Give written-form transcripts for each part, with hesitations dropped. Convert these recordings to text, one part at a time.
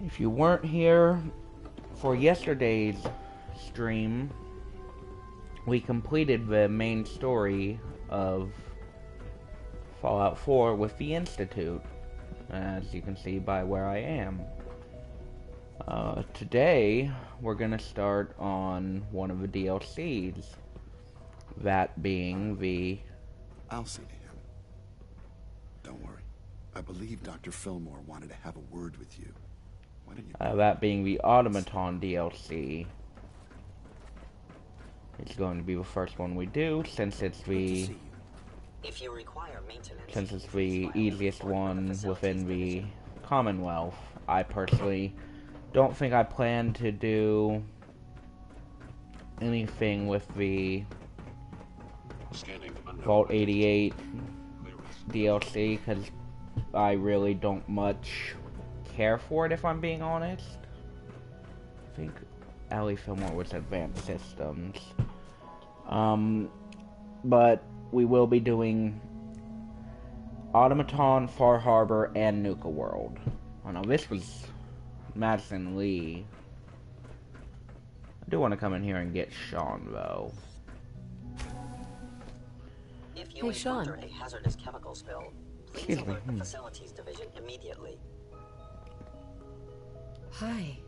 If you weren't here for yesterday's stream, we completed the main story of Fallout 4 with the Institute, as you can see by where I am. Today, we're gonna start on one of the DLCs, that being the... I'll see to him. Don't worry. I believe Dr. Fillmore wanted to have a word with you. Why didn't you... that being the Automaton DLC. It's going to be the first one we do, since it's the... If you require maintenance, since it's the easiest one within the Commonwealth. I personally don't think I plan to do anything with the Vault 88 DLC, because I really don't much care for it, if I'm being honest. I think Ellie Fillmore was Advanced Systems. But we will be doing Automaton, Far Harbor, and Nuka World. Oh no, this was Madison Lee. I do want to come in here and get Sean, though. If you encounter a hazardous chemical spill, please alert the Facilities Division immediately. Hi,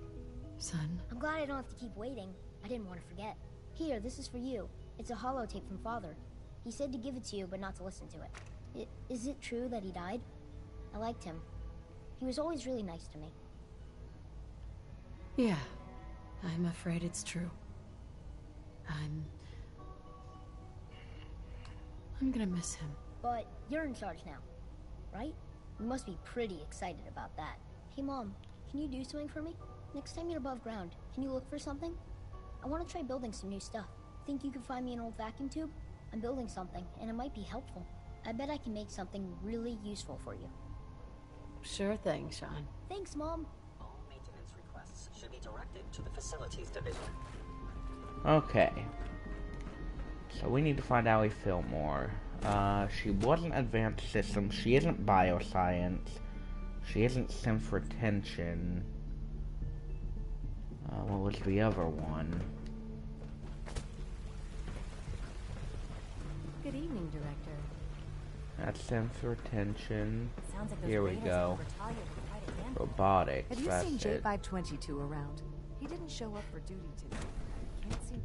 son. I'm glad I don't have to keep waiting. I didn't want to forget. Here, this is for you. It's a holotape from Father. He said to give it to you, but not to listen to it. Is it true that he died? I liked him. He was always really nice to me. Yeah, I'm afraid it's true. I'm gonna miss him. But you're in charge now, right? You must be pretty excited about that. Hey, Mom, can you do something for me? Next time you're above ground, can you look for something? I want to try building some new stuff. Think you could find me an old vacuum tube? I'm building something, and it might be helpful. I bet I can make something really useful for you. Sure thing, Sean. Thanks, Mom. All maintenance requests should be directed to the Facilities Division. Okay. So we need to find Ellie Fillmore. She wasn't Advanced Systems. She isn't Bioscience. She isn't Synth Retention. What was the other one? Good evening, Director. That's Synth Retention. Sounds like Here we go. Robotics. Have you That's seen it. J522 around? He didn't show up for duty today. Can't see.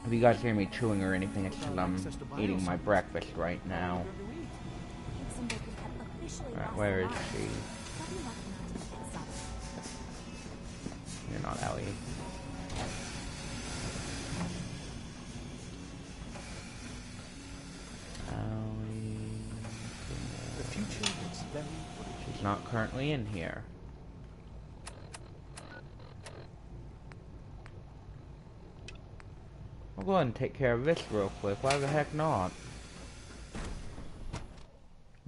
If you guys hear me chewing or anything, it's because I'm eating my breakfast right now. Alright, where is she? You're not Ellie. She's not currently in here. I'll go ahead and take care of this real quick. Why the heck not?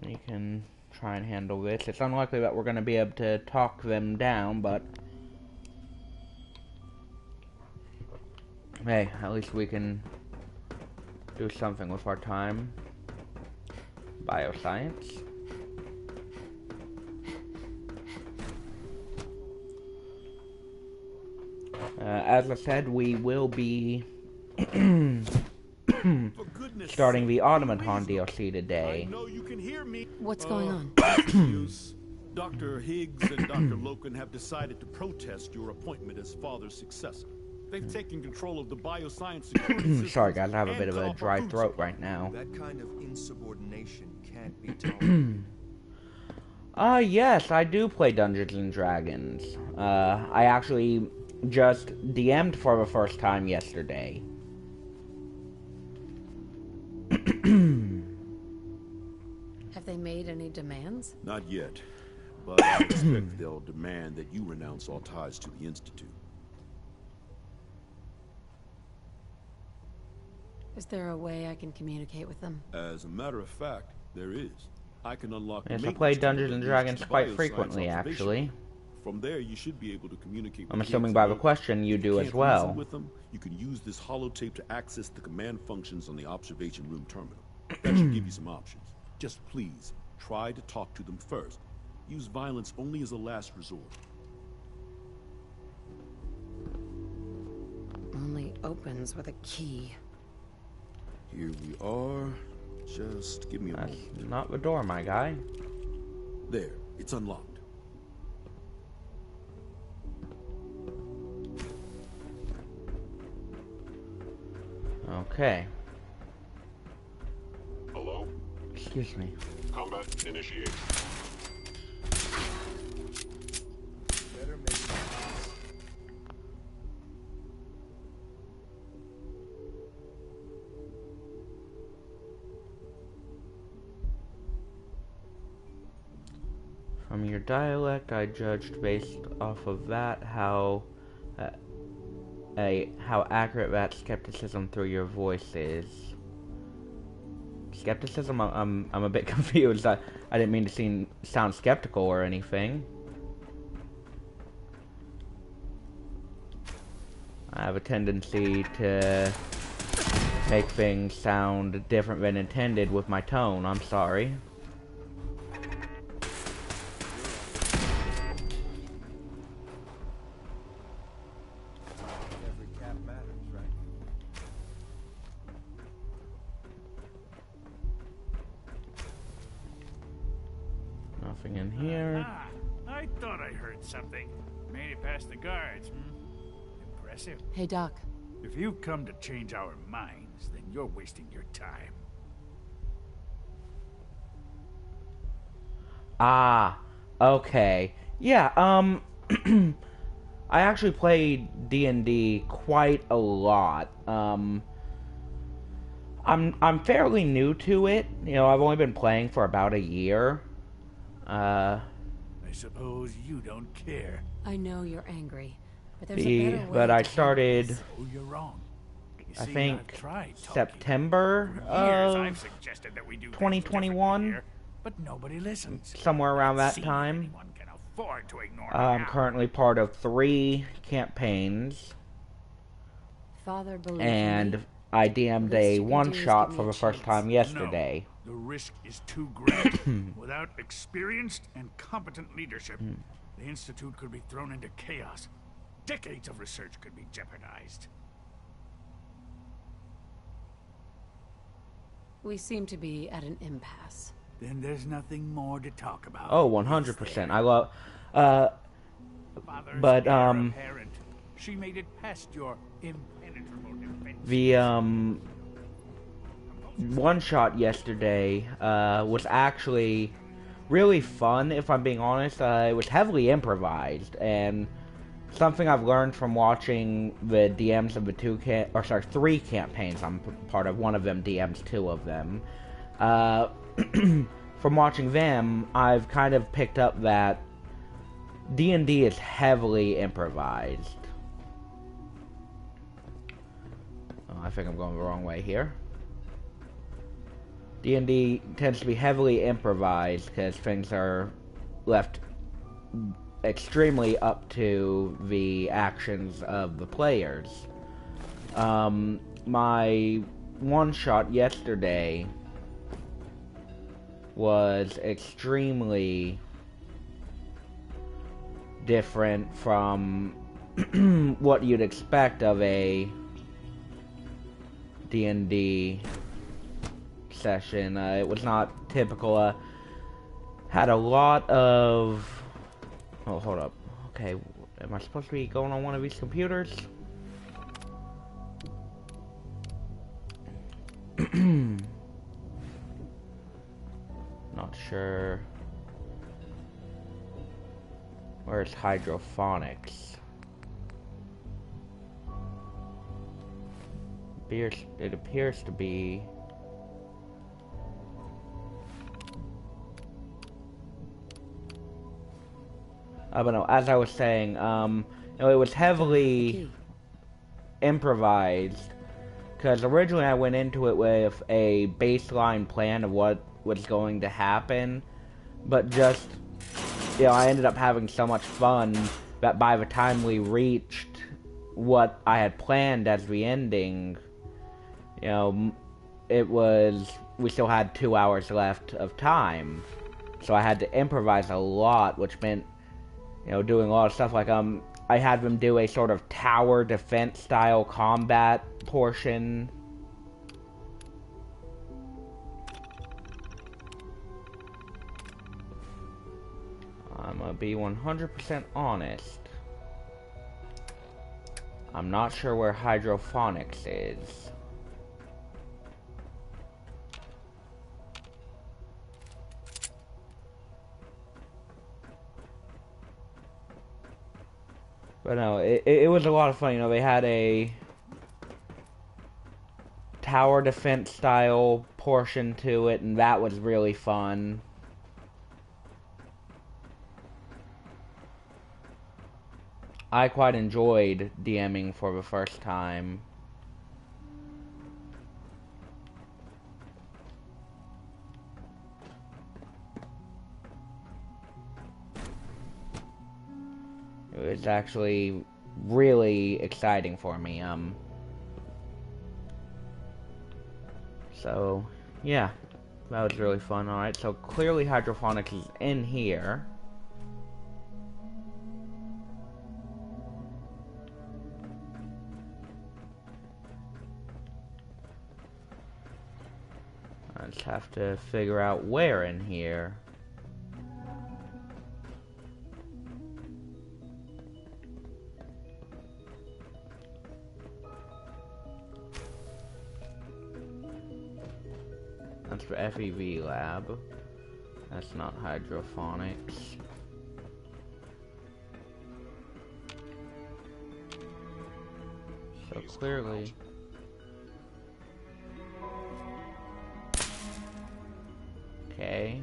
We can try and handle this. It's unlikely that we're going to be able to talk them down, but hey, at least we can do something with our time. Bioscience. As I said, we will be starting the Automaton DLC today. What's going on? Dr. Higgs and Dr. Loken have decided to protest your appointment as Father's successor. They've taken control of the bioscience security system. Sorry guys, I have a bit of a dry throat right now. That kind of insubordination can't be tolerated. Yes, I do play Dungeons and Dragons. I actually just DM'd for the first time yesterday. Have they made any demands? Not yet, but I expect they'll demand that you renounce all ties to the Institute. Is there a way I can communicate with them? As a matter of fact, there is. I can unlock Yes, I play Dungeons and Dragons quite frequently, actually. From there, you should be able to communicate with I'm assuming by the question you do as well. With them, you can use this holotape to access the command functions on the observation room terminal. That should give you some options. Just please, try to talk to them first. Use violence only as a last resort. Only opens with a key. Here we are. Just give me a That's moment. not the door, my guy. There, it's unlocked. Okay. Hello? Excuse me. Combat initiate. Better make it. From your dialect, I judged based off of that how how accurate that skepticism through your voice is. Skepticism? I'm a bit confused. I didn't mean to sound skeptical or anything. I have a tendency to make things sound different than intended with my tone. I'm sorry. Every cap matters, right? Nothing in here. Ah, I thought I heard something. Made it past the guards, Impressive. Hey, Doc. If you've come to change our minds, then you're wasting your time. Ah, okay. Yeah, I actually played D&D quite a lot. I'm fairly new to it. You know, I've only been playing for about a year. I suppose you don't care. I know you're angry, but there's a better way but to I handle started, this. Oh, you're wrong. You I see, think, I've tried talking. September For years, I've of suggested that we do things 2021. differently here, but nobody listens. somewhere around that See, time. anyone can afford to ignore I'm now. currently part of 3 campaigns, Father believes and me. I DM'd Least a you can do is one-shot give me for a the first chance. time yesterday. No, the risk is too great. Without experienced and competent leadership, the Institute could be thrown into chaos. Decades of research could be jeopardized. We seem to be at an impasse. Then there's nothing more to talk about. Oh, is 100%. there? I love, Father's but, heir apparent. She made it past your impenetrable defense. the, one-shot yesterday, was actually really fun, if I'm being honest. It was heavily improvised, and something I've learned from watching the DMs of the 3 campaigns I'm part of. One of them DMs 2 of them. From watching them, I've kind of picked up that D&D is heavily improvised. Oh, I think I'm going the wrong way here. D&D tends to be heavily improvised because things are left extremely up to the actions of the players. My one-shot yesterday was extremely different from what you'd expect of a D&D session. It was not typical. Had a lot of... Oh, hold up. Okay, am I supposed to be going on one of these computers? Not sure. Where's hydrophonics? It appears to be... but no, as I was saying, it was heavily improvised, because originally I went into it with a baseline plan of what was going to happen, but just, I ended up having so much fun that by the time we reached what I had planned as the ending, it we still had 2 hours left of time. So I had to improvise a lot, which meant, doing a lot of stuff like, I had them do a sort of tower defense style combat portion. I'm gonna be 100% honest. I'm not sure where hydroponics is. But no, it was a lot of fun. They had a tower defense style portion to it, and that was really fun. I quite enjoyed DMing for the first time. It was actually really exciting for me. So, yeah, that was really fun. Alright, so clearly hydroponics is in here. I just have to figure out where in here. That's for FEV lab. That's not hydroponics. So clearly... Okay.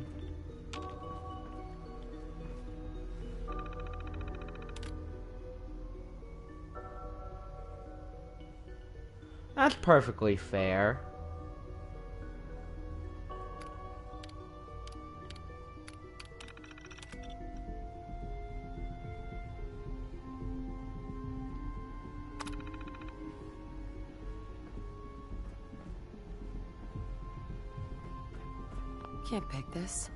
That's perfectly fair. Can't pick this.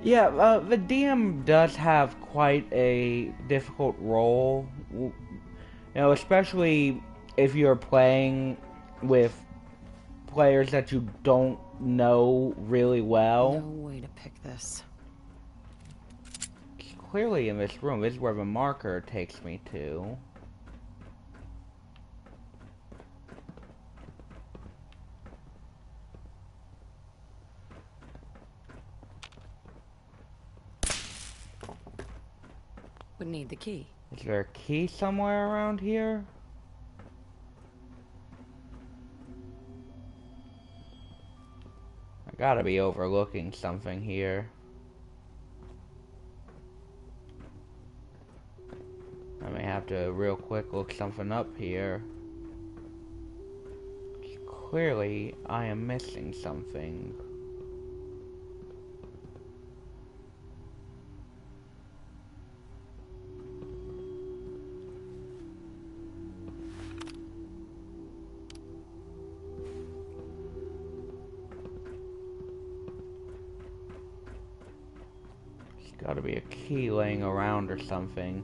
Yeah, the DM does have quite a difficult role. Especially if you're playing with players that you don't know really well. No way to pick this. It's clearly in this room. This is where the marker takes me to. Would need the key. Is there a key somewhere around here? I gotta be overlooking something here. I may have to real quick look something up here. Clearly, I am missing something. Gotta be a key laying around or something.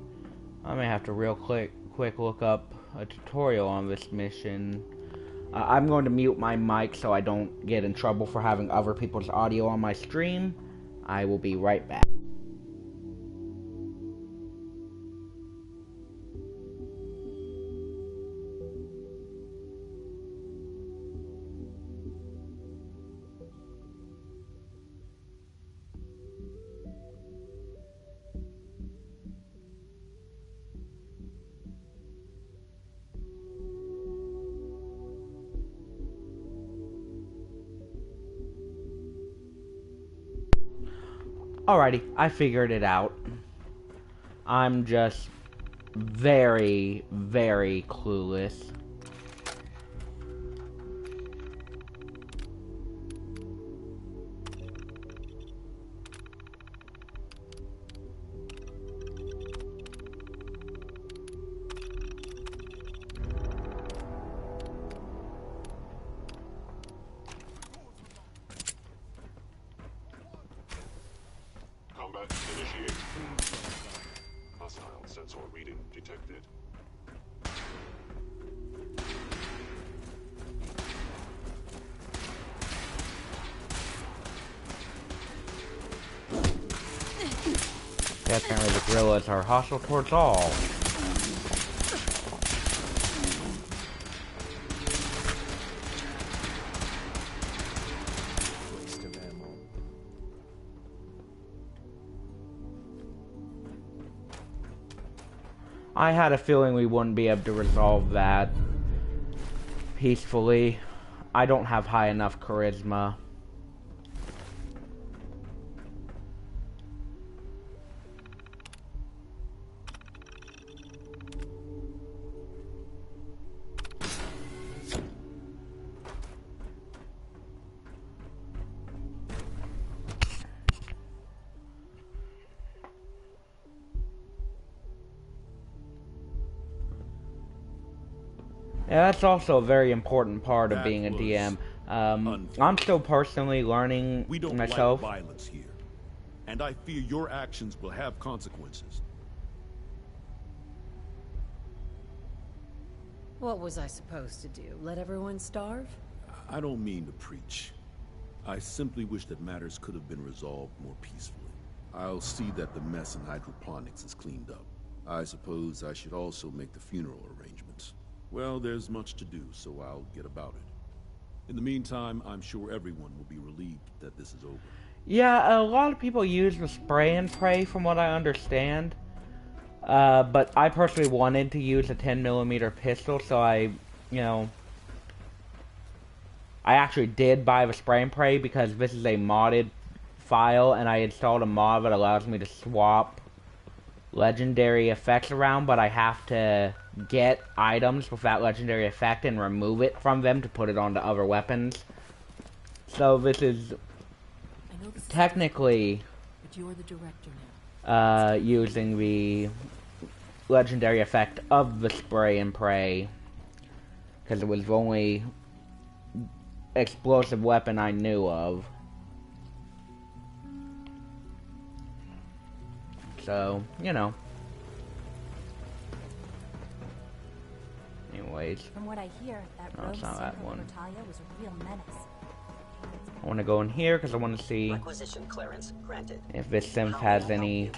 I may have to real quick look up a tutorial on this mission. I'm going to mute my mic so I don't get in trouble for having other people's audio on my stream. I will be right back. Alrighty, I figured it out. I'm just very, very clueless. Combat initiate. Hostile sensor reading detected. Yeah, apparently the gorillas are hostile towards all. Waste of ammo. I had a feeling we wouldn't be able to resolve that peacefully. I don't have high enough charisma. Yeah, that's also a very important part of being a DM. I'm still personally learning We don't myself. like violence here, and I fear your actions will have consequences. What was I supposed to do? Let everyone starve? I don't mean to preach. I simply wish that matters could have been resolved more peacefully. I'll see that the mess in hydroponics is cleaned up. I suppose I should also make the funeral arrangements. Well, there's much to do, so I'll get about it. In the meantime, I'm sure everyone will be relieved that this is over. Yeah, a lot of people use the spray and pray from what I understand. But I personally wanted to use a 10mm pistol, so I actually did buy the spray and pray because this is a modded file, and I installed a mod that allows me to swap legendary effects around, but I have to get items with that legendary effect and remove it from them to put it onto other weapons. So this is technically but you're the director now. using the legendary effect of the spray and pray, because it was the only explosive weapon I knew of. So, anyways. From what I hear, that No, it's not that one. Natalia was a real menace. I want to go in here because I want to see Requisition clearance granted. if this synth has any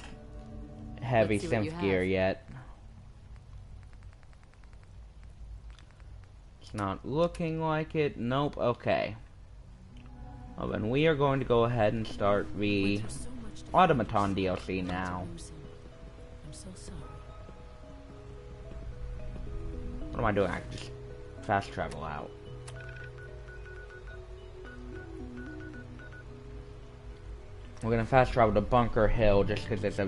heavy Let's see what you synth gear have. yet. It's not looking like it. Nope. Okay. Well, then we are going to go ahead and start the Automaton DLC now. I'm so sorry. What am I doing? I can just fast travel out. We're gonna fast travel to Bunker Hill just because it's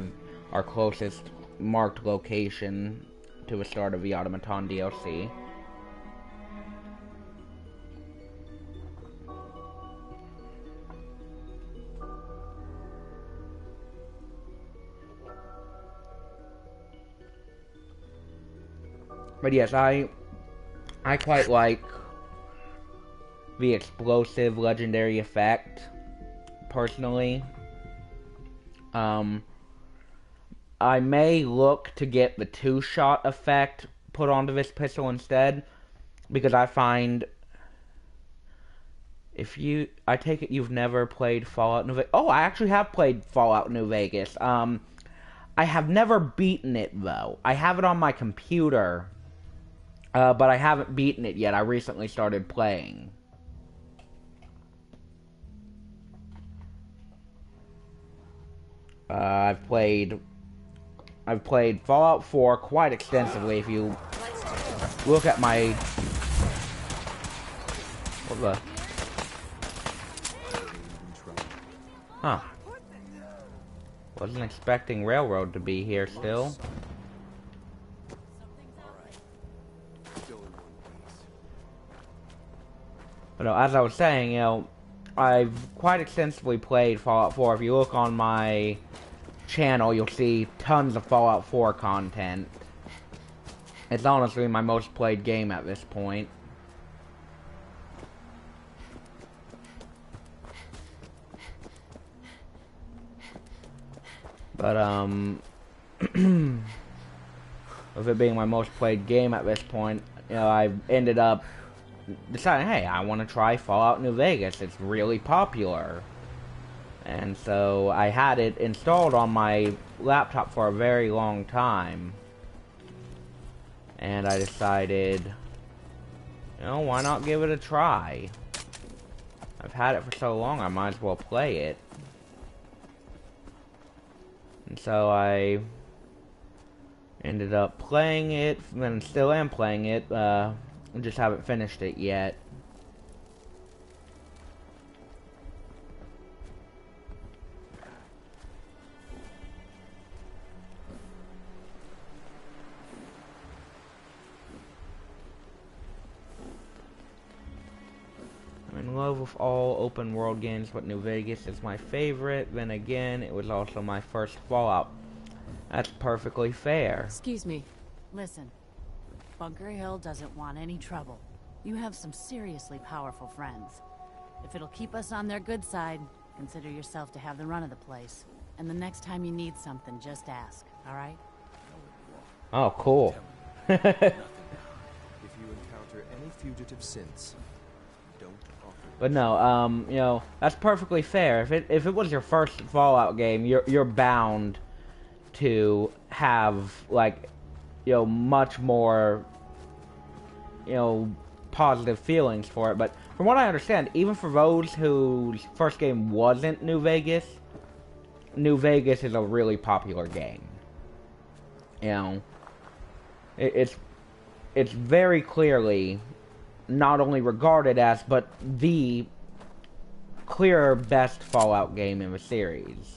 our closest marked location to the start of the Automaton DLC. But yes, I quite like the explosive legendary effect, personally. I may look to get the two-shot effect put onto this pistol instead, because I find I take it you've never played Fallout New Vegas. Oh, I actually have played Fallout New Vegas. I have never beaten it, though. I have it on my computer, but I haven't beaten it yet. I recently started playing. I've played Fallout 4 quite extensively. If you look at my... What the... Huh. Wasn't expecting Railroad to be here still. But no, as I was saying, you know, I've quite extensively played Fallout 4. If you look on my channel, you'll see tons of Fallout 4 content. It's honestly my most played game at this point. But, with it being my most played game at this point, you know, I ended up deciding, hey, I want to try Fallout New Vegas. It's really popular. And so I had it installed on my laptop for a very long time. And I decided, you know, why not give it a try? I've had it for so long, I might as well play it. And so I ended up playing it, and still am playing it, just haven't finished it yet. I'm in love with all open world games, but New Vegas is my favorite. Then again, it was also my first Fallout. That's perfectly fair. Excuse me. Listen, Bunker Hill doesn't want any trouble. You have some seriously powerful friends. If it'll keep us on their good side, consider yourself to have the run of the place. And the next time you need something, just ask, alright? Oh, cool. If you encounter any fugitive sins, don't offer. But no, you know, that's perfectly fair. If it was your first Fallout game, you're bound to have, like, you know, much more, you know, positive feelings for it. But from what I understand, even for those whose first game wasn't New Vegas is a really popular game. You know, it's very clearly not only regarded as, but the clear best Fallout game in the series.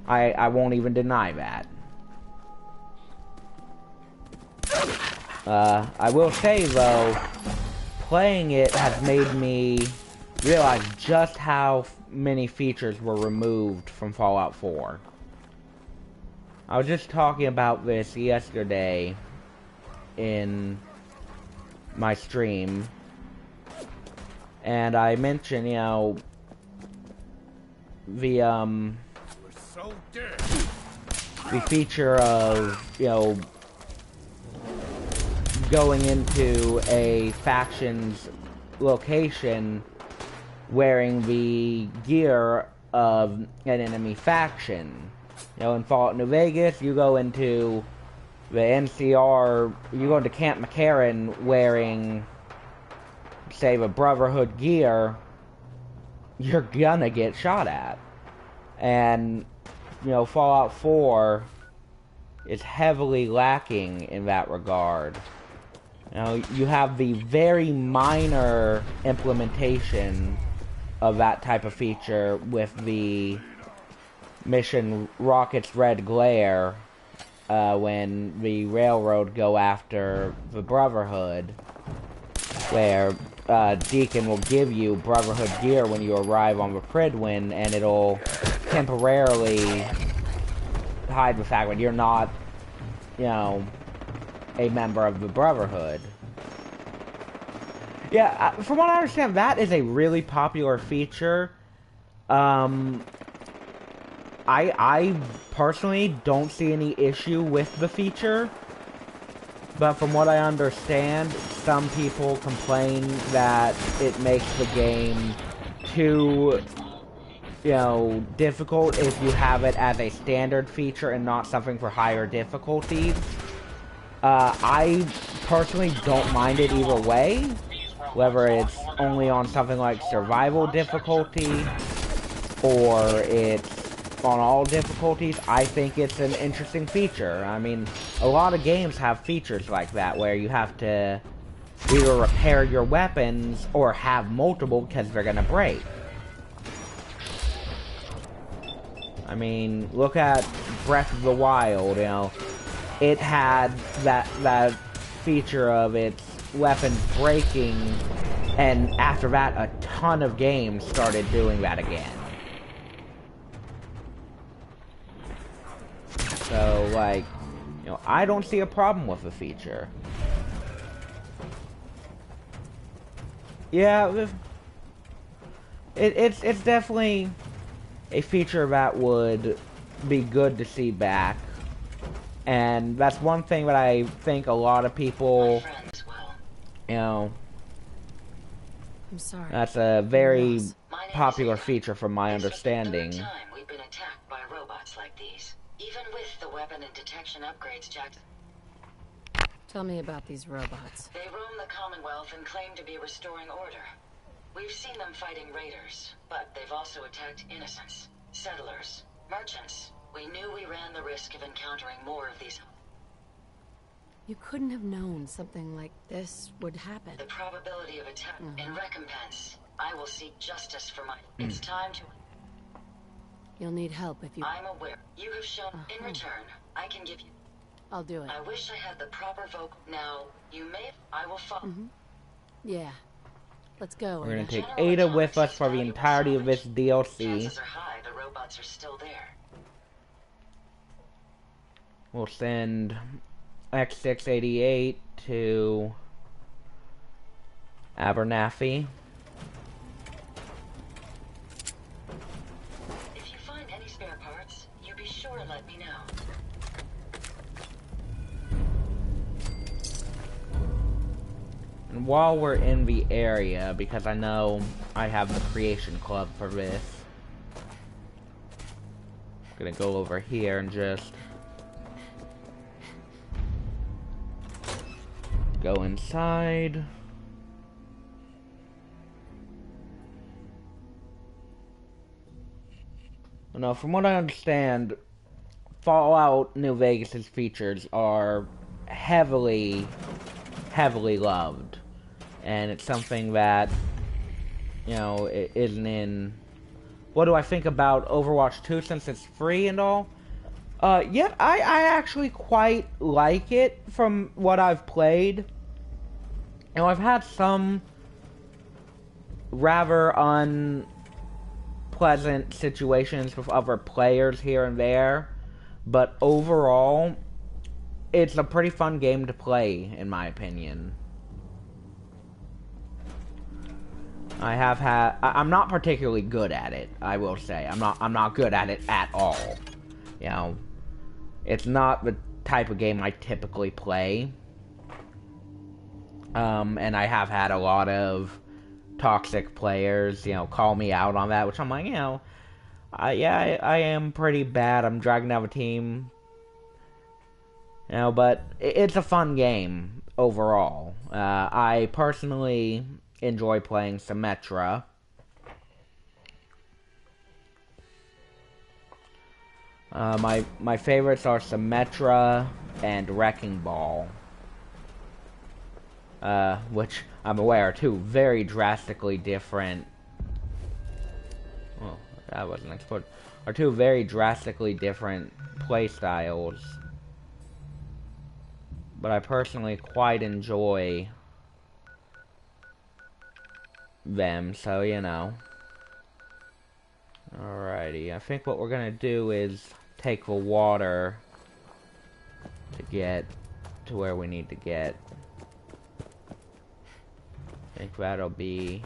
I won't even deny that. I will say, though, playing it has made me realize just how many features were removed from Fallout 4. I was just talking about this yesterday in my stream, and I mentioned, you know, the feature of, you know, going into a faction's location wearing the gear of an enemy faction. You know, in Fallout New Vegas, you go into the NCR, you go into Camp McCarran wearing, say, the Brotherhood gear, you're gonna get shot at. And, you know, Fallout 4 is heavily lacking in that regard. You know, you have the very minor implementation of that type of feature with the mission Rocket's Red Glare, when the Railroad go after the Brotherhood, where Deacon will give you Brotherhood gear when you arrive on the Pridwin, and it'll temporarily hide the fact that you're not, you know, a member of the Brotherhood. Yeah, from what I understand, that is a really popular feature. I personally don't see any issue with the feature, but from what I understand, some people complain that it makes the game too, you know, difficult if you have it as a standard feature and not something for higher difficulties. I personally don't mind it either way, whether it's only on something like survival difficulty or it's on all difficulties. I think it's an interesting feature. I mean, a lot of games have features like that where you have to either repair your weapons or have multiple because they're gonna break. I mean, look at Breath of the Wild, you know. It had that feature of its weapons breaking, and after that, a ton of games started doing that again. So, like, you know, I don't see a problem with the feature. Yeah, it's definitely a feature that would be good to see back. And that's one thing that I think a lot of people, you know, I'm sorry. that's a very popular feature from my understanding. It's the third time we've been attacked by robots like these. Even with the weapon and detection upgrades, Jackson. Tell me about these robots. They roam the Commonwealth and claim to be restoring order. We've seen them fighting raiders, but they've also attacked innocents, settlers, merchants. We knew we ran the risk of encountering more of these. You couldn't have known something like this would happen. The probability of attack. In recompense, I will seek justice for my... It's time to... You'll need help if you... I'm aware. You have shown... In return, I can give you... I'll do it. I wish I had the proper vocal... Now, you may... I will follow... Yeah. Let's go. We're gonna take Ada with us for the entirety of this DLC. Chances are high the robots are still there. We'll send X688 to Abernathy. If you find any spare parts, you be sure to let me know. And while we're in the area, because I know I have the Creation Club for this, I'm gonna go over here and just go inside. No, from what I understand, Fallout New Vegas's features are heavily loved. And it's something that, you know, it isn't in... What do I think about Overwatch 2 since it's free and all? Yeah, I actually quite like it from what I've played. You know, I've had some rather unpleasant situations with other players here and there, but overall, it's a pretty fun game to play, in my opinion. I'm not particularly good at it, I will say. I'm not good at it at all. You know, it's not the type of game I typically play. And I have had a lot of toxic players, you know, call me out on that, which I'm like, you know, yeah, I am pretty bad. I'm dragging down a team. You know, but it's a fun game overall. I personally enjoy playing Symmetra. My favorites are Symmetra and Wrecking Ball. Which I'm aware are two very drastically different... Oh, that wasn't explored. Are two very drastically different playstyles. But I personally quite enjoy them, so you know. Alrighty, I think what we're gonna do is take the water to get to where we need to get. I think that'll be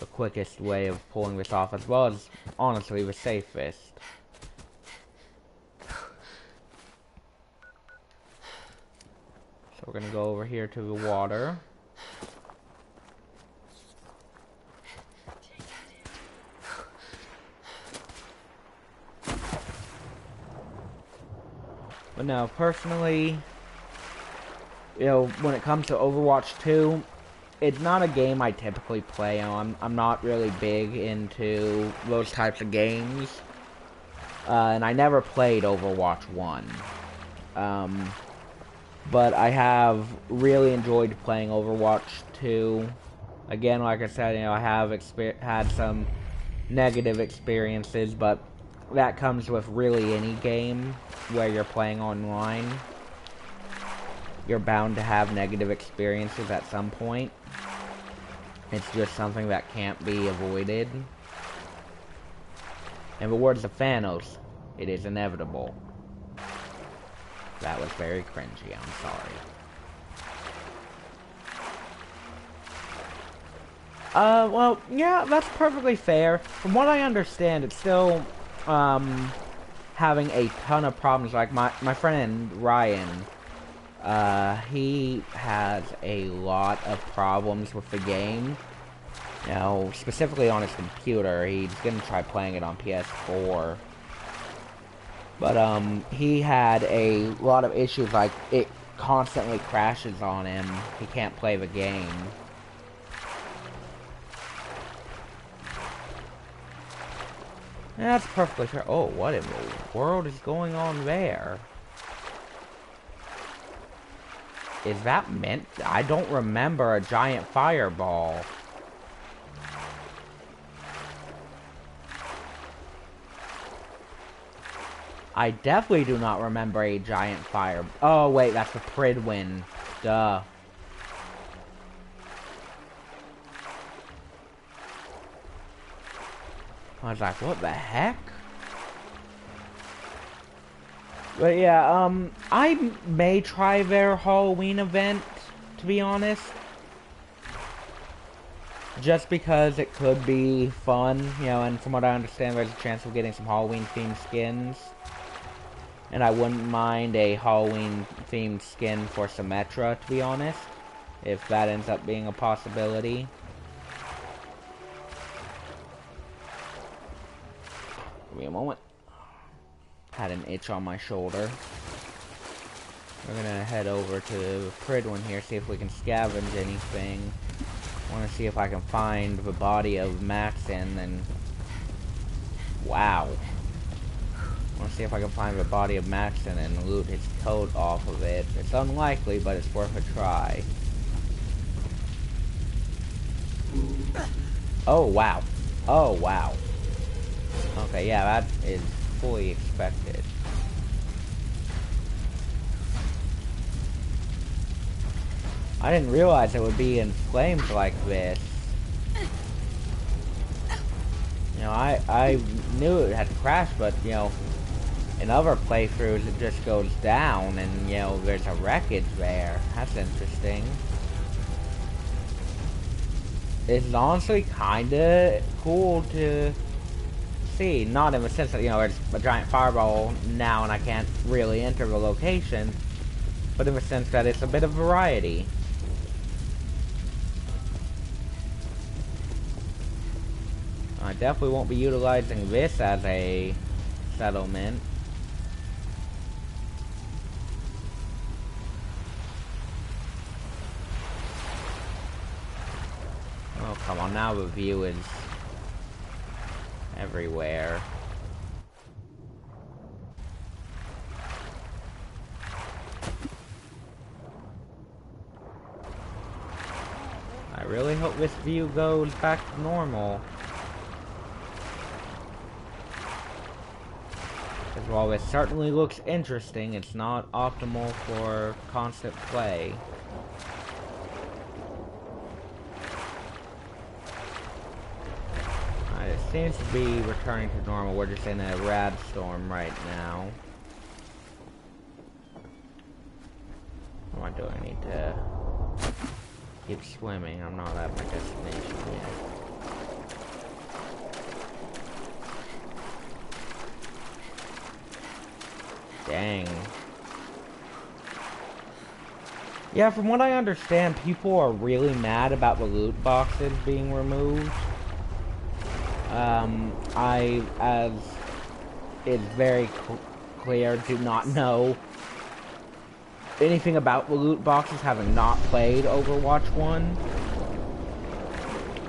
the quickest way of pulling this off, as well as, honestly, the safest. So we're gonna go over here to the water. But no, personally, you know, when it comes to Overwatch 2, it's not a game I typically play. You know, I'm not really big into those types of games. And I never played Overwatch 1. But I have really enjoyed playing Overwatch 2. Again, like I said, you know, I have had some negative experiences, but that comes with really any game where you're playing online. You're bound to have negative experiences at some point. It's just something that can't be avoided. In the words of Thanos, it is inevitable. That was very cringy, I'm sorry. Well, yeah, that's perfectly fair. From what I understand, it's still, having a ton of problems. Like, my friend Ryan, he has a lot of problems with the game. You know, specifically on his computer. He's gonna try playing it on PS4. But, he had a lot of issues, like, it constantly crashes on him. He can't play the game. That's perfectly fair. Oh, what in the world is going on there? Is that meant? I don't remember a giant fireball. I definitely do not remember a giant fire. Oh, wait, that's the Pridwin. Duh. I was like, what the heck? But yeah, I may try their Halloween event, to be honest. Just because it could be fun, you know, and from what I understand, there's a chance of getting some Halloween-themed skins. And I wouldn't mind a Halloween-themed skin for Symmetra, to be honest, if that ends up being a possibility. Give me a moment. Had an itch on my shoulder. We're gonna head over to Pridwin here, see if we can scavenge anything. I wanna see if I can find the body of Maxon and... Wow. I wanna see if I can find the body of Maxon and loot his coat off of it. It's unlikely, but it's worth a try. Oh, wow. Oh, wow. Okay, yeah, that is fully expected. I didn't realize it would be in flames like this. You know, I knew it had crashed, but, you know, in other playthroughs it just goes down and, you know, there's a wreckage there. That's interesting. It's honestly kinda cool to see. Not in the sense that, you know, there's a giant fireball now and I can't really enter the location, but in the sense that it's a bit of variety. I definitely won't be utilizing this as a settlement. Oh, come on, now the view is everywhere. I really hope this view goes back to normal. Because while this certainly looks interesting, it's not optimal for constant play. It seems to be returning to normal. We're just in a rad storm right now. What do I need to keep swimming? I'm not at my destination yet. Dang. Yeah, from what I understand, people are really mad about the loot boxes being removed. I, as it's very clear, do not know anything about the loot boxes, having not played Overwatch 1.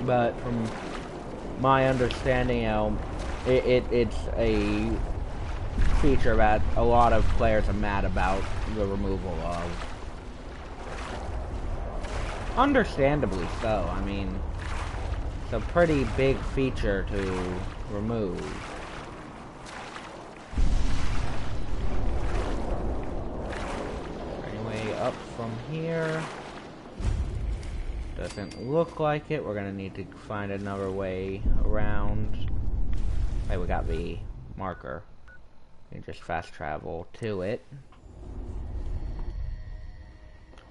But from my understanding, you know, it's a feature that a lot of players are mad about the removal of. Understandably so. I mean, it's a pretty big feature to remove. up from here. Doesn't look like it. We're gonna need to find another way around. Hey, we got the marker. You can just fast travel to it.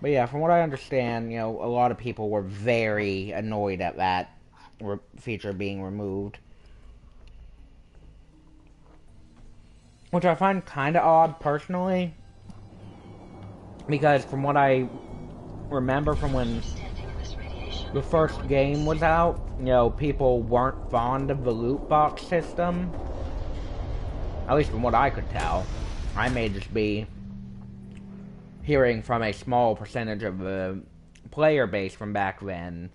But yeah, from what I understand, you know, a lot of people were very annoyed at that feature being removed. Which I find kind of odd, personally. Because from what I remember from when the first game was out, you know, people weren't fond of the loot box system. At least from what I could tell. I may just be hearing from a small percentage of the player base from back then.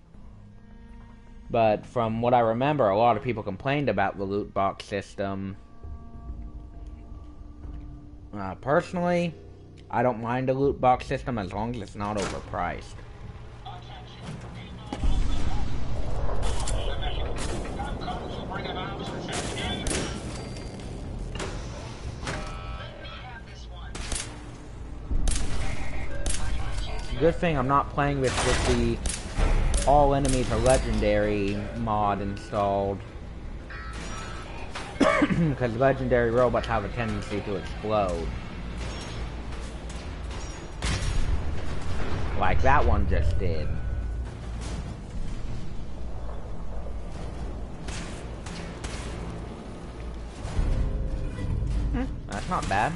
But from what I remember, a lot of people complained about the loot box system. Personally, I don't mind a loot box system as long as it's not overpriced. Good thing I'm not playing this with the all enemies are legendary mod installed. Because legendary robots have a tendency to explode. Like that one just did. That's not bad.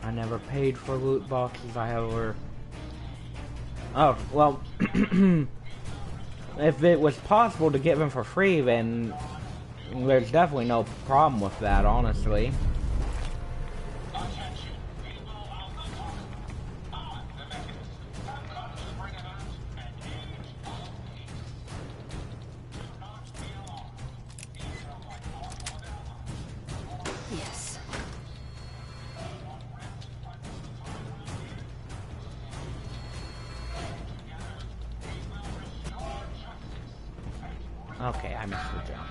I never paid for loot boxes. I ever... Oh, well... if it was possible to get them for free, then there's definitely no problem with that, honestly. Yes. Okay, I missed the jump.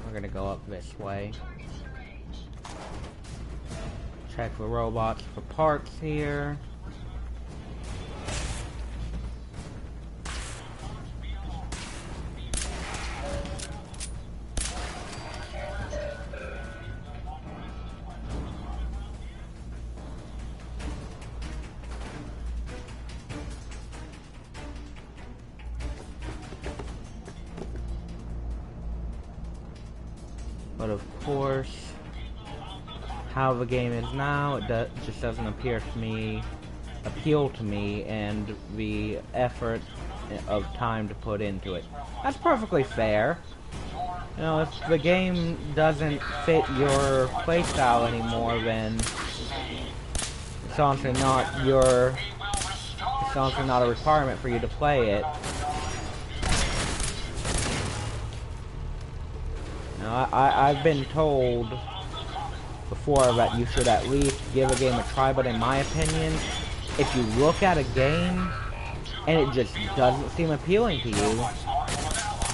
We're gonna go up this way. Check the robots for parts here. But of course, how the game is now, it just doesn't appeal to me, and the effort of time to put into it. That's perfectly fair. You know, if the game doesn't fit your playstyle anymore, then it's honestly not a requirement for you to play it. I've been told before that you should at least give a game a try, but in my opinion, if you look at a game and it just doesn't seem appealing to you,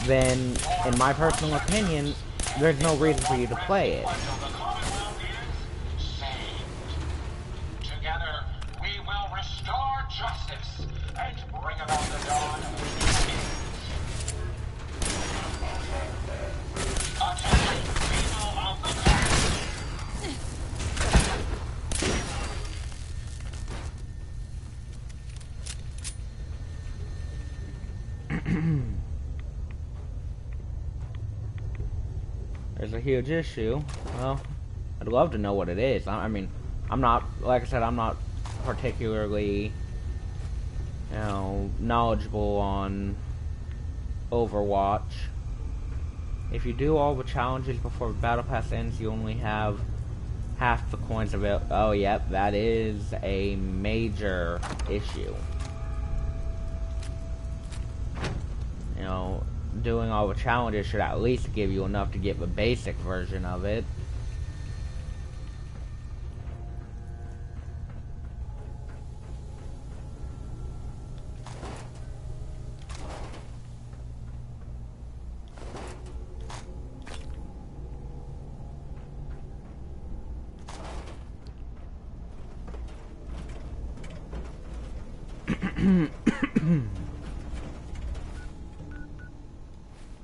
then, in my personal opinion, there's no reason for you to play it. Together, we will restore justice and bring about the dawn of There's a huge issue. Well, I'd love to know what it is. I mean, I'm not, like I said, I'm not particularly, you know, knowledgeable on Overwatch. If you do all the challenges before the battle pass ends, you only have half the coins available. Oh, yep, that is a major issue. You know, doing all the challenges should at least give you enough to get the basic version of it.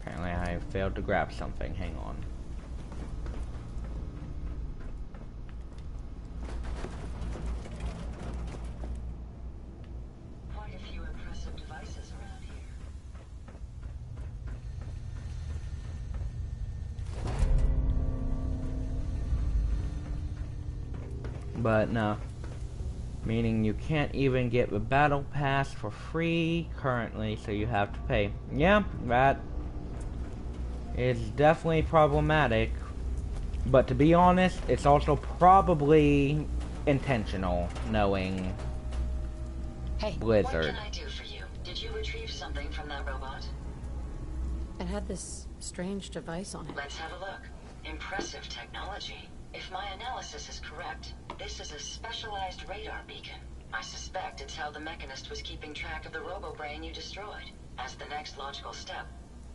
Apparently I failed to grab something. Hang on. Quite a few impressive devices around here. But no. Meaning you can't even get the battle pass for free currently, so you have to pay. Yeah, that is definitely problematic. But to be honest, it's also probably intentional, knowing Hey, Blizzard. what can I do for you? Did you retrieve something from that robot? It had this strange device on it. Let's have a look. Impressive technology. If my analysis is correct, this is a specialized radar beacon. I suspect it's how the Mechanist was keeping track of the robo-brain you destroyed. As the next logical step,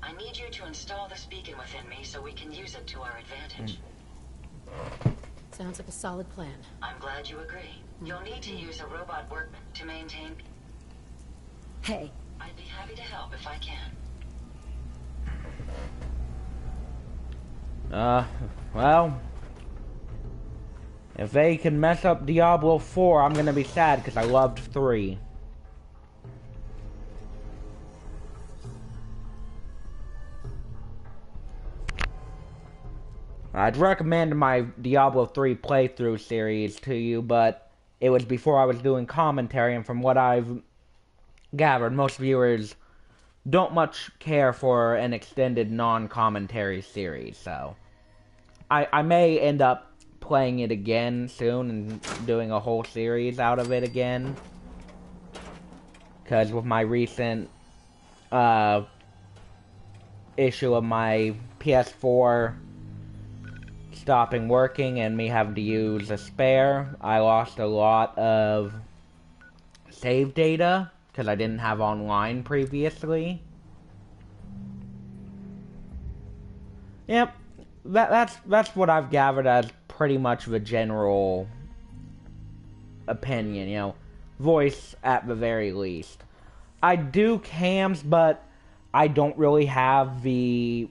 I need you to install this beacon within me so we can use it to our advantage. Sounds like a solid plan. I'm glad you agree. You'll need to use a robot workman to maintain... Hey. I'd be happy to help if I can. Well... if they can mess up Diablo 4, I'm gonna be sad because I loved 3. I'd recommend my Diablo 3 playthrough series to you, but it was before I was doing commentary, and from what I've gathered, most viewers don't much care for an extended non-commentary series, so... I may end up playing it again soon and doing a whole series out of it again. Because with my recent issue of my PS4 stopping working and me having to use a spare, I lost a lot of save data because I didn't have online previously. Yep, that's what I've gathered as pretty much the general opinion, you know, voice at the very least. I do cams, but I don't really have the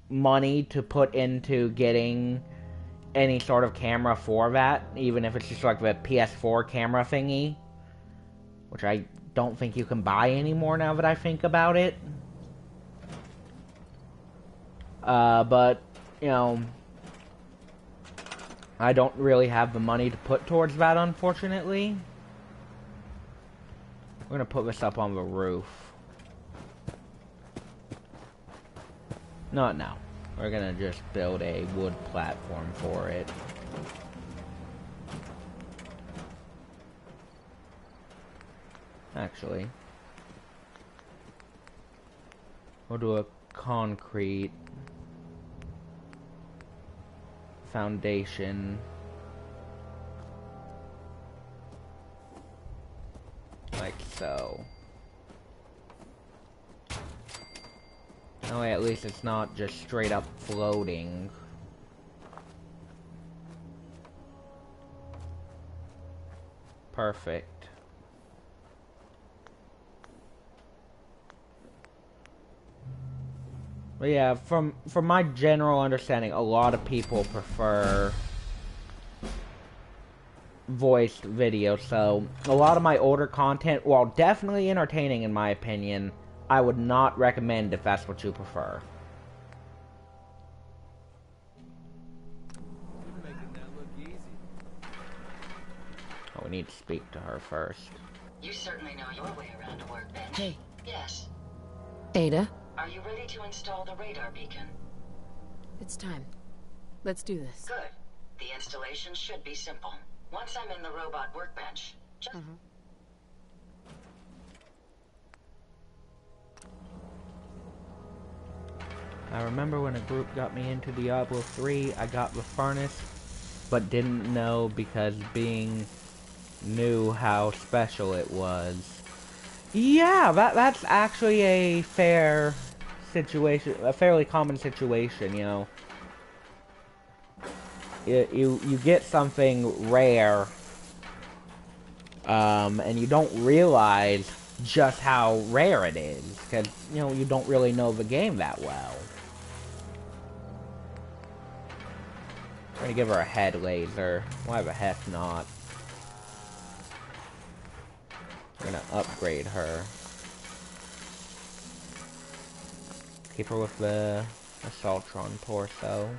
money to put into getting any sort of camera for that, even if it's just like the PS4 camera thingy, which I don't think you can buy anymore now that I think about it. But, you know, I don't really have the money to put towards that, unfortunately. We're gonna put this up on the roof. Not now. We're gonna just build a wood platform for it. Actually, we'll do a concrete foundation. Like so. That way at least it's not just straight up floating. Perfect. But yeah, from my general understanding, a lot of people prefer voiced video, so a lot of my older content, while definitely entertaining in my opinion, I would not recommend if that's what you prefer. You're making that look easy. Oh, we need to speak to her first. You certainly know your way around a workbench. Hey. Yes. Ada? Are you ready to install the radar beacon? It's time. Let's do this. Good. The installation should be simple. Once I'm in the robot workbench, just... I remember when a group got me into Diablo 3, I got the furnace, but didn't know because being new how special it was. Yeah, that's actually a fair situation, a fairly common situation, you know. You get something rare, and you don't realize just how rare it is, because, you know, you don't really know the game that well. I'm gonna give her a head laser. Why the heck not? I'm gonna upgrade her. Keep her with the Assaultron torso.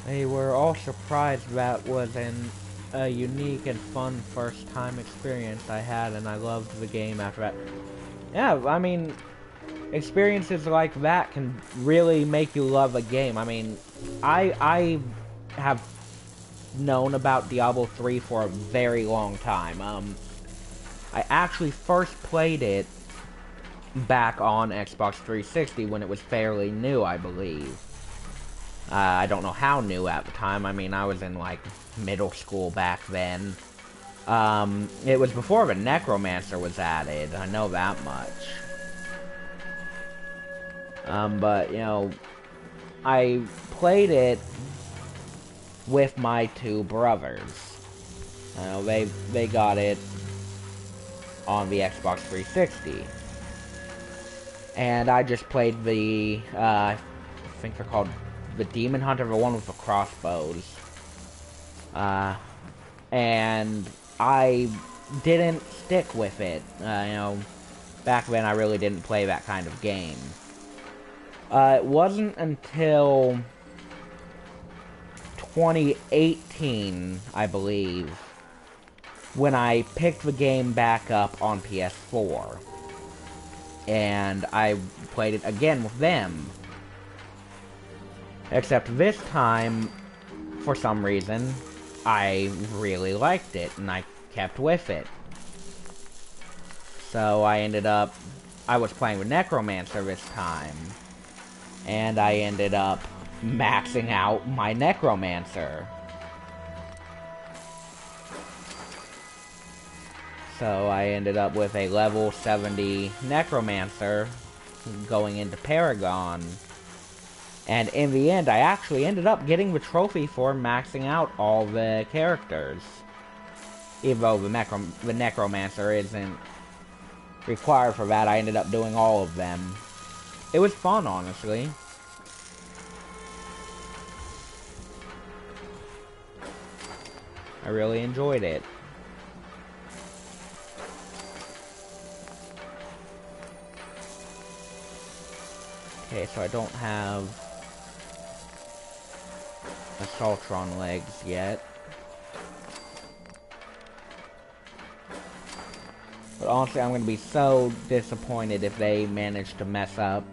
They were all surprised that was a unique and fun first time experience I had, and I loved the game after that. Yeah, I mean, experiences like that can really make you love a game. I mean, I have known about Diablo 3 for a very long time. I actually first played it back on Xbox 360 when it was fairly new, I believe. I don't know how new at the time. I mean, I was in, like, middle school back then. It was before the Necromancer was added. I know that much. But, you know, I played it with my two brothers. You know, they got it on the Xbox 360. And I just played the, I think they're called the Demon Hunter, the one with the crossbows. And I didn't stick with it. You know, back then I really didn't play that kind of game. It wasn't until 2018, I believe, when I picked the game back up on PS4. And I played it again with them. Except this time, for some reason, I really liked it, and I kept with it. So I was playing with Necromancer this time, and I ended up maxing out my Necromancer. So I ended up with a level 70 Necromancer going into Paragon. And in the end, I actually ended up getting the trophy for maxing out all the characters. Even though the Necromancer isn't required for that, I ended up doing all of them. It was fun, honestly. I really enjoyed it. Okay, so I don't have Assaultron legs yet. But honestly, I'm gonna be so disappointed if they manage to mess up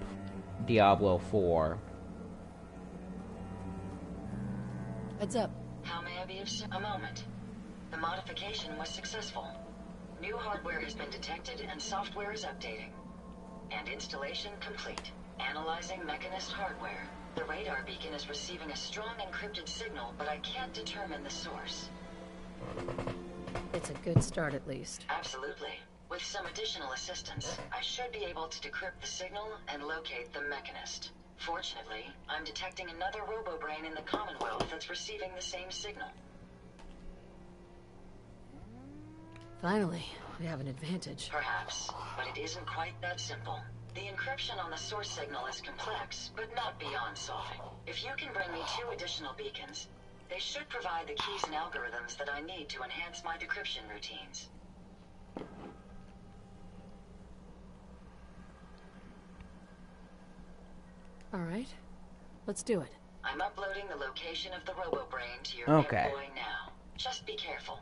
Diablo 4. Heads up. How may I be of a moment? The modification was successful. New hardware has been detected and software is updating. And installation complete. Analyzing Mechanist hardware. The radar beacon is receiving a strong encrypted signal, but I can't determine the source. It's a good start, at least. Absolutely. With some additional assistance, I should be able to decrypt the signal and locate the Mechanist. Fortunately, I'm detecting another robo-brain in the Commonwealth that's receiving the same signal. Finally, we have an advantage. Perhaps, but it isn't quite that simple. The encryption on the source signal is complex, but not beyond solving. If you can bring me 2 additional beacons, they should provide the keys and algorithms that I need to enhance my decryption routines. All right, let's do it. I'm uploading the location of the RoboBrain to your Okay. Boy now. Just be careful.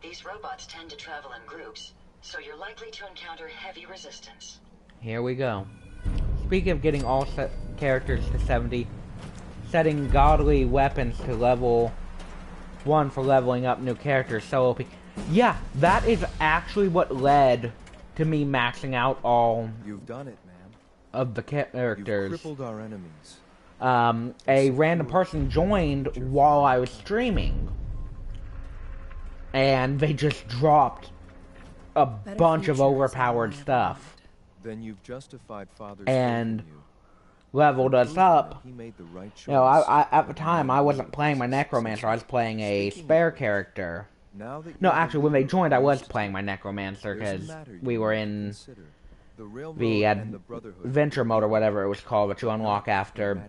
These robots tend to travel in groups, so you're likely to encounter heavy resistance. Here we go. Speaking of getting all characters to 70, setting godly weapons to level 1 for leveling up new characters so OP. Yeah, that is actually what led to me maxing out all You've done it, man. of the characters. You've crippled our enemies. A random person joined while I was streaming, and they just dropped a bunch of overpowered stuff. Then you've justified Father's and faith in you. leveled us up. He made the right choice. You know, I at the time I wasn't playing my Necromancer, I was playing a spare character. Now that No, actually when they joined I was playing my Necromancer because we were in the adventure mode or whatever it was called, which you unlock after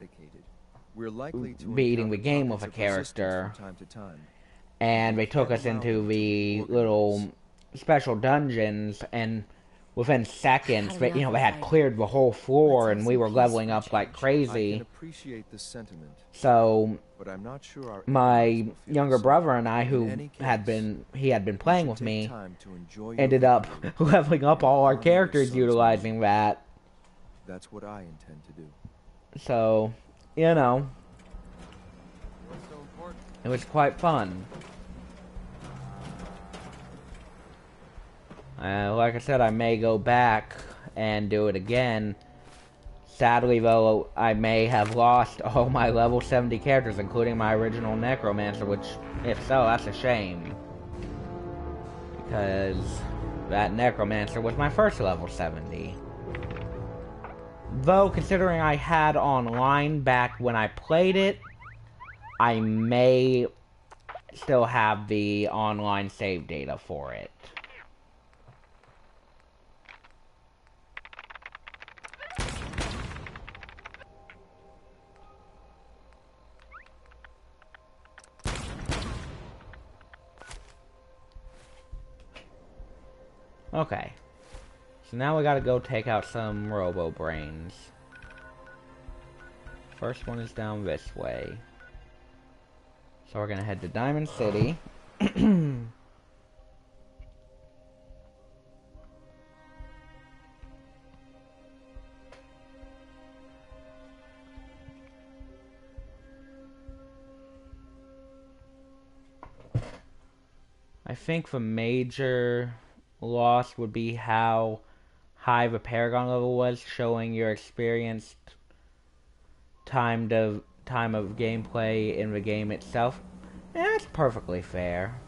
beating the game with a character. And they took us into the little special dungeons, and within seconds, they had cleared the whole floor, and we were leveling up like crazy. So, my younger brother and I, who had been playing with me, ended up leveling up all our characters utilizing that. That's what I intend to do. So, it was quite fun. Like I said, I may go back and do it again. Sadly, though, I may have lost all my level 70 characters, including my original Necromancer, which, if so, that's a shame. Because that Necromancer was my first level 70. Though, considering I had online back when I played it, I may still have the online save data for it. Okay, so now we gotta go take out some RoboBrains. First one is down this way. So we're gonna head to Diamond City. I think the major loss would be how high the Paragon level was, showing your experienced time of gameplay in the game itself. That's perfectly fair.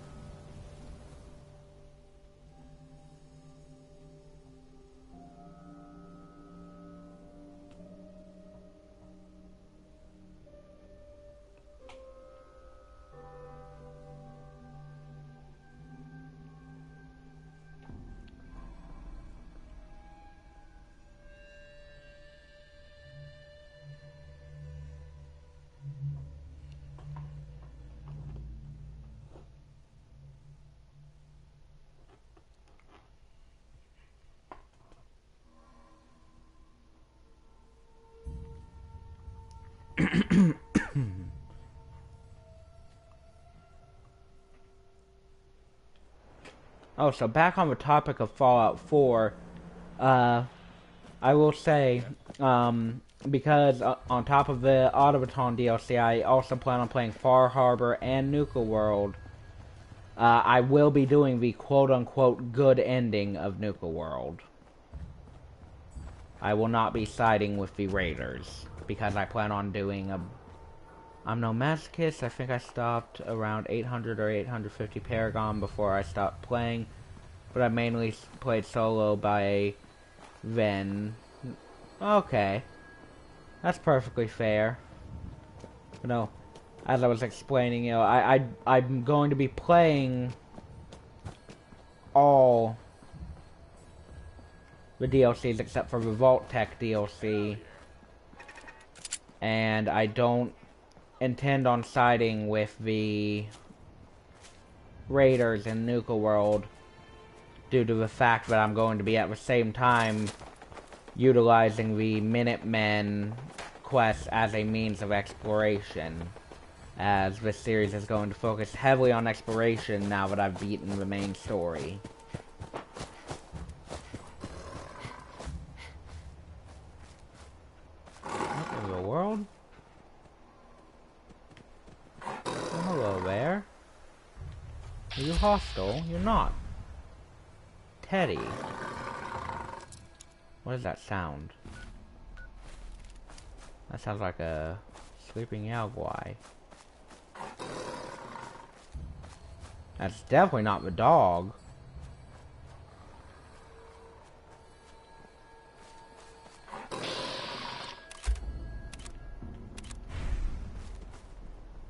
Oh, so back on the topic of Fallout 4, I will say, because on top of the Automaton DLC, I also plan on playing Far Harbor and Nuka World. I will be doing the quote-unquote good ending of Nuka World. I will not be siding with the Raiders, because I plan on doing I'm no masochist. I think I stopped around 800 or 850 Paragon before I stopped playing. But I mainly played solo by then. Okay. That's perfectly fair. As I was explaining, I'm going to be playing all the DLCs except for the Vault Tech DLC. And I don't intend on siding with the Raiders in Nuka World due to the fact that I'm going to be at the same time utilizing the Minutemen quest as a means of exploration, as this series is going to focus heavily on exploration now that I've beaten the main story. What in the world? Oh, hello there. Are you hostile? You're not. Teddy. What does that sound? That sounds like a sleeping Yaogwai. That's definitely not the dog.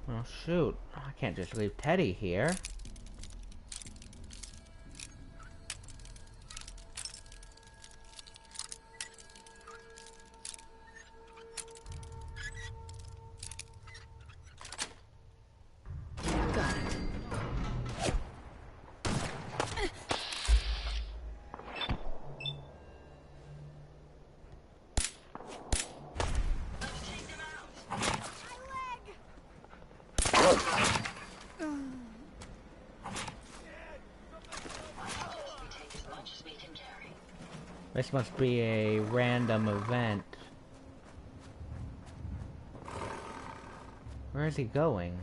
Oh shoot, I can't just leave Teddy here. This must be a random event. Where is he going?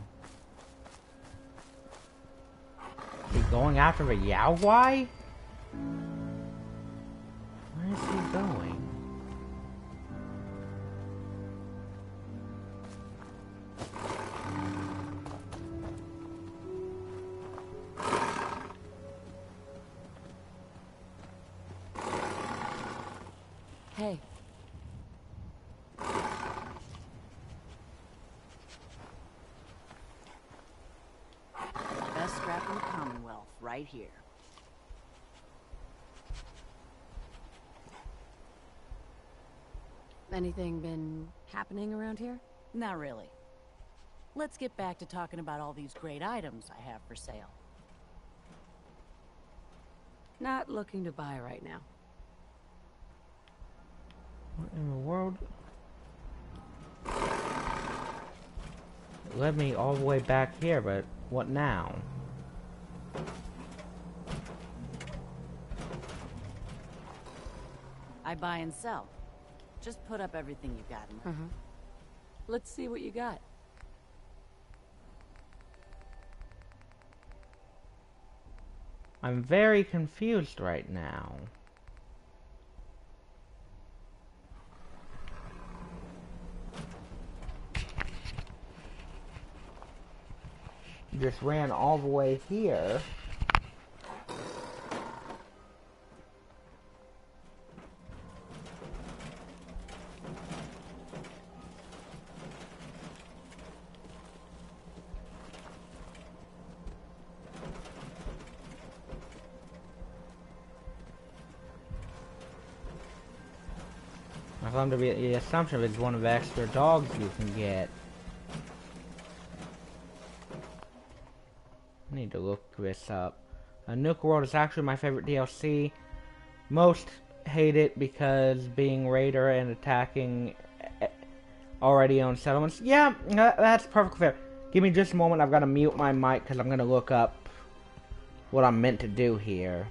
Is he going after the Yaogwai? Where is he going? Hey. Best scrap in the Commonwealth, right here. Anything been happening around here? Not really. Let's get back to talking about all these great items I have for sale. Not looking to buy right now. What in the world? It led me all the way back here, but what now? I buy and sell. Just put up everything you got in there. Let's see what you got. I'm very confused right now. Just ran all the way here. I've come to be the assumption it's one of the extra dogs you can get. I need to look this up. Nuka World is actually my favorite DLC. Most hate it because being raider and attacking already owned settlements. Yeah, that's perfectly fair. Give me just a moment. I've got to mute my mic because I'm going to look up what I'm meant to do here.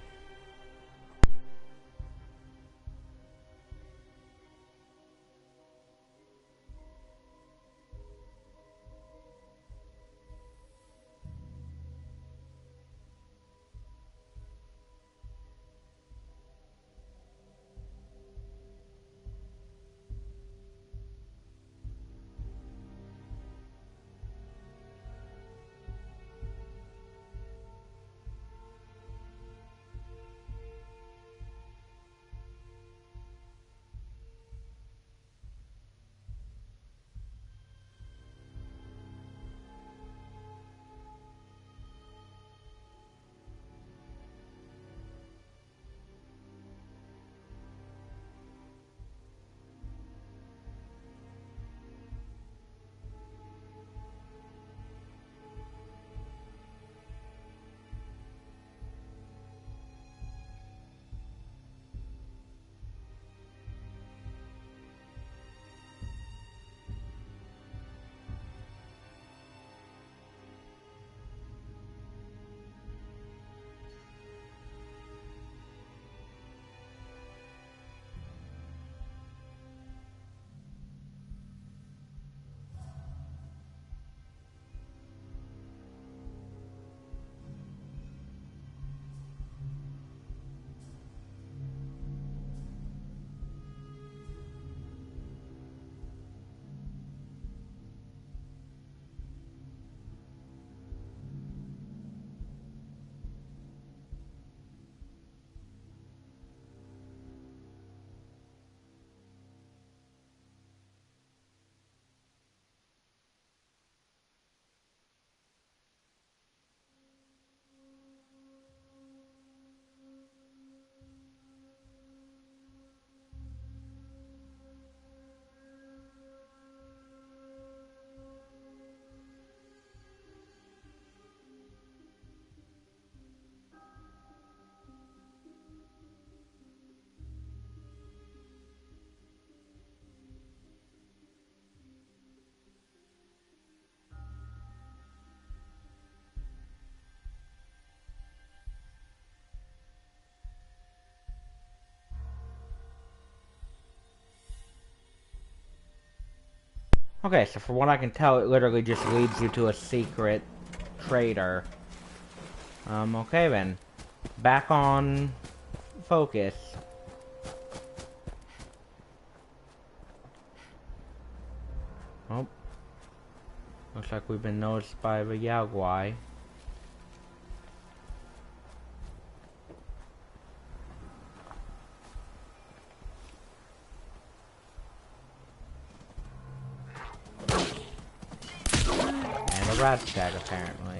Okay, so from what I can tell, it literally just leads you to a secret trader. Okay then. Back on focus. Oh. Looks like we've been noticed by the Yaguai. And a rat tag, apparently.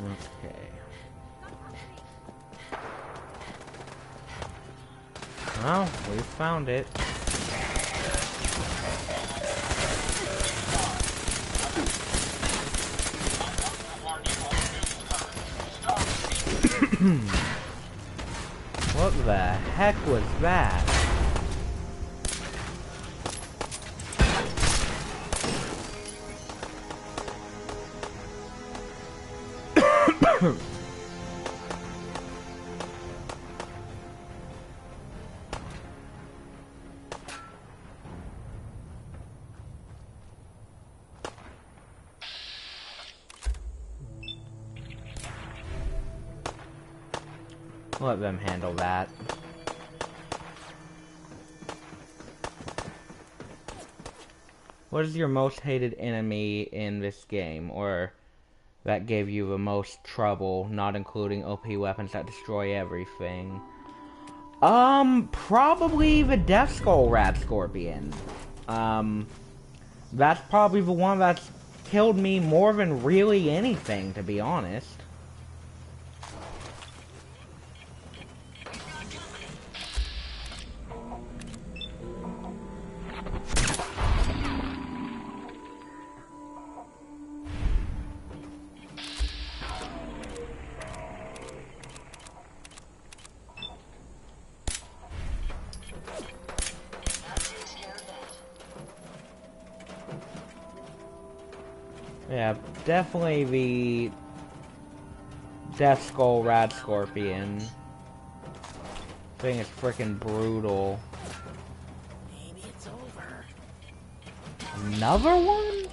Okay. Well, we found it. What the heck was that? Let them handle that. What is your most hated enemy in this game, or that gave you the most trouble, not including OP weapons that destroy everything? Probably the Death Skull Rad Scorpion. That's probably the one that's killed me more than really anything, to be honest. Yeah, definitely the Death Skull Rad Scorpion. Thing is freaking brutal. Maybe it's over. Another one?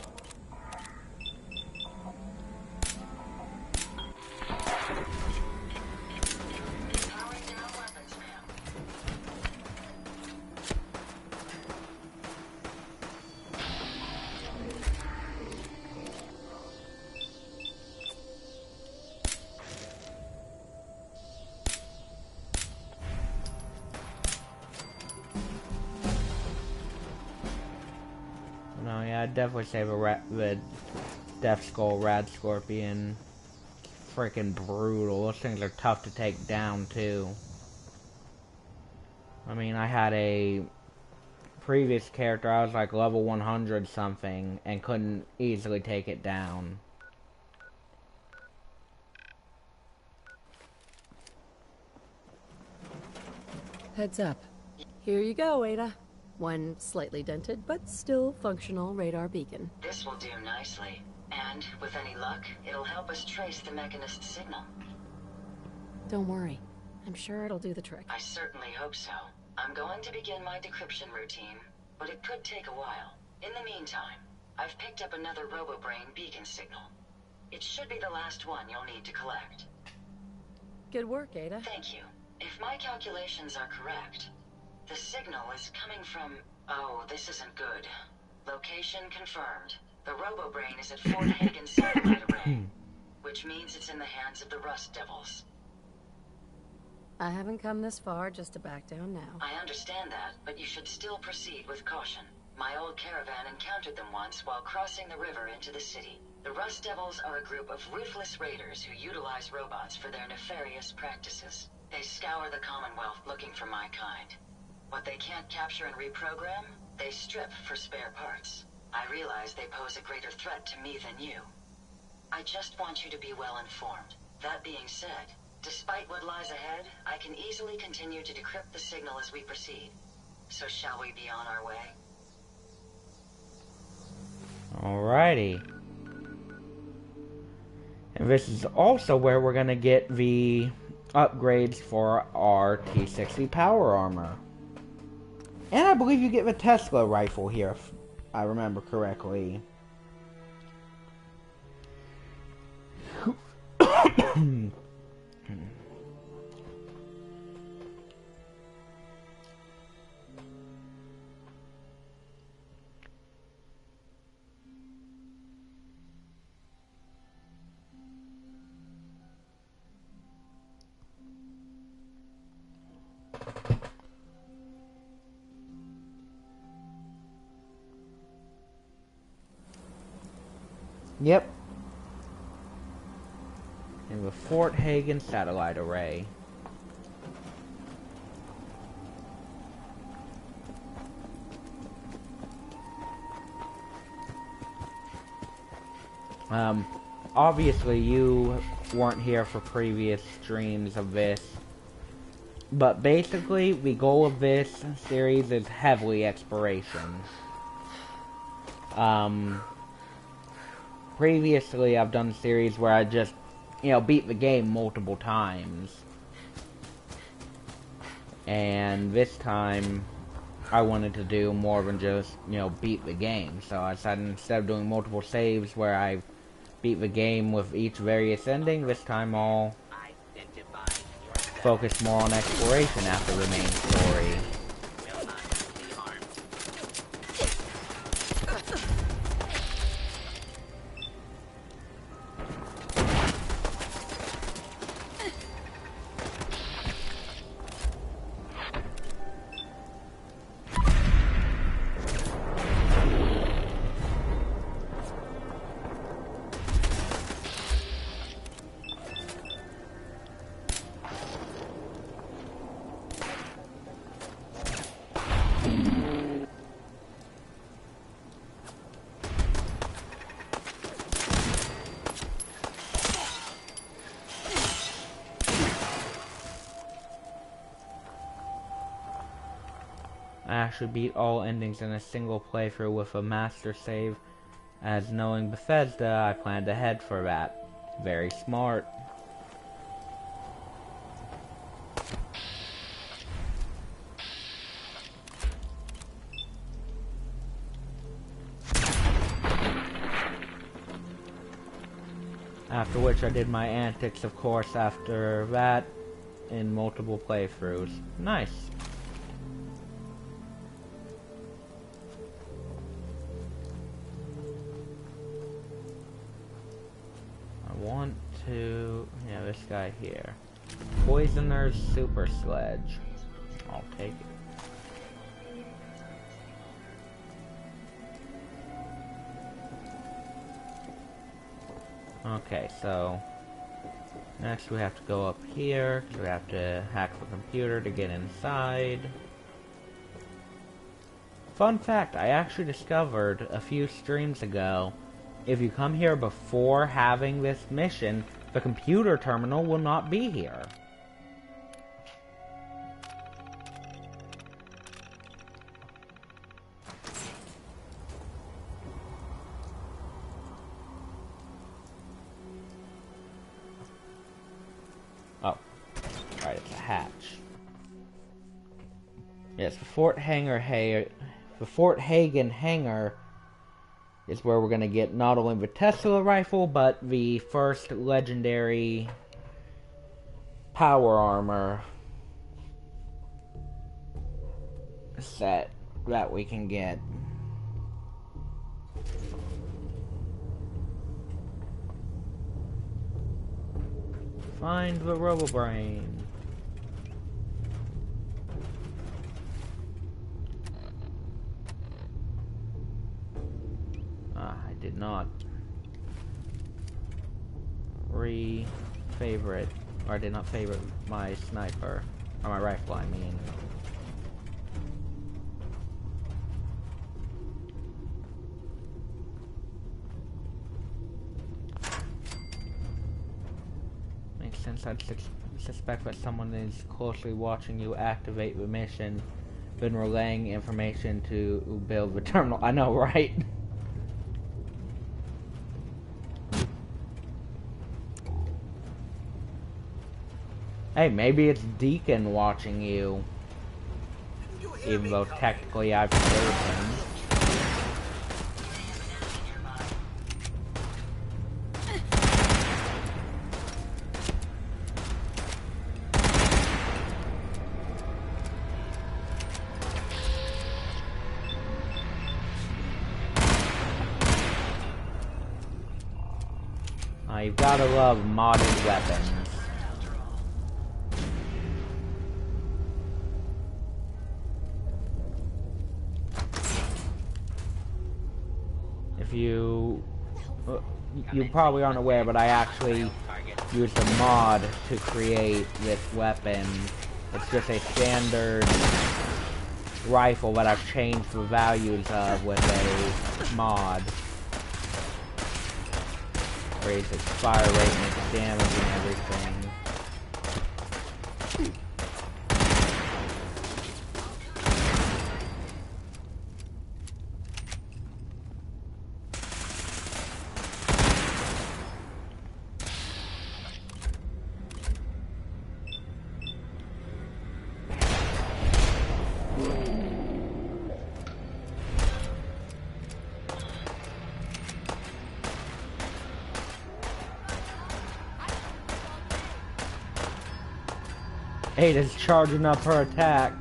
No, yeah, I'd definitely say the Death Skull Rad Scorpion. Freaking brutal. Those things are tough to take down, too. I mean, I had a previous character, I was like level 100 something, and couldn't easily take it down. Heads up. Here you go, Ada. One slightly dented, but still functional radar beacon. This will do nicely. And, with any luck, it'll help us trace the Mechanist's signal. Don't worry. I'm sure it'll do the trick. I certainly hope so. I'm going to begin my decryption routine, but it could take a while. In the meantime, I've picked up another RoboBrain beacon signal. It should be the last one you'll need to collect. Good work, Ada. Thank you. If my calculations are correct, the signal is coming from... Oh, this isn't good. Location confirmed. The RoboBrain is at Fort Hagen Satellite Array, which means it's in the hands of the Rust Devils. I haven't come this far just to back down now. I understand that, but you should still proceed with caution. My old caravan encountered them once while crossing the river into the city. The Rust Devils are a group of ruthless raiders who utilize robots for their nefarious practices. They scour the Commonwealth looking for my kind. What they can't capture and reprogram, They strip for spare parts. I realize they pose a greater threat to me than you. I just want you to be well informed. That being said, despite what lies ahead, I can easily continue to decrypt the signal as we proceed. So shall we be on our way? Alrighty. And this is also where we're gonna get the upgrades for our T-60 power armor. And I believe you get the Tesla rifle here, if I remember correctly. Yep. And the Fort Hagen satellite array. Obviously you weren't here for previous streams of this, but basically the goal of this series is heavily exploration. Previously I've done series where I just, beat the game multiple times. And this time I wanted to do more than just, beat the game. So I decided instead of doing multiple saves where I beat the game with each various ending, this time I'll focus more on exploration after the main story. I actually beat all endings in a single playthrough with a master save, as knowing Bethesda, I planned ahead for that. Very smart. After which I did my antics, of course, after that, in multiple playthroughs. Nice. Yeah, this guy here. Poisoner's Super Sledge. I'll take it. Okay, so next we have to go up here, because we have to hack the computer to get inside. Fun fact, I actually discovered a few streams ago, if you come here before having this mission, the computer terminal will not be here. Oh, right, it's a hatch. Yes, the Fort Hagen hangar is where we're going to get not only the Tesla rifle, but the first legendary power armor set that we can get. Find the RoboBrain. I did not favorite, or I did not favorite my sniper, or my rifle, I mean. Since I suspect that someone is closely watching you activate the mission, been relaying information to build the terminal. I know, right? Hey, maybe it's Deacon watching you. Even though technically I've killed him. You've gotta love modded weapons. If you probably aren't aware, but I actually used a mod to create this weapon. It's just a standard rifle that I've changed the values of with a mod. Raise its fire rate and its damage and everything. Ada's charging up her attack.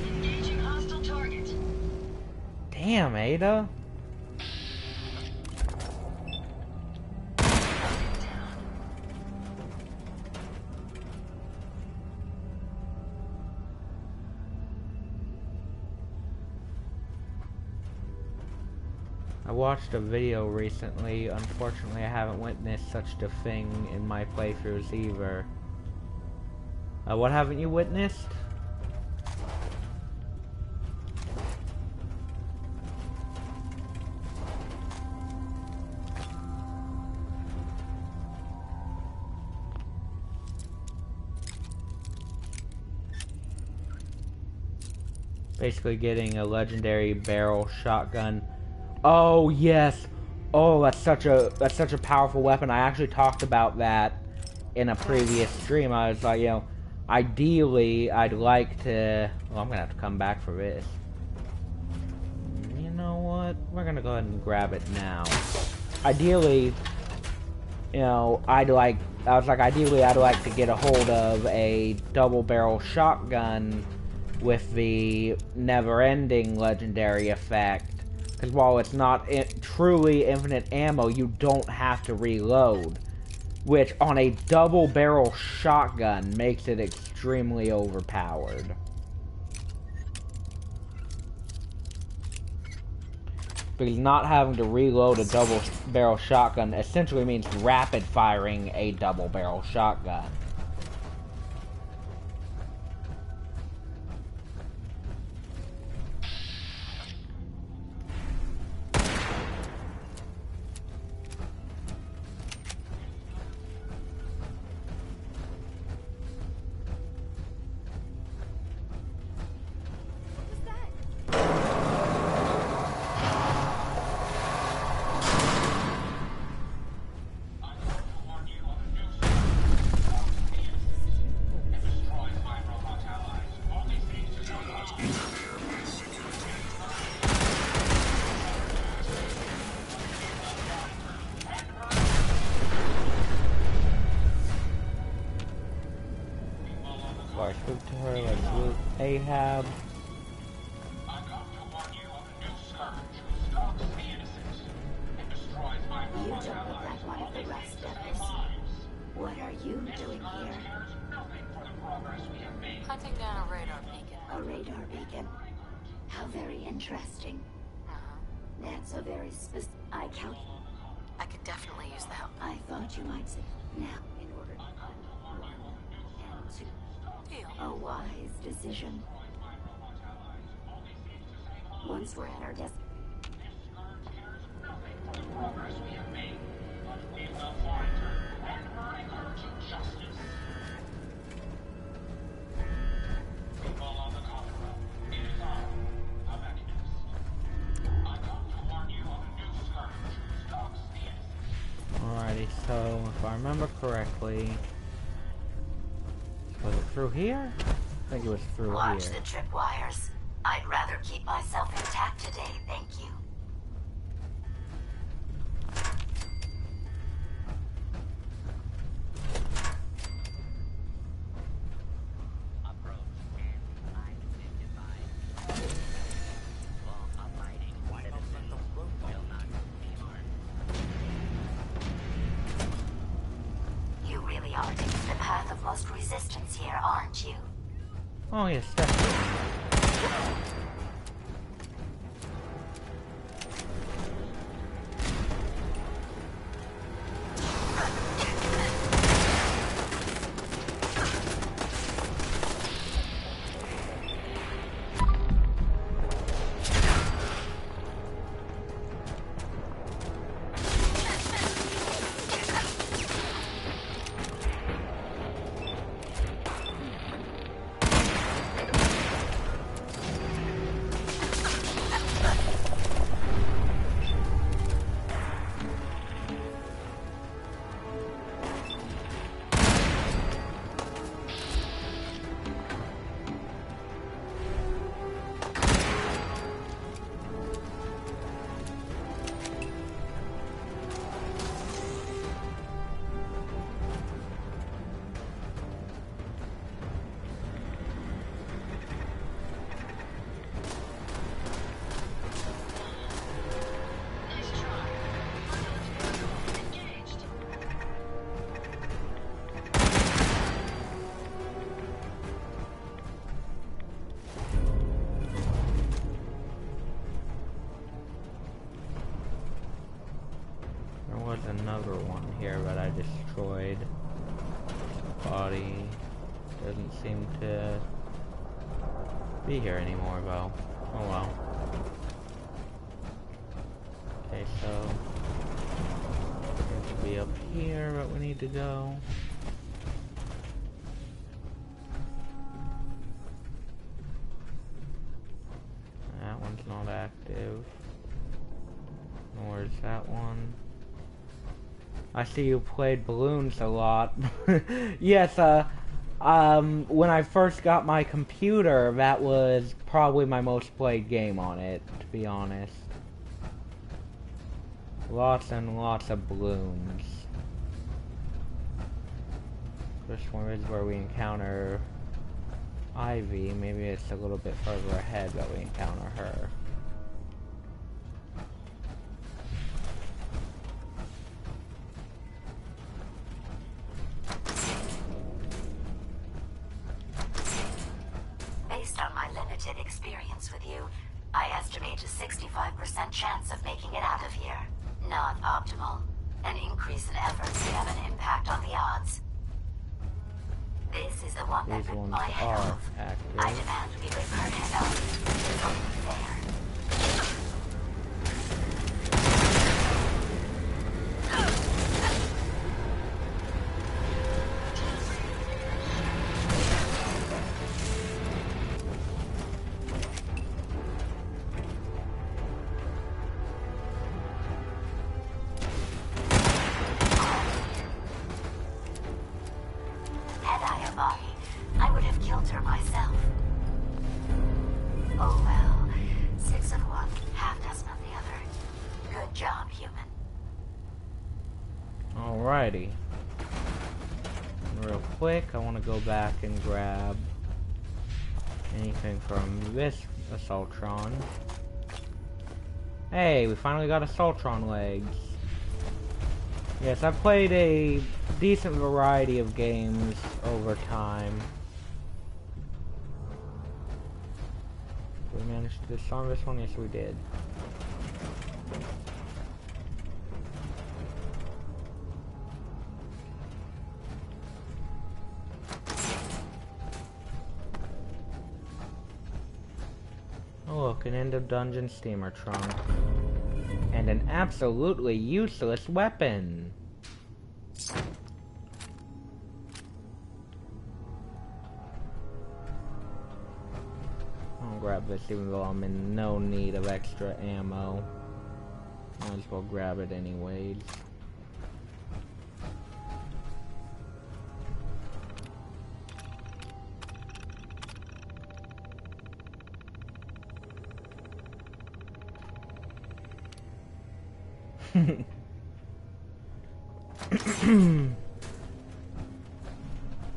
Engaging hostile target. Damn, Ada. I watched a video recently. Unfortunately, I haven't witnessed such a thing in my playthroughs either. What haven't you witnessed? Basically getting a legendary barrel shotgun. Oh yes. Oh, that's such a powerful weapon. I actually talked about that in a previous stream. I was like, you know, ideally I'd like to, well, I'm gonna have to come back for this. You know what? We're gonna go ahead and grab it now. Ideally, you know, ideally I'd like to get a hold of a double barrel shotgun with the never-ending legendary effect. Because while it's not truly infinite ammo, you don't have to reload. Which, on a double-barrel shotgun, makes it extremely overpowered. Because not having to reload a double-barrel shotgun essentially means rapid-firing a double-barrel shotgun. Spook to her, let's loot Ahab. I come to warn you of a new scourge who stalks the innocent and destroys my robot allies while they seek to save lives. What are you doing here? Cares nothing for the progress we have made. Hunting down a radar beacon. A radar beacon. How very interesting. That's a very specific. I could definitely use the help. I thought you might say now in order to and to Deal. a wise decision. Once we're at our desk. This scourge cares nothing for the progress we have made, but we will find her and bring her to justice. People of the Commonwealth, it is I, a mechanist. I come to warn you of a new scourge who stalks the innocent. Alrighty, so if I remember correctly, was it through here? I think it was through Watch here. the tripwires. I'd rather keep myself intact today, thank you. You really are taking the path of most resistance here, aren't you? Oh yes, definitely. Another one here, but I destroyed. Body doesn't seem to be here anymore, though. Oh well. Okay, so seems to be up here, but we need to go. That one's not active. Nor is that one. I see you played balloons a lot. Yes, when I first got my computer, that was probably my most played game on it, to be honest. Lots and lots of balloons. This one is where we encounter Ivy. Maybe it's a little bit further ahead that we encounter her. Experience with you, I estimate a 65% chance of making it out of here. Not optimal. An increase in efforts could have an impact on the odds. This is the one that ripped my head off. I demand we rip her head off. It's only fair. I would have killed her myself. Oh well. 6 of one, half dozen of the other. Good job, human. Alrighty. Real quick, I want to go back and grab anything from this Assaultron. Hey, we finally got Assaultron legs. Yes, I've played a decent variety of games over time. Did we manage to disarm this one? Yes, we did. Oh, look, an end of dungeon steamer trunk. And an absolutely useless weapon. I'll grab this even though I'm in no need of extra ammo. Might as well grab it anyways.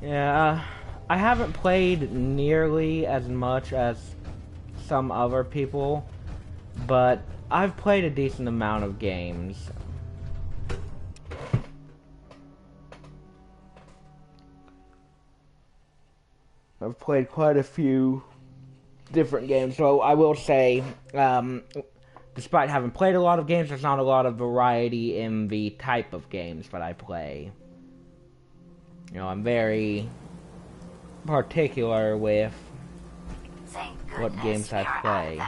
Yeah, I haven't played nearly as much as some other people, but I've played a decent amount of games. I've played quite a few different games, so I will say, despite having played a lot of games, there's not a lot of variety in the type of games that I play. You know, I'm very particular with what games I play.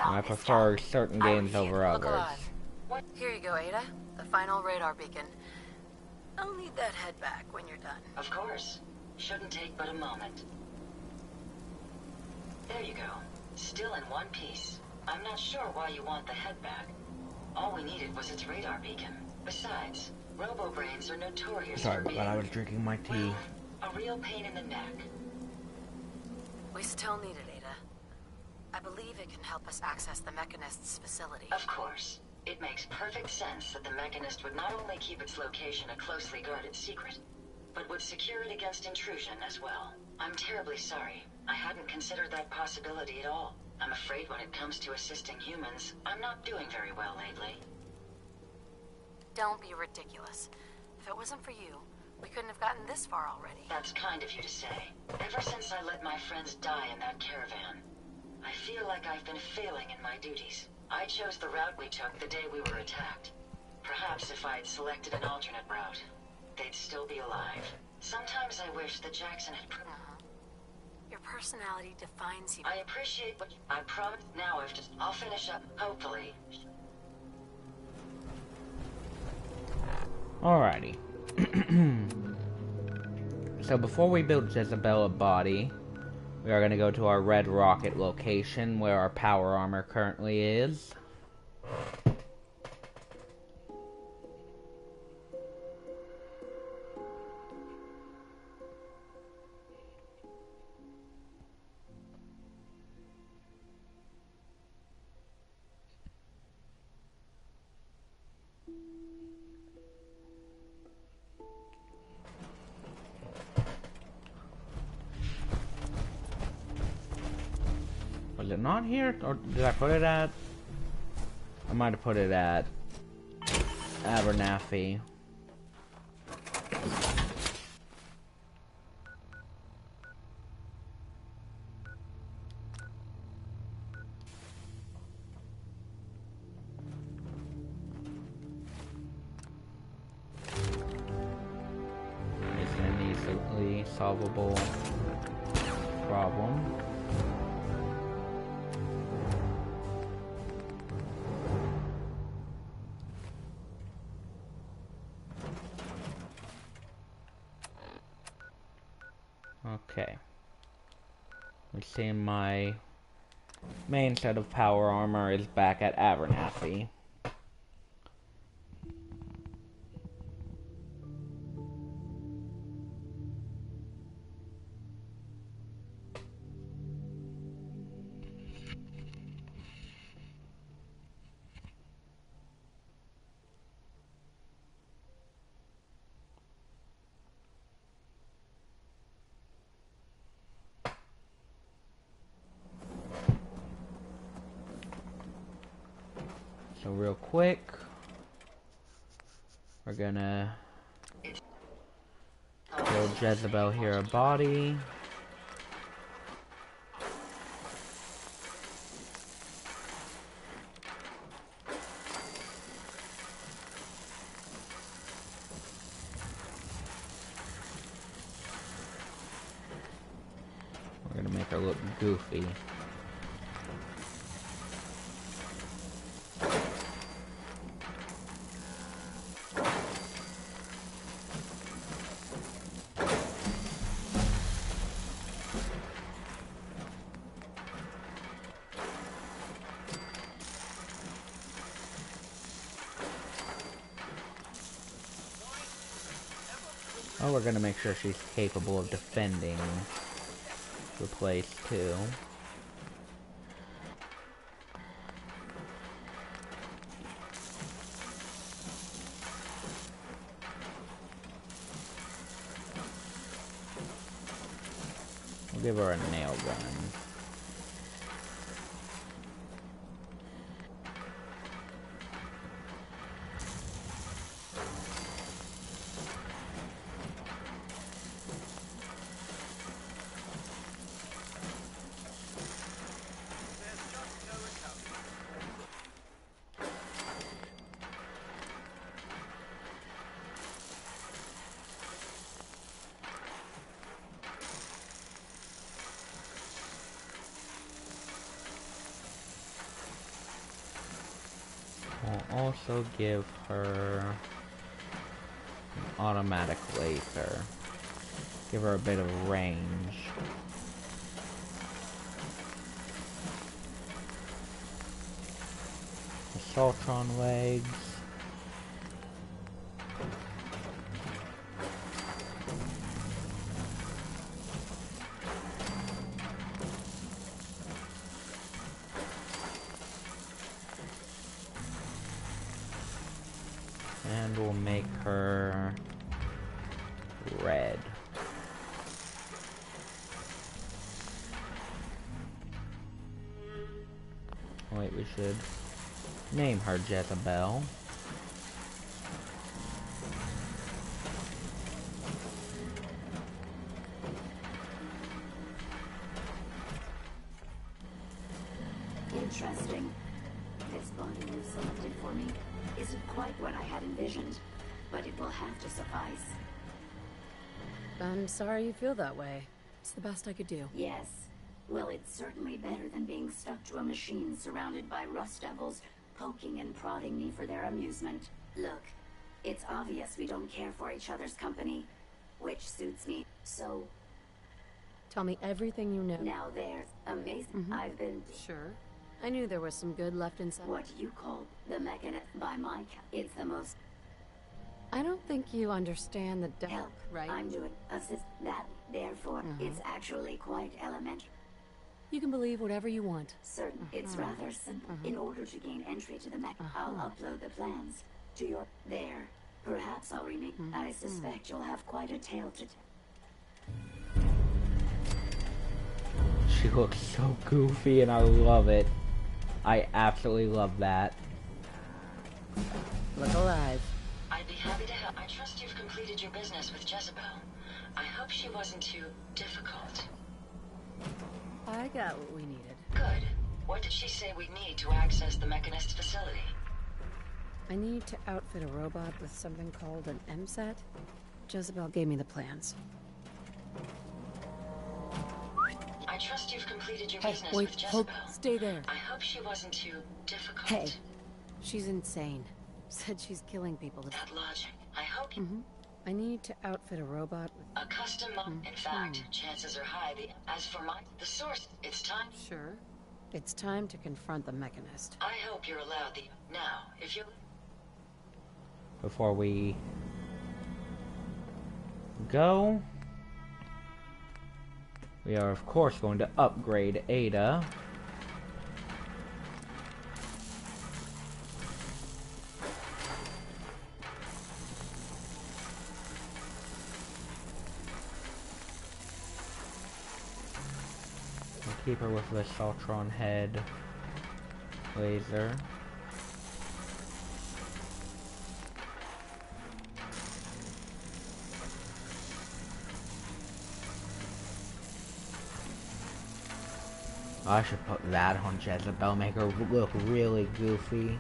I prefer certain games over others. Here you go, Ada. The final radar beacon. I'll need that head back when you're done. Of course. Shouldn't take but a moment. There you go. Still in one piece. I'm not sure why you want the head back. All we needed was its radar beacon. Besides, robo-brains are notorious Sorry, for but being, I was drinking my tea. well, a real pain in the neck. We still need it, Ada. I believe it can help us access the Mechanist's facility. Of course. It makes perfect sense that the Mechanist would not only keep its location a closely guarded secret, but would secure it against intrusion as well. I'm terribly sorry. I hadn't considered that possibility at all. I'm afraid when it comes to assisting humans, I'm not doing very well lately. Don't be ridiculous. If it wasn't for you, we couldn't have gotten this far already. That's kind of you to say. Ever since I let my friends die in that caravan, I feel like I've been failing in my duties. I chose the route we took the day we were attacked. Perhaps if I had selected an alternate route, they'd still be alive. Sometimes I wish that Jackson had... Your personality defines you. I appreciate what... I promise now I'll finish up, hopefully. Alrighty. So before we build Jezebel a body, we are going to go to our Red Rocket location where our power armor currently is. Was it not here? Or did I put it at... I might have put it at... Abernathy. It's an easily solvable problem. Okay. Let's see, my main set of power armor is back at Abernathy. So real quick, we're gonna build Jezebel here a body. We're gonna make her look goofy. Oh, we're gonna make sure she's capable of defending the place, too. We'll give her a nail gun. We'll also give her an automatic laser. Give her a bit of range. Assaultron legs. And we'll make her red. Wait, we should name her Jezebel. Interesting. This body you've selected for me isn't quite what I had envisioned, but it will have to suffice. I'm sorry you feel that way. It's the best I could do. Yes. Well, it's certainly better than being stuck to a machine surrounded by rust devils, poking and prodding me for their amusement. Look, it's obvious we don't care for each other's company, which suits me, so... Tell me everything you know. Now there's amazing. I've been... Sure. I knew there was some good left inside. What you call the mechanism by my it's the most... I don't think you understand the help, right? I'm doing assist that, therefore, it's actually quite elementary. You can believe whatever you want. Certain, it's rather simple. In order to gain entry to the mech, I'll upload the plans to your... there. Perhaps I'll remake... I suspect you'll have quite a tale to tell. She looks so goofy and I love it. I absolutely love that. Look alive. I'd be happy to help. I trust you've completed your business with Jezebel. I hope she wasn't too difficult. I got what we needed. Good. What did she say we'd need to access the Mechanist facility? I need to outfit a robot with something called an MSAT. Jezebel gave me the plans. I trust you've completed your Hey, business wait, with Jezebel. stay there. I hope she wasn't too difficult. Hey, she's insane. Said she's killing people. That logic. I hope you... I need to outfit a robot with... A custom In fact, chances are high as for the source, it's time... Sure. It's time to confront the Mechanist. I hope you're allowed now, if you... Before we go, we are of course going to upgrade Ada. We'll keep her with the Saltron head laser. I should put that on Jezebel, make her look really goofy.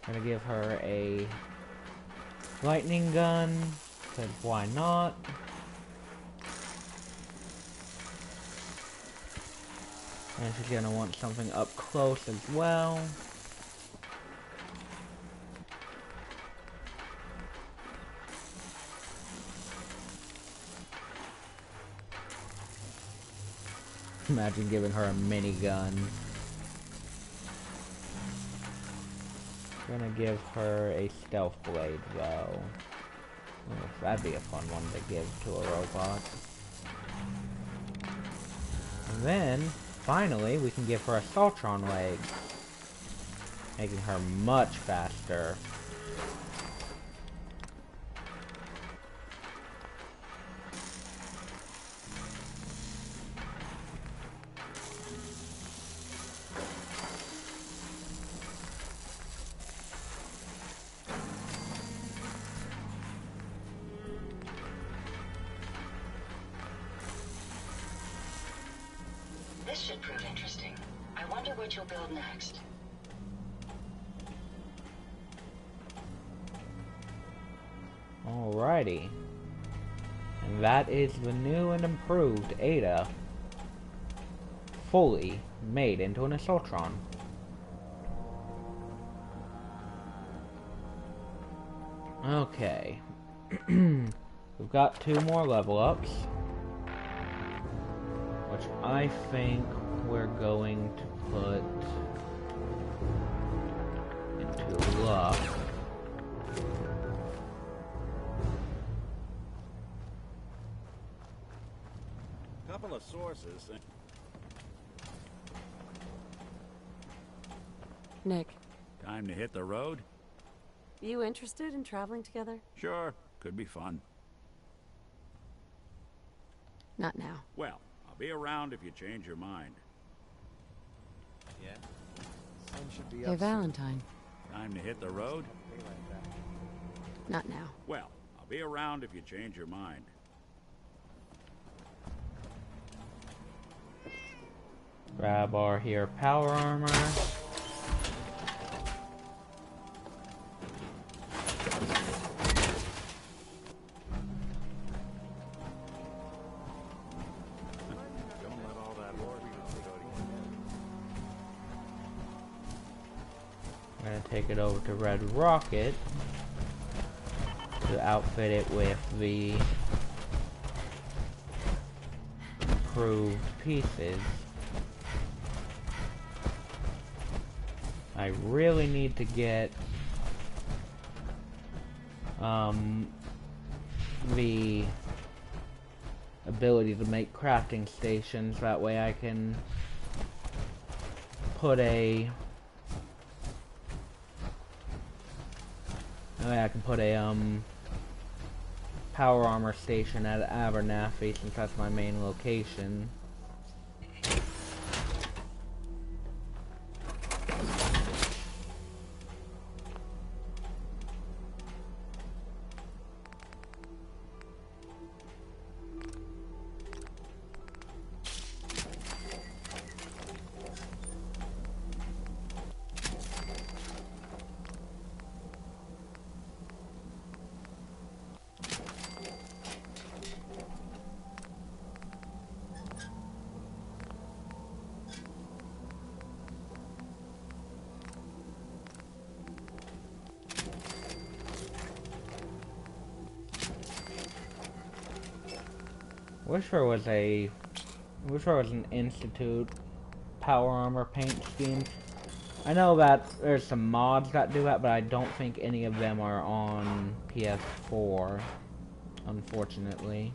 Gonna give her a lightning gun, because why not? And she's gonna want something up close as well. Imagine giving her a minigun. Gonna give her a stealth blade though. Oh, that'd be a fun one to give to a robot. And then, finally, we can give her assaultron legs, making her much faster. This should prove interesting. I wonder what you'll build next. Alrighty. And that is the new and improved Ada. Fully made into an assaultron. Okay. We've got 2 more level ups, which I think we're going to put into luck. Couple of sources. Nick, Time to hit the road? you interested in traveling together? Sure, could be fun. Not now. Well, I'll be around if you change your mind. Yeah? Sun should be Hey, up soon. Valentine. Time to hit the road? Not now. Well, I'll be around if you change your mind. Grab our here power armor. Don't let all that war be go to I'm gonna take it over to Red Rocket to outfit it with the improved pieces. I really need to get the ability to make crafting stations. That way I can put a power armor station at Abernathy, since that's my main location. Wish there was an Institute power armor paint scheme. I know that there's some mods that do that, but I don't think any of them are on PS4, unfortunately.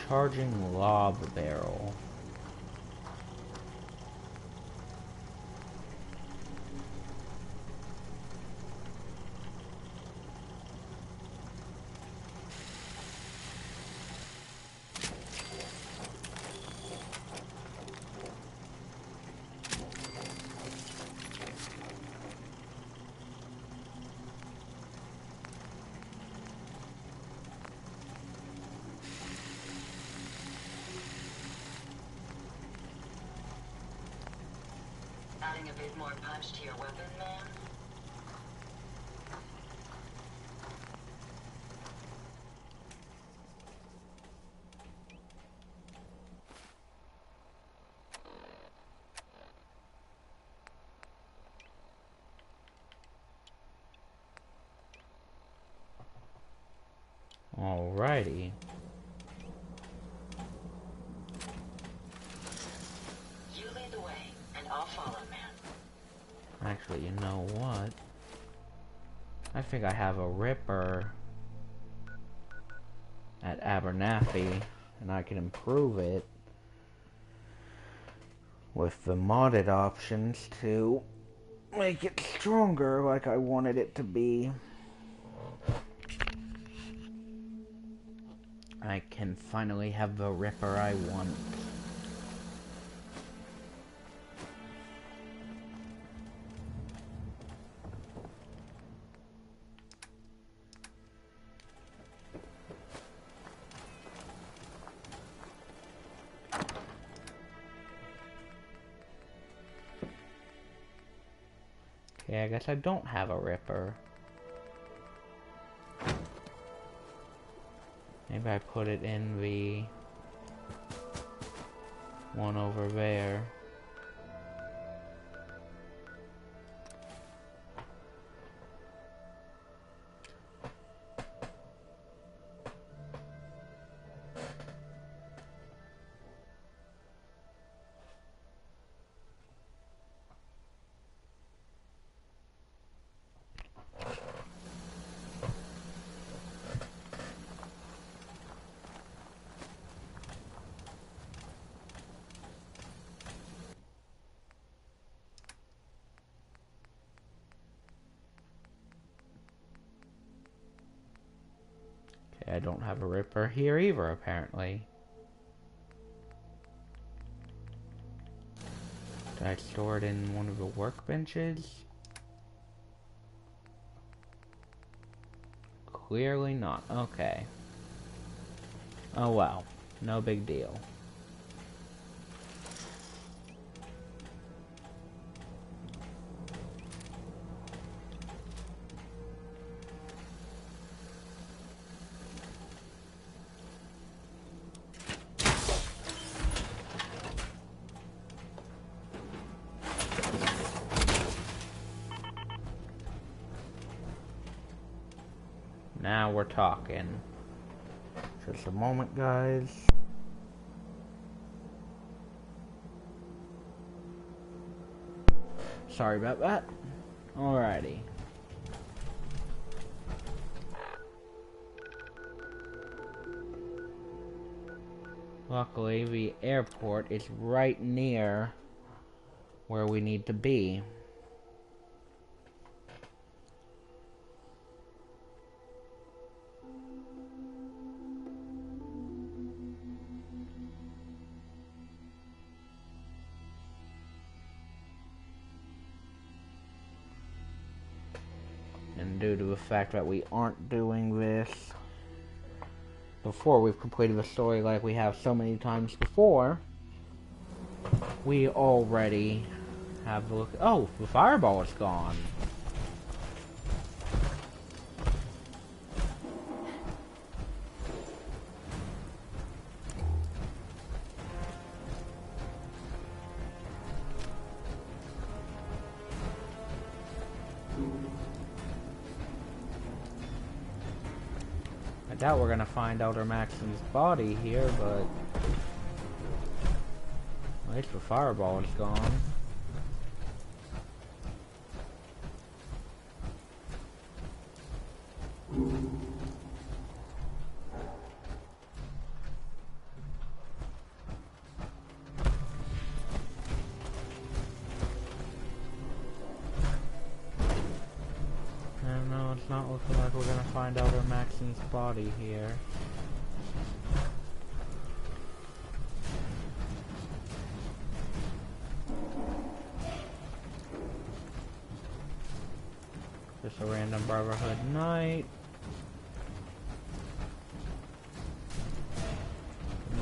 Charging lob barrel. Adding a bit more punch to your weapon, man? Alrighty. You lead the way, and I'll follow, man. Actually, you know what? I think I have a Ripper at Abernathy, and I can improve it with the modded options to make it stronger like I wanted it to be. I can finally have the Ripper I want. Okay, I guess I don't have a Ripper. Maybe I put it in the one over there. Okay, I don't have a Ripper here either, apparently. Did I store it in one of the workbenches? Clearly not. Okay. Oh well. No big deal. Now we're talking. Just a moment, guys. Sorry about that. Alrighty. Luckily, the airport is right near where we need to be. And due to the fact that we aren't doing this before we've completed the story like we have so many times before, we already have a look. Oh, the fireball is gone. I doubt we're gonna find Elder Maxim's body here, but at least the fireball is gone. Looking like we're gonna find Elder Maxon's body here. Just a random Brotherhood Knight.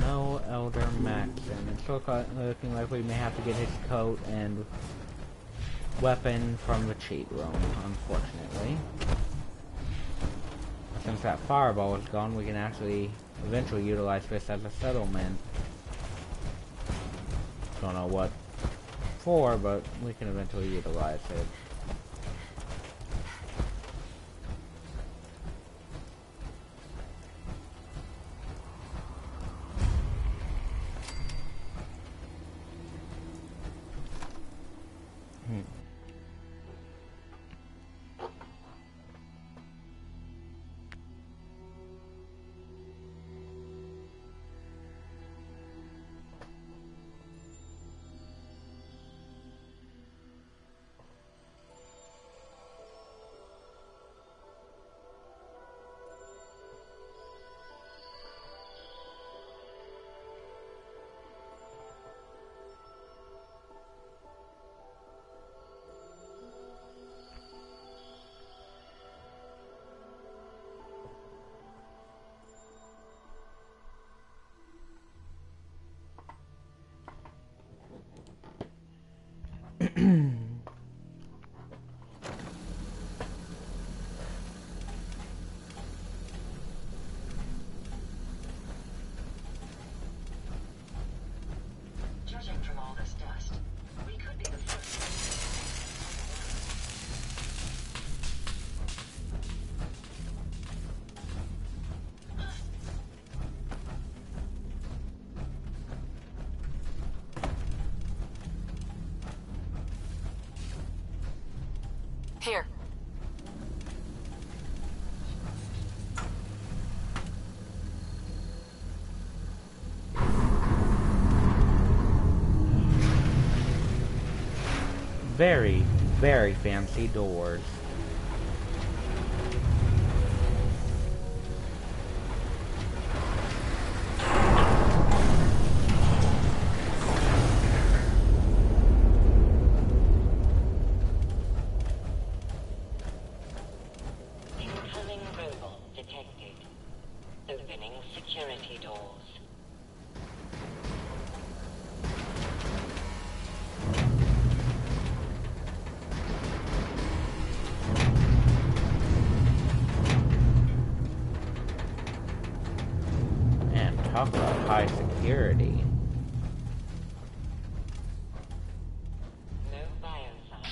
No Elder Maxon. It's looking like we may have to get his coat and weapon from the cheat room, unfortunately. Since that fireball is gone, we can actually eventually utilize this as a settlement. Don't know what for, but we can eventually utilize it. Judging from all this dust, we could be the first. Here. Very, very fancy doors. Incoming robot detected. Opening security doors. And talk about high security. No bioside.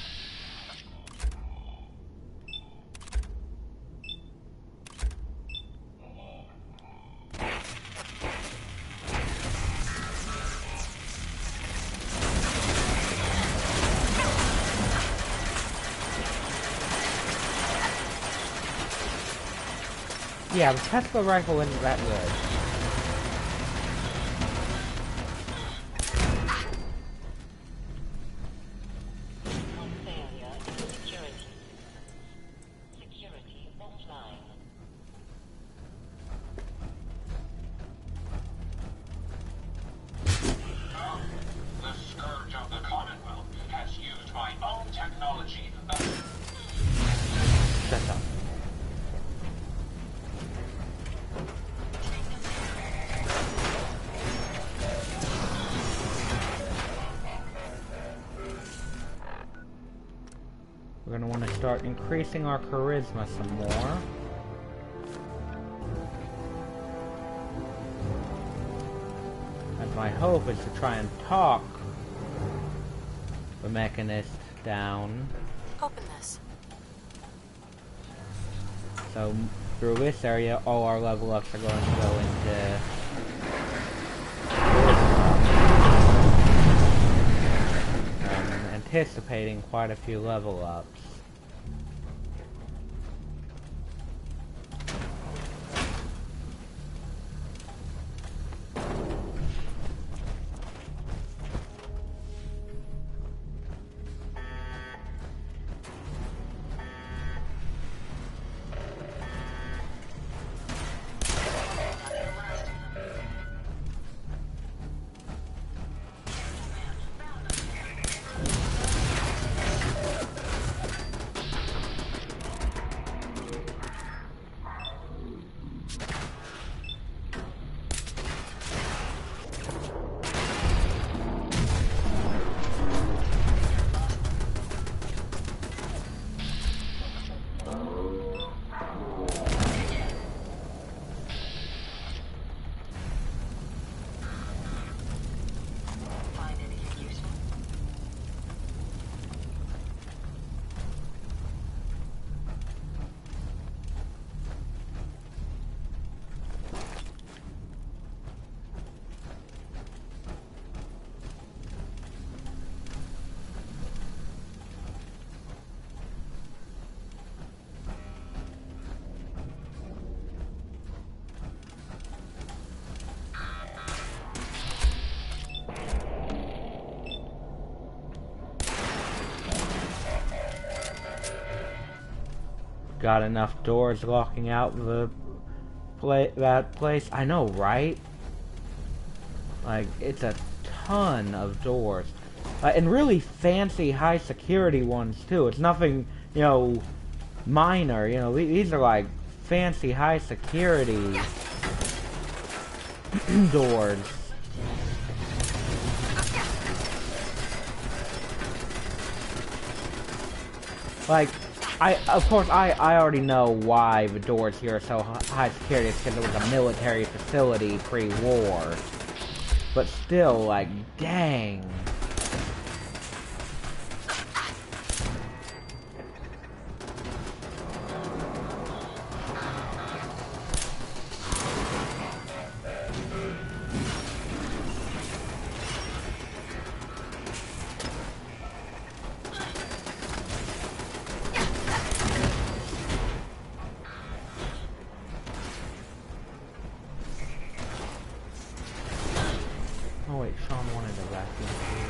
Yeah, the Tesla rifle isn't that good. One failure in security. Security offline. The Scourge of the Commonwealth has used my own technology. Shut up. We're gonna want to start increasing our charisma some more. And my hope is to try and talk the Mechanist down. Open this. So through this area, all our level ups are going to go into I'm anticipating quite a few level ups. got enough doors locking out the that place. I know, right? Like, it's a ton of doors. And really fancy high security ones too. It's nothing, you know, minor. You know, these are like fancy high security doors. Like, of course, I already know why the doors here are so high security. It's because it was a military facility pre-war. But still, like, dang. Oh wait, Sean wanted a vacuum too.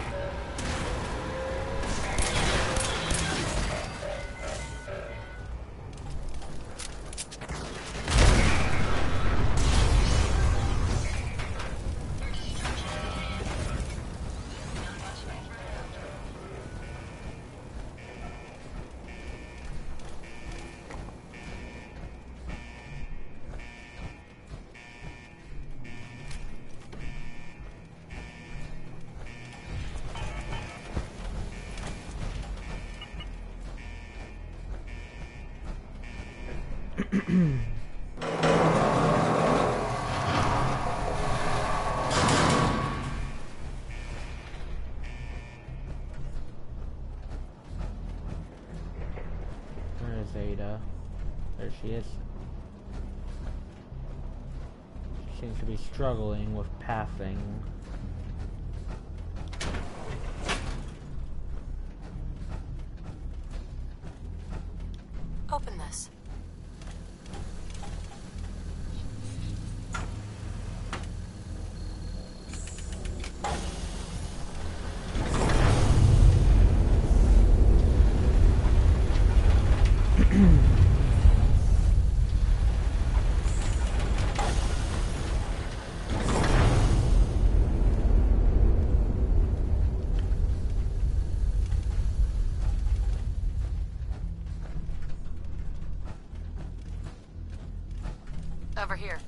Where is Ada? There she is. She seems to be struggling with pathing. Open this. Over here.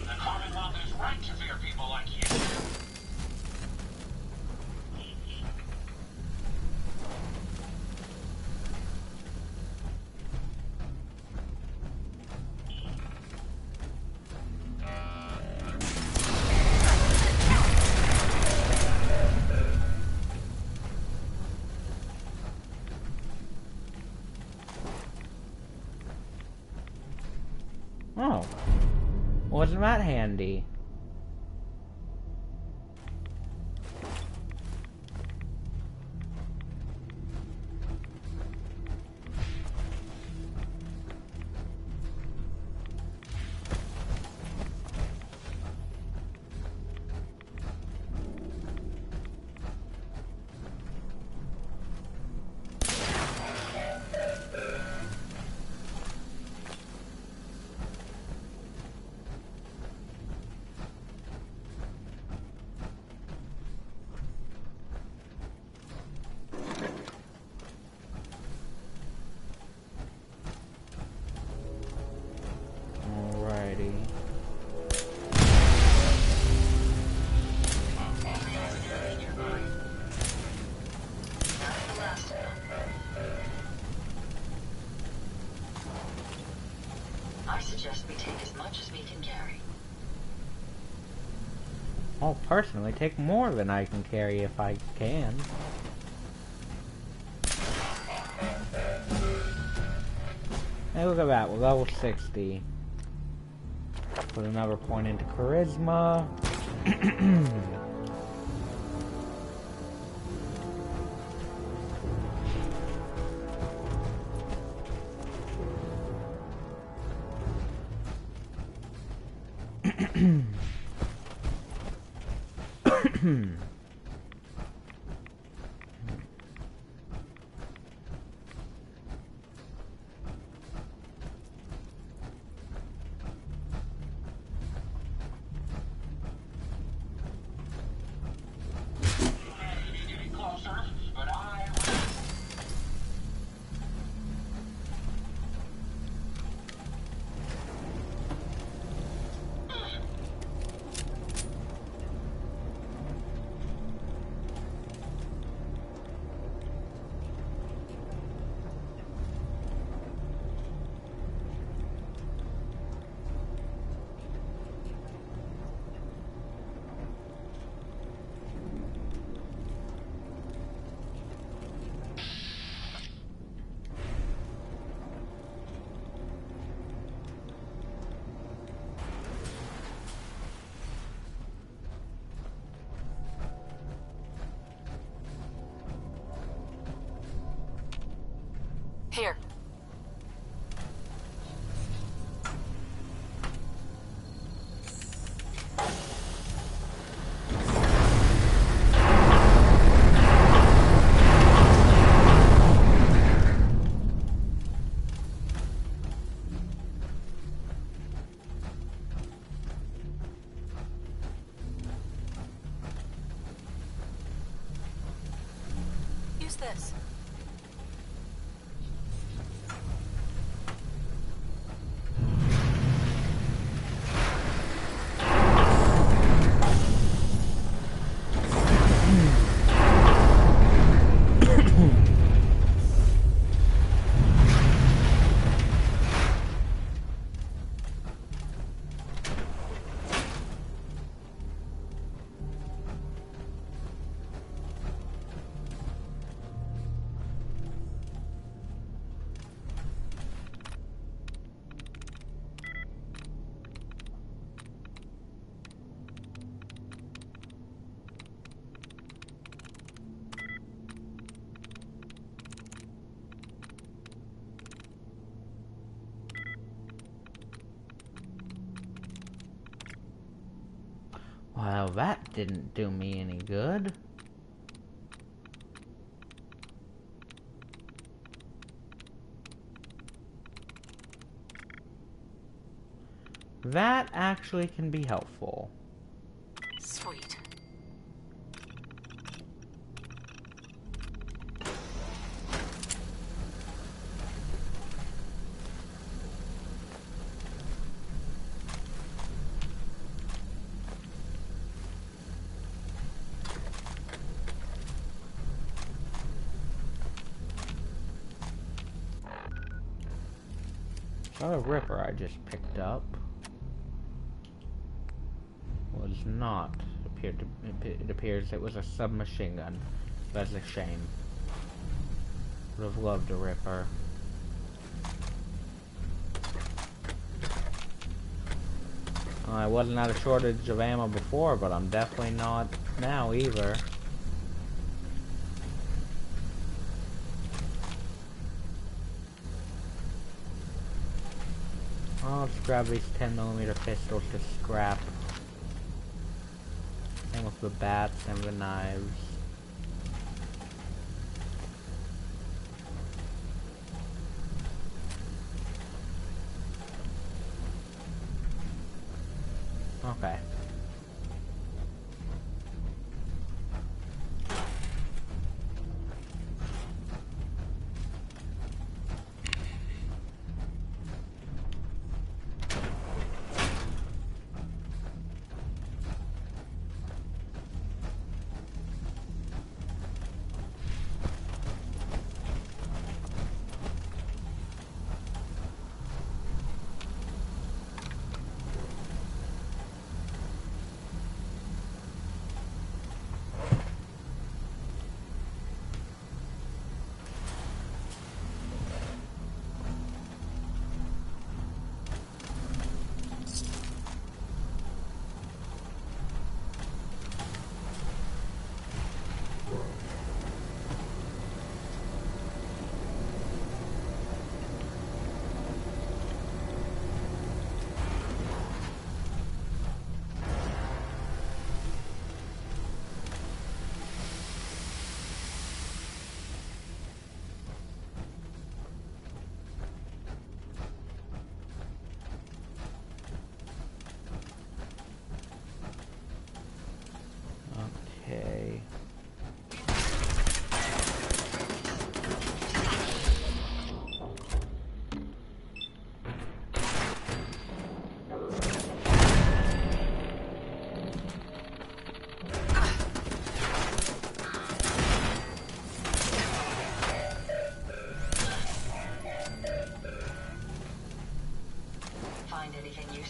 The Commonwealth is right to fear people like you. Oh. Wasn't that handy? Alrighty. I suggest we take as much as we can carry. I'll personally take more than I can carry if I can. Hey, look at that, we're level 60. Put another point into charisma. Here. Use this. Well, that didn't do me any good. That actually can be helpful. Sweet. The Ripper I just picked up was not it appears it was a submachine gun. That's a shame. Would have loved a Ripper. I wasn't at a shortage of ammo before, but I'm definitely not now either. I'll just grab these 10mm pistols to scrap. Same with the bats and the knives. Okay.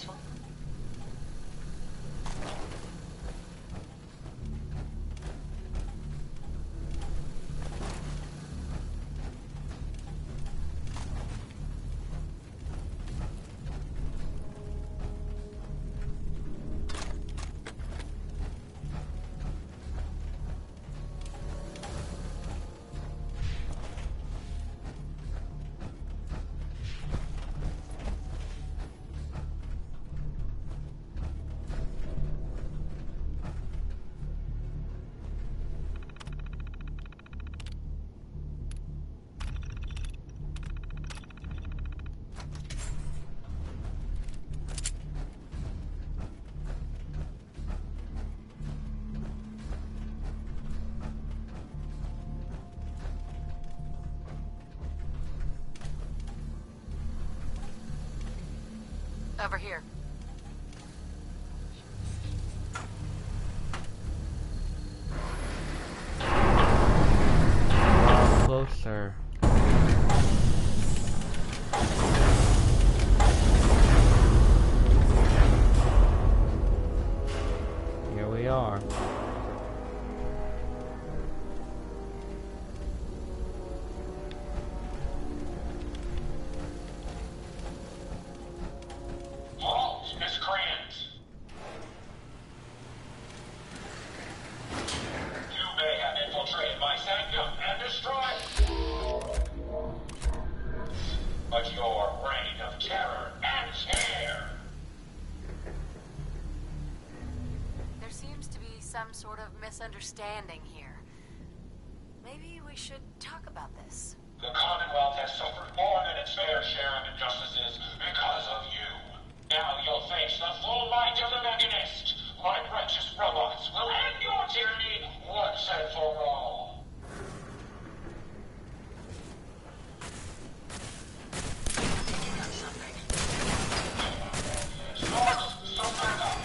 useful? Over here. Closer. Here we are. Halt, miscreants! You may have infiltrated my sanctum and destroyed... But your reign of terror ends here! There seems to be some sort of misunderstanding here. Maybe we should talk about this. The Commonwealth has suffered more than its fair share of injustices because of you. Now you'll face the full might of the Mechanist. My righteous robots will end your tyranny once and for all. Source, something up.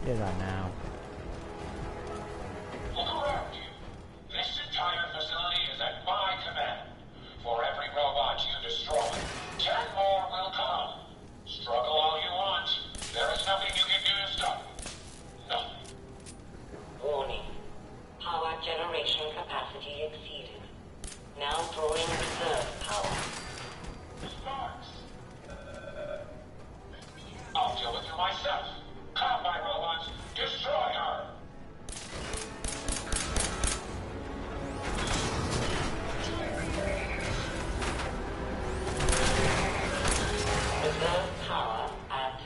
Did I now? Look around you. This entire facility is at my command. For every robot you destroy, 10 more will come. Struggle all you want. There is nothing you can do to stop it. Nothing. Warning. Power generation capacity exceeded. Now drawing reserve power. Sparks. I'll deal with you myself. Come, my robots. Destroy her. Reserve power at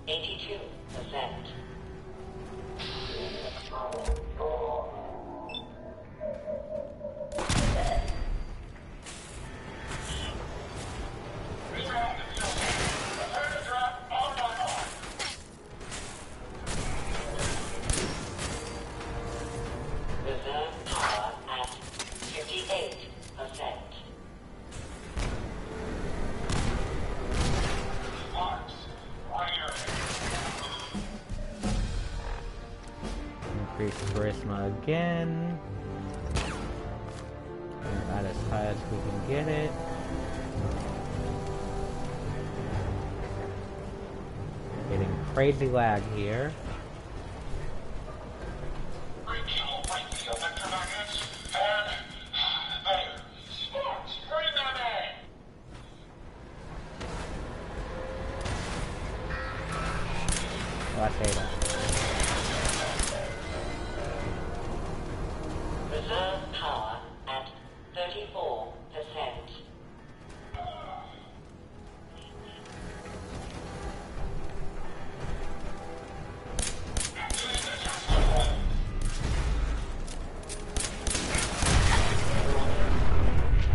82%. Reserve power at 58%. Increase charisma again. Not as high as we can get it. crazy lag here. Recalibrate the electromagnets and there. Sparks, bring them in. Oh, I say that. Reserve power at 34%.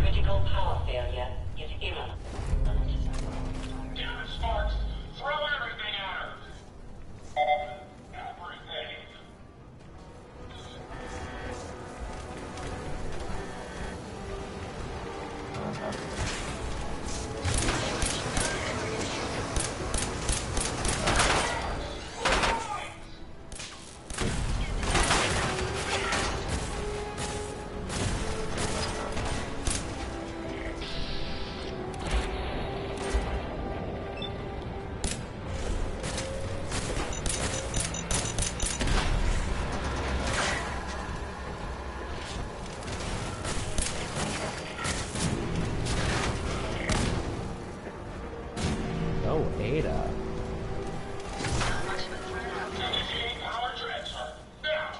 Critical power failure is imminent. Damn it, Sparks. Throw everything at her. Everything. Oh, Ada. Initiating power transfer. Now.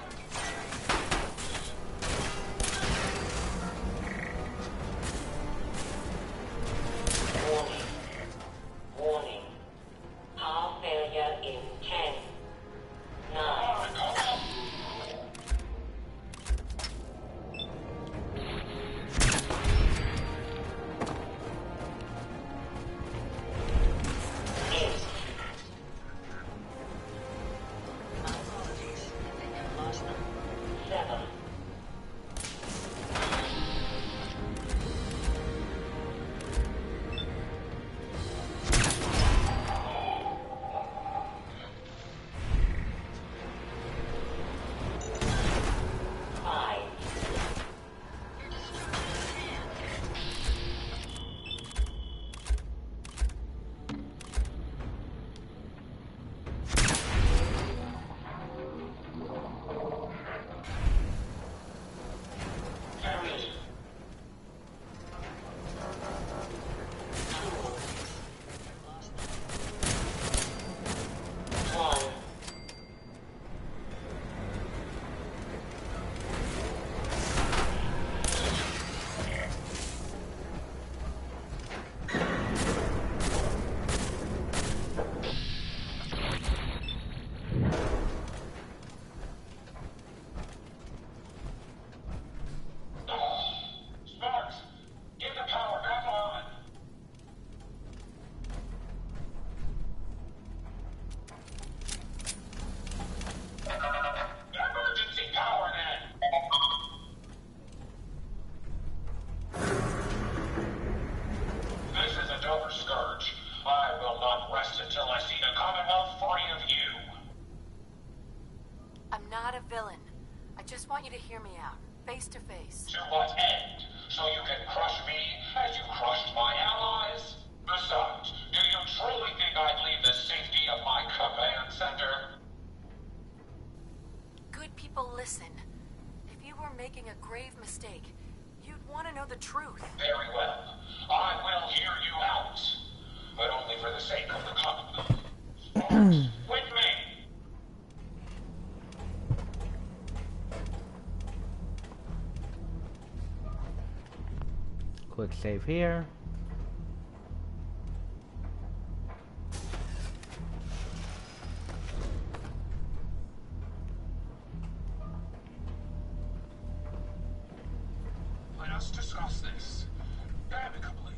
Warning. Warning. Power failure in 10, 9, Apologies. I think I've lost them. 7, five, three, 2, 1. Sparks, get the power back on. Emergency power then. This is a Dover scourge. I will not rest until I see the Commonwealth free of you. I'm not a villain. I just want you to hear me out, face to face. To what end? So you can crush me as you crushed my allies? Besides, do you truly think I'd leave the safety of my command center? Good people, listen. If you were making a grave mistake, you'd want to know the truth. Very well. I will hear you out. But only for the sake of the Commonwealth. Sparks, with me! Quick save here. Let us discuss this amicably.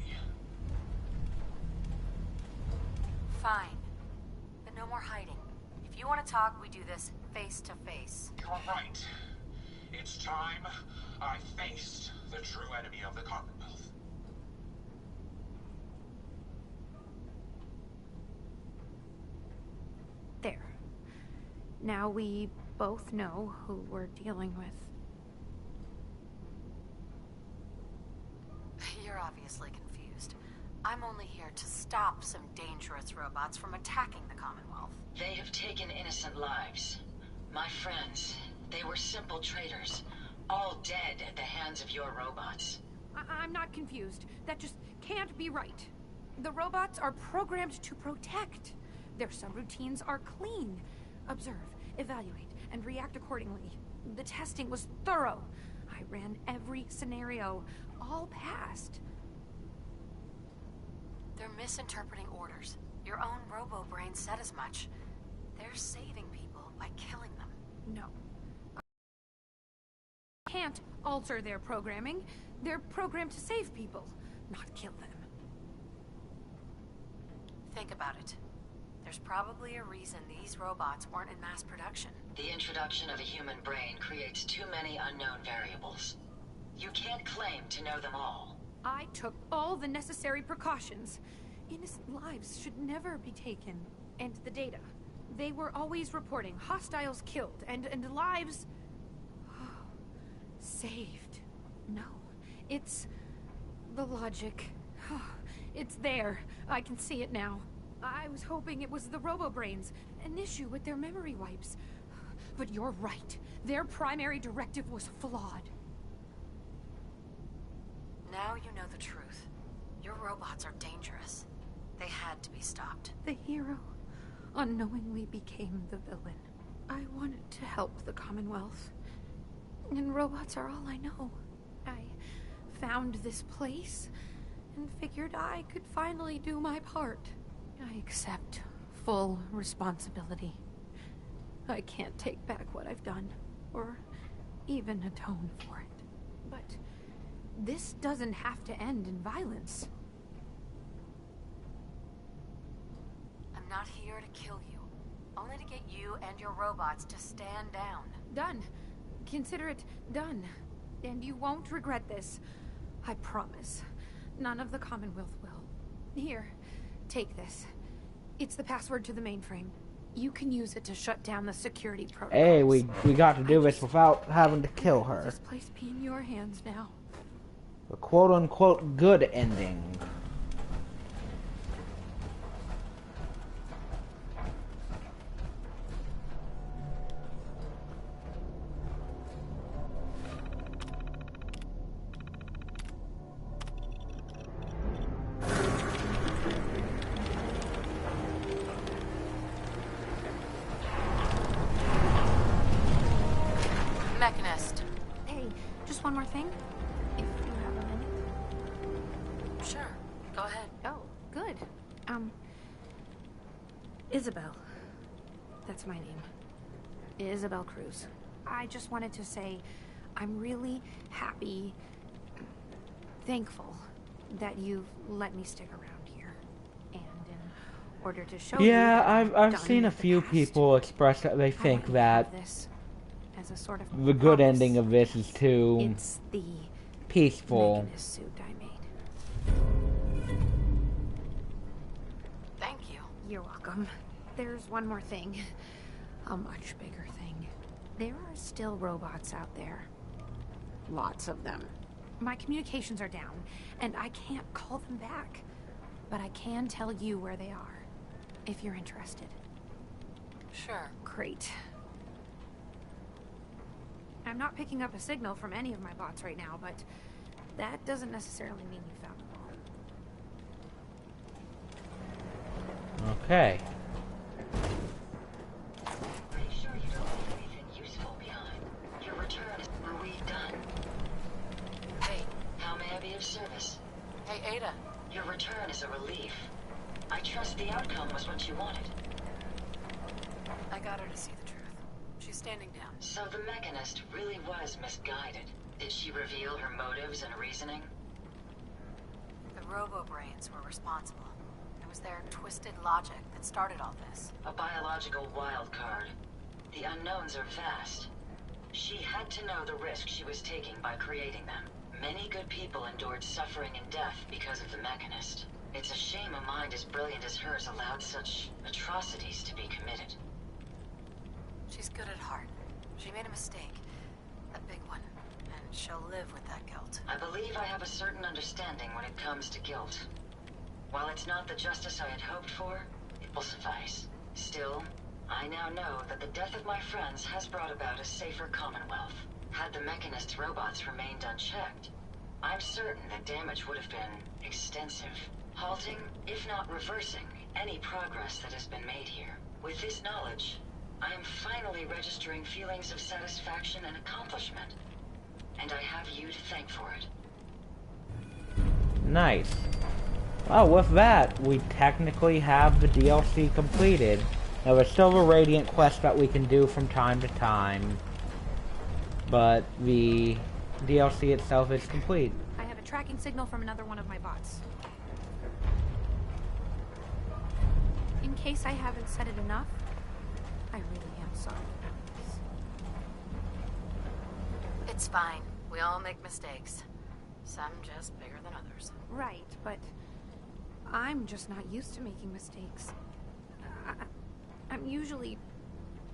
Fine. But no more hiding. If you want to talk, we do this face to face. You're right. It's time I faced the true enemy of the Commonwealth. There. Now we both know who we're dealing with. You're obviously confused. I'm only here to stop some dangerous robots from attacking the Commonwealth. They have taken innocent lives. My friends, they were simple traders, all dead at the hands of your robots. I'm not confused. That just can't be right. The robots are programmed to protect. Their subroutines are clean. Observe, evaluate, and react accordingly. The testing was thorough. I ran every scenario. All passed. They're misinterpreting orders. Your own robo-brain said as much. They're saving people by killing them. No. I can't alter their programming. They're programmed to save people, not kill them. Think about it. There's probably a reason these robots weren't in mass production. The introduction of a human brain creates too many unknown variables. You can't claim to know them all. I took all the necessary precautions. Innocent lives should never be taken. And the data. They were always reporting hostiles killed and lives saved. No, it's the logic. It's there. I can see it now. I was hoping it was the robo-brains, an issue with their memory wipes. But you're right. Their primary directive was flawed. Now you know the truth. Your robots are dangerous. They had to be stopped. The hero unknowingly became the villain. I wanted to help the Commonwealth. And robots are all I know. I found this place and figured I could finally do my part. I accept full responsibility. I can't take back what I've done, or even atone for it. But this doesn't have to end in violence. I'm not here to kill you, only to get you and your robots to stand down. Done. Consider it done. And you won't regret this. I promise. None of the Commonwealth will. Here, take this. It's the password to the mainframe. You can use it to shut down the security protocols. Hey, we got to do this without having to kill her. This place be in your hands now. A quote-unquote good ending. Mechanist. Hey, just one more thing. If you have a minute. Sure. Go ahead. Oh, good. Isabel. That's my name. Isabel Cruz. I just wanted to say I'm really happy, thankful that you've let me stick around here. And in order to show you I've seen a few people express that they think that this as a sort of the good ending of this is too it's the peaceful. Mechanist suit I made. Thank you. You're welcome. There's one more thing. A much bigger thing. There are still robots out there. Lots of them. My communications are down, and I can't call them back. But I can tell you where they are, if you're interested. Sure. Great. I'm not picking up a signal from any of my bots right now, but that doesn't necessarily mean you found them all. Okay. Pretty sure you don't leave anything useful behind. Your return is... Are we done? Hey. How may I be of service? Hey, Ada. Your return is a relief. I trust the outcome was what you wanted. I got her to see the truth. She's standing down. So the Mechanist really was misguided. Did she reveal her motives and reasoning? The robo-brains were responsible. It was their twisted logic that started all this. A biological wild card. The unknowns are vast. She had to know the risk she was taking by creating them. Many good people endured suffering and death because of the Mechanist. It's a shame a mind as brilliant as hers allowed such atrocities to be committed. She's good at heart. She made a mistake. A big one. And she'll live with that guilt. I believe I have a certain understanding when it comes to guilt. While it's not the justice I had hoped for, it will suffice. Still, I now know that the death of my friends has brought about a safer Commonwealth. Had the Mechanist's robots remained unchecked, I'm certain that damage would have been extensive, halting, if not reversing, any progress that has been made here. With this knowledge, I am finally registering feelings of satisfaction and accomplishment, and I have you to thank for it. Nice. Well, with that, we technically have the DLC completed. Now, there's still a Radiant quest that we can do from time to time, but the DLC itself is complete. I have a tracking signal from another one of my bots. In case I haven't said it enough, I really am sorry about this. It's fine. We all make mistakes. Some just bigger than others. Right, but I'm just not used to making mistakes. I'm usually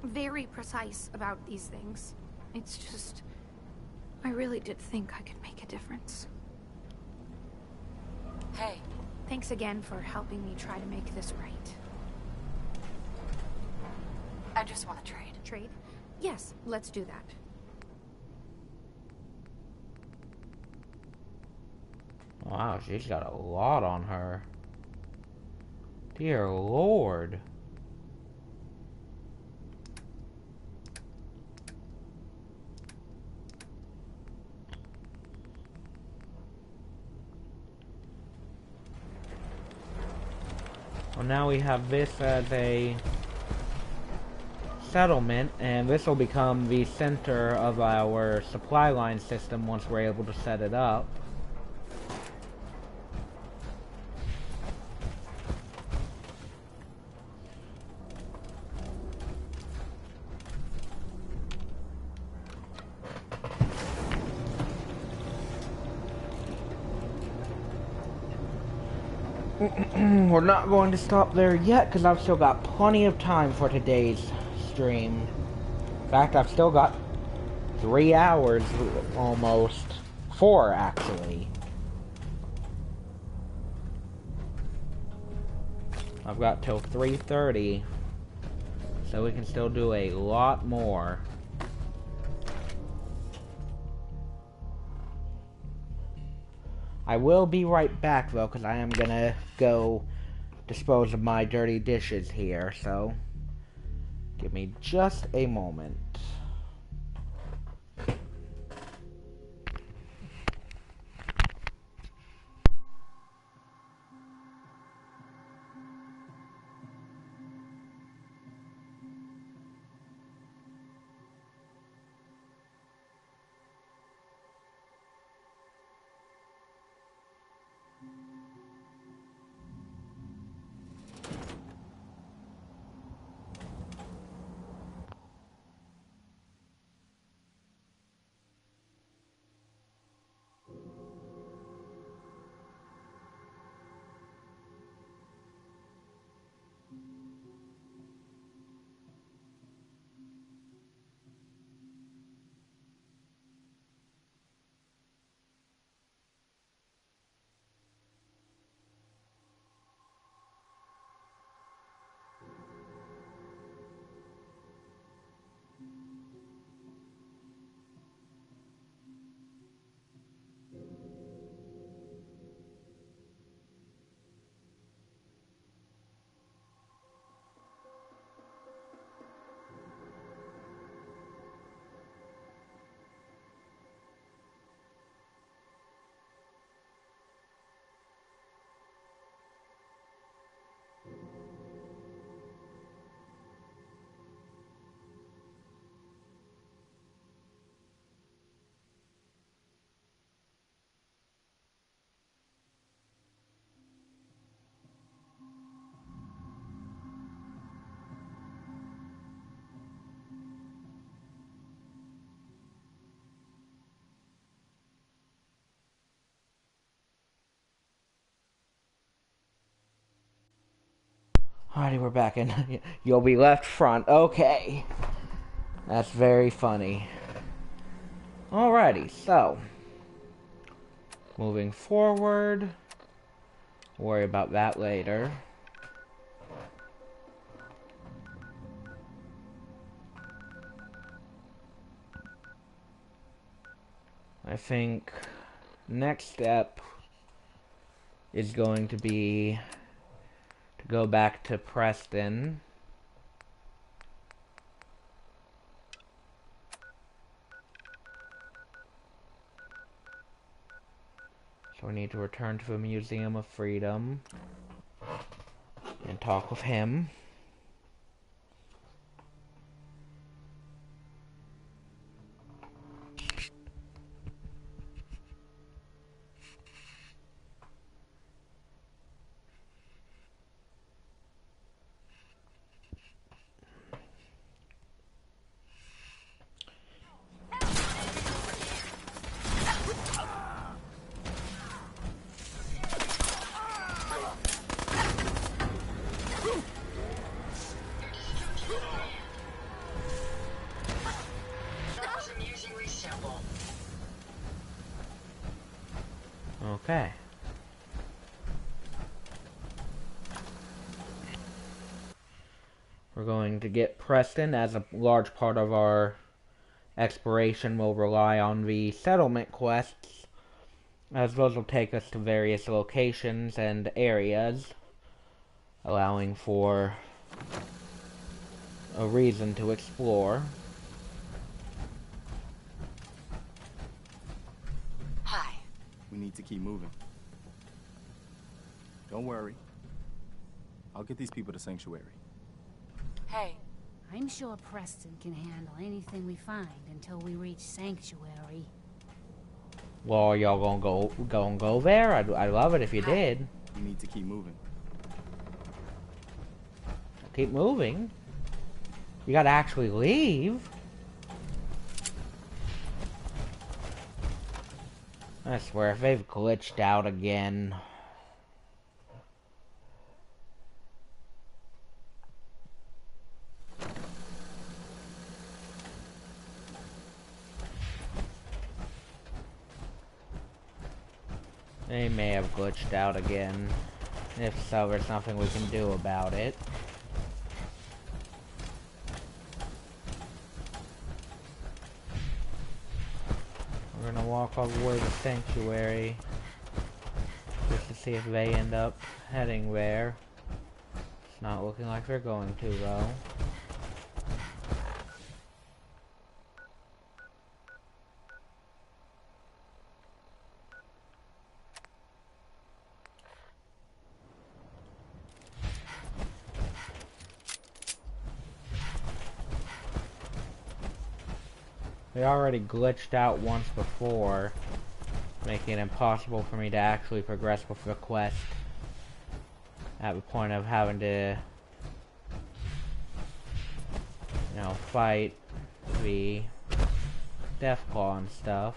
very precise about these things. It's just, I really did think I could make a difference. Hey. Thanks again for helping me try to make this right. I just want to trade. Trade? Yes, let's do that. Wow, she's got a lot on her. Dear Lord. Well, now we have this as a settlement, and this will become the center of our supply line system once we're able to set it up. We're not going to stop there yet because I've still got plenty of time for today's stream. In fact, I've still got 3 hours almost. 4 actually. I've got till 3:30, so we can still do a lot more. I will be right back though, because I am gonna go dispose of my dirty dishes here, so give me just a moment. Alrighty, we're back, and you'll be left front. Okay. That's very funny. Alrighty, so moving forward, Worry about that later. I think next step is going to be to go back to Preston. So we need to return to the Museum of Freedom and talk with him. Okay. We're going to get Preston, as a large part of our exploration will rely on the settlement quests, as those will take us to various locations and areas, allowing for a reason to explore. Hi. We need to keep moving. Don't worry. I'll get these people to Sanctuary. Hey. I'm sure Preston can handle anything we find until we reach Sanctuary. Well, are y'all gonna go there? I'd love it if you did. We need to keep moving. Keep moving? You gotta actually leave? I swear, if they've glitched out again... They may have glitched out again. If so, there's nothing we can do about it. We're gonna walk all the way to Sanctuary just to see if they end up heading there. It's not looking like they're going to, though. They already glitched out once before, making it impossible for me to actually progress with the quest at the point of having to, you know, fight the Deathclaw and stuff.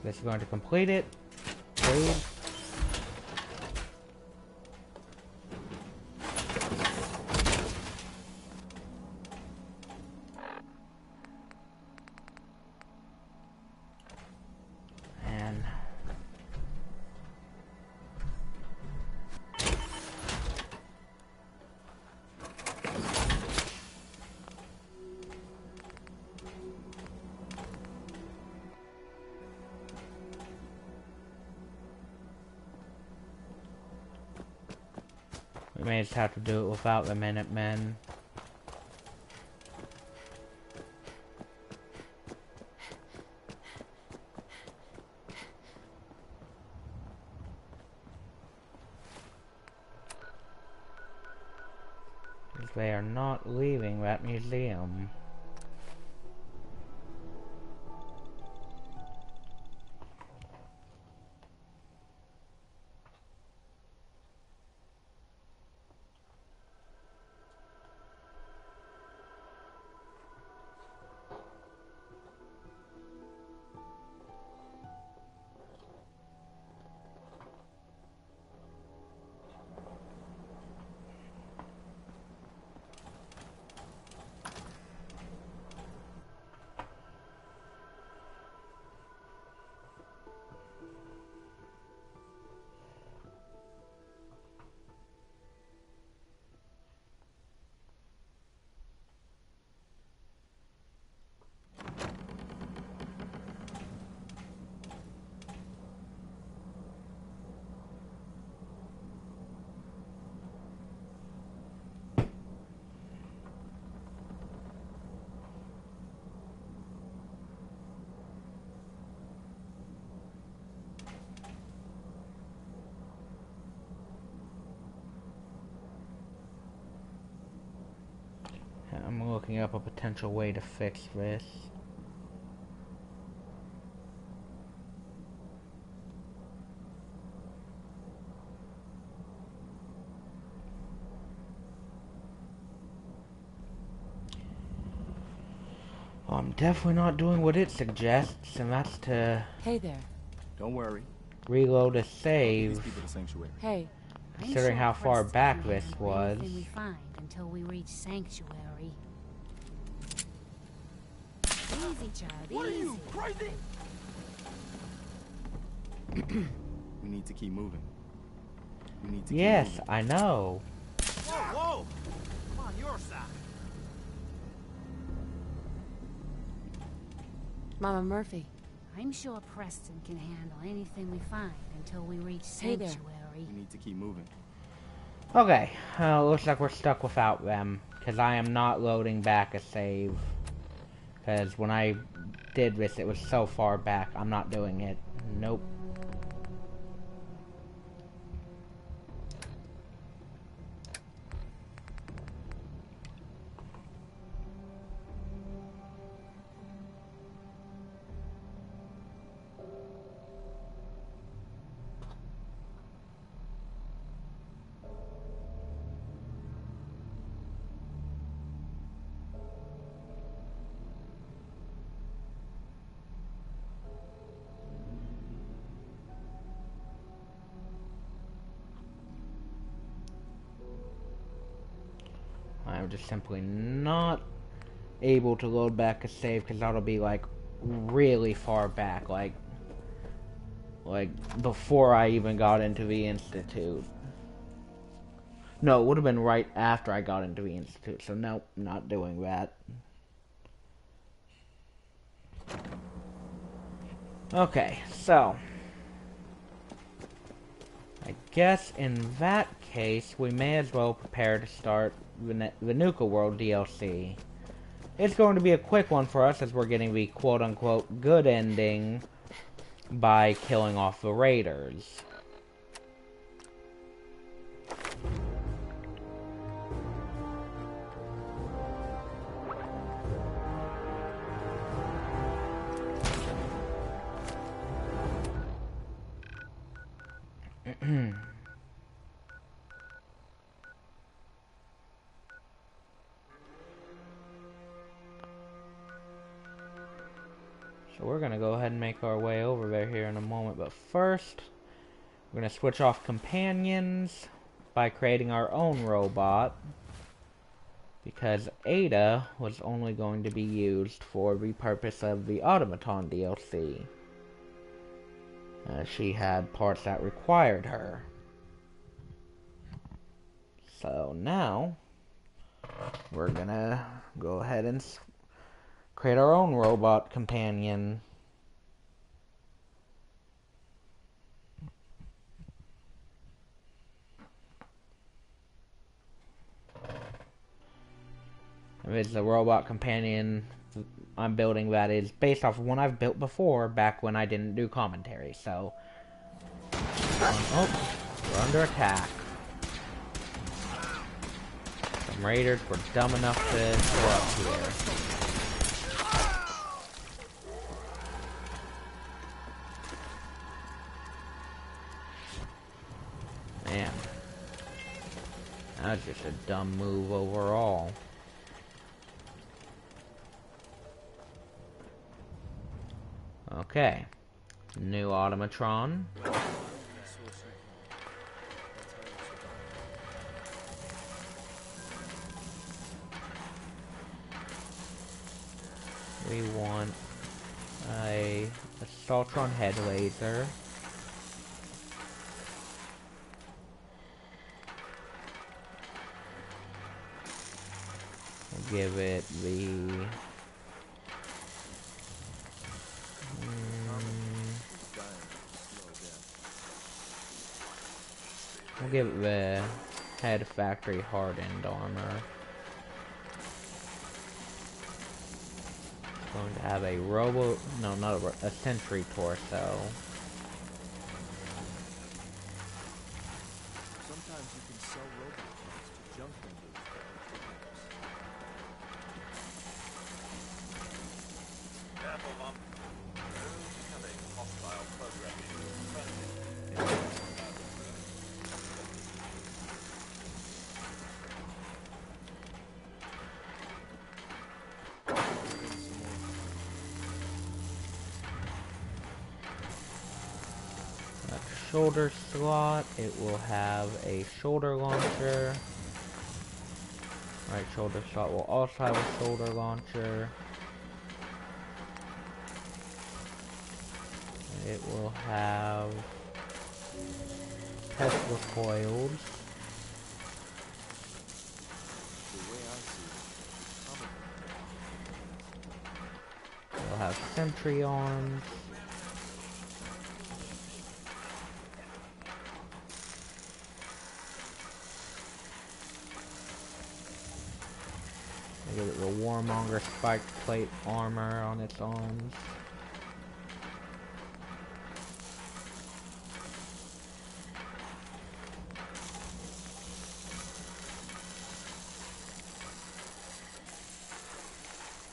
This is going to complete it. Please. And we may just have to do it without the Minutemen. Because they are not leaving that museum. I'm looking up a potential way to fix this. Well, I'm definitely not doing what it suggests, and that's to... Hey there. Don't worry. Reload a These save. people to sanctuary. Hey. Considering how far back this was. Anything we find until we reach sanctuary. Easy, child. What are easy. you, crazy? We need to keep moving. We need to Yes, keep moving. I know. Whoa, whoa! I'm on your side. Mama Murphy. I'm sure Preston can handle anything we find until we reach Hey there. sanctuary. We need to keep moving. Okay, looks like we're stuck without them, because I am not loading back a save. Because when I did this, it was so far back, I'm not doing it. Nope. I'm just simply not able to load back a save because that'll be like really far back, like before I even got into the Institute. No, it would have been right after I got into the Institute, so nope, not doing that. Okay, so I guess in that case, we may as well prepare to start the Nuka World DLC. It's going to be a quick one for us as we're getting the quote-unquote good ending by killing off the raiders. So we're going to go ahead and make our way over there here in a moment, but first we're going to switch off companions by creating our own robot, because Ada was only going to be used for the purpose of the Automaton DLC. She had parts that required her. So now we're going to go ahead and create our own robot companion. It's a robot companion I'm building that is based off of one I've built before, back when I didn't do commentary, so... Oh, we're under attack. Some raiders were dumb enough to show up here. Man. That was just a dumb move overall. Okay. New automatron. We want a Assaultron head laser. We'll give it the we'll give it the head factory hardened armor. Going to have a a sentry torso. Sometimes you can sell robots to junk vendors. shoulder slot, it will have a shoulder launcher. Right shoulder slot will also have a shoulder launcher. It will have Tesla coils. It'll have sentry arms. Give it the Warmonger spiked plate armor on its arms.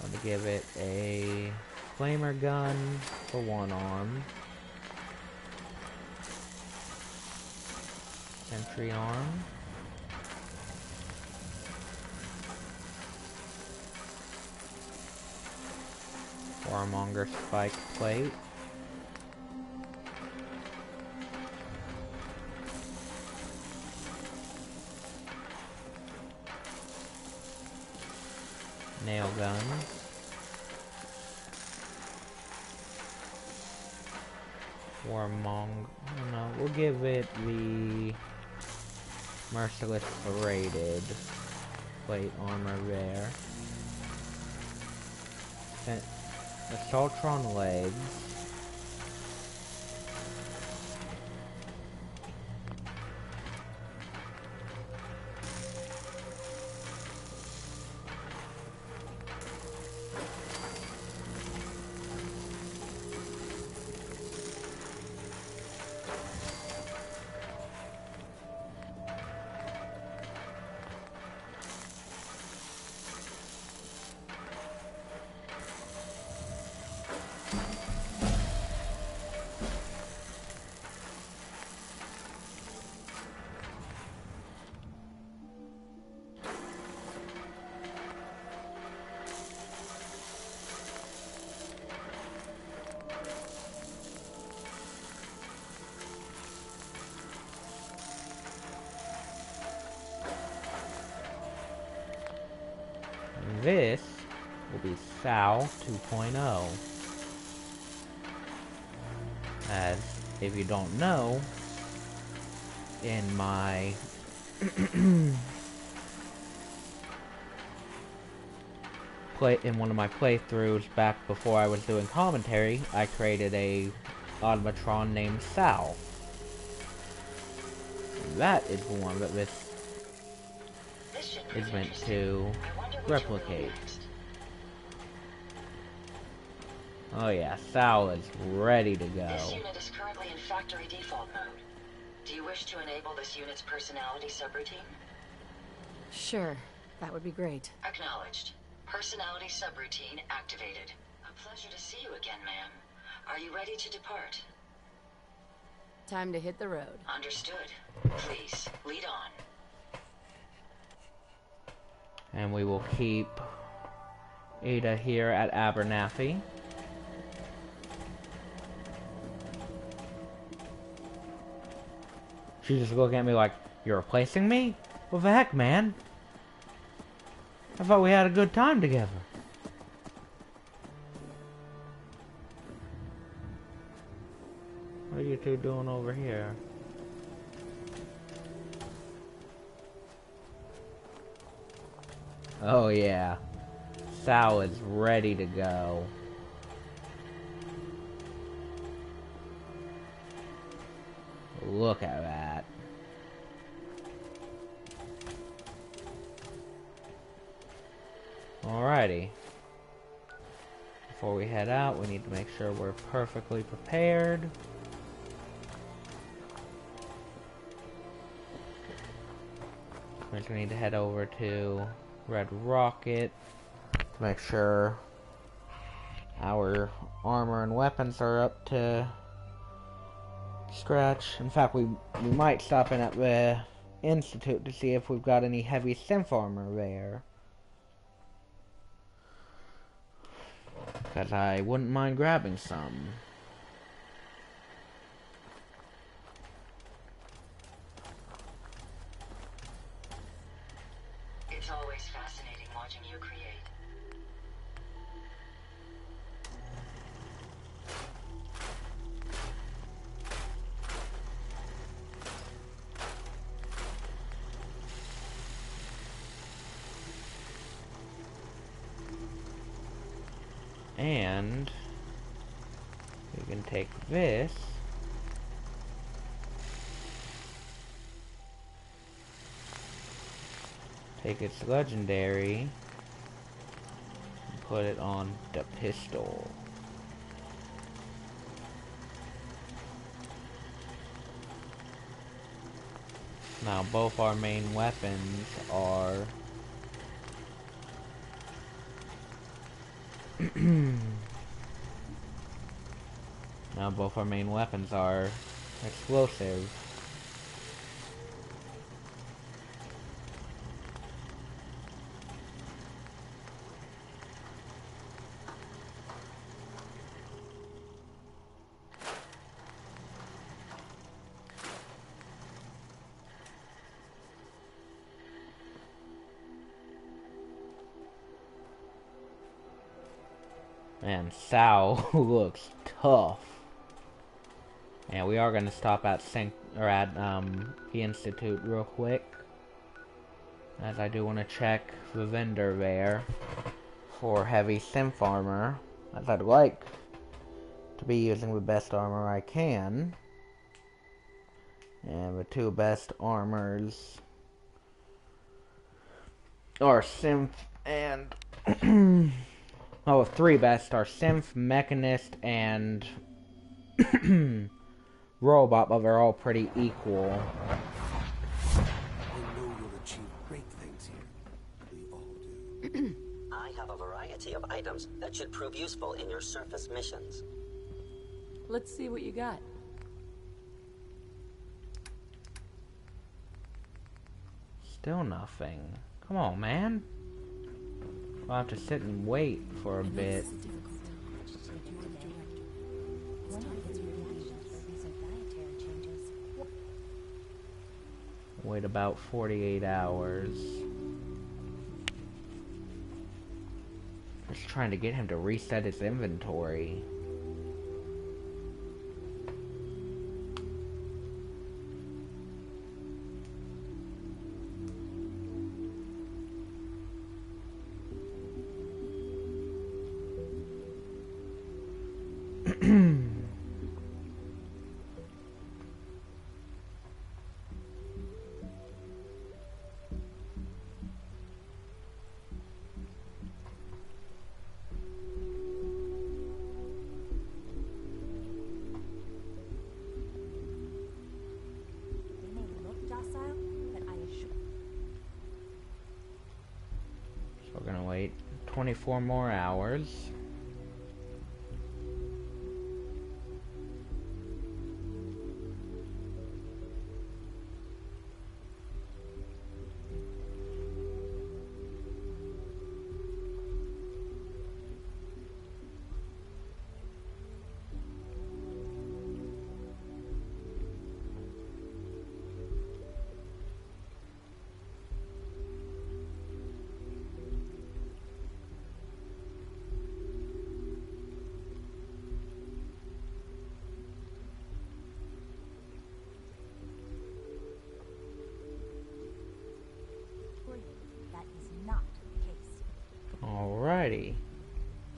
I'm going to give it a flamer gun for one arm. Sentry arm. Warmonger spike plate. Nail gun. Warmonger. No, we'll give it the Merciless Serrated plate armor there. Assaultron legs. This will be Sal 2.0. As, if you don't know, in my in one of my playthroughs back before I was doing commentary, I created a automatron named Sal. That is the one that this is meant to replicate. Oh yeah, Sal is ready to go. This unit is currently in factory default mode. Do you wish to enable this unit's personality subroutine? Sure, that would be great. Acknowledged. Personality subroutine activated. A pleasure to see you again, ma'am. Are you ready to depart? Time to hit the road. Understood. Please, lead on. And we will keep Ada here at Abernathy. She's just looking at me like, you're replacing me? What the heck, man? I thought we had a good time together. What are you two doing over here? Oh yeah. Sal is ready to go. Look at that. Alrighty. Before we head out, we need to make sure we're perfectly prepared. We need to head over to Red Rocket to make sure our armor and weapons are up to scratch. In fact, we might stop in at the Institute to see if we've got any heavy synth armor there. Because I wouldn't mind grabbing some. And we can take this. Take its legendary. And put it on the pistol. Now both our main weapons are explosive. Man, Sal looks tough. And we are gonna stop at the Institute real quick, as I do want to check the vendor there for heavy synth armor, as I'd like to be using the best armor I can. And the two best armors are synth and oh, three best are synth, mechanist, and robot, but they're all pretty equal. I know you'll achieve great things here. We all do. I have a variety of items that should prove useful in your surface missions. Let's see what you got. Still nothing. Come on, man. I'll have to sit and wait for a bit. Wait about 48 hours. Just trying to get him to reset his inventory. So we're gonna wait 24 more hours. That is not the case. Alrighty. You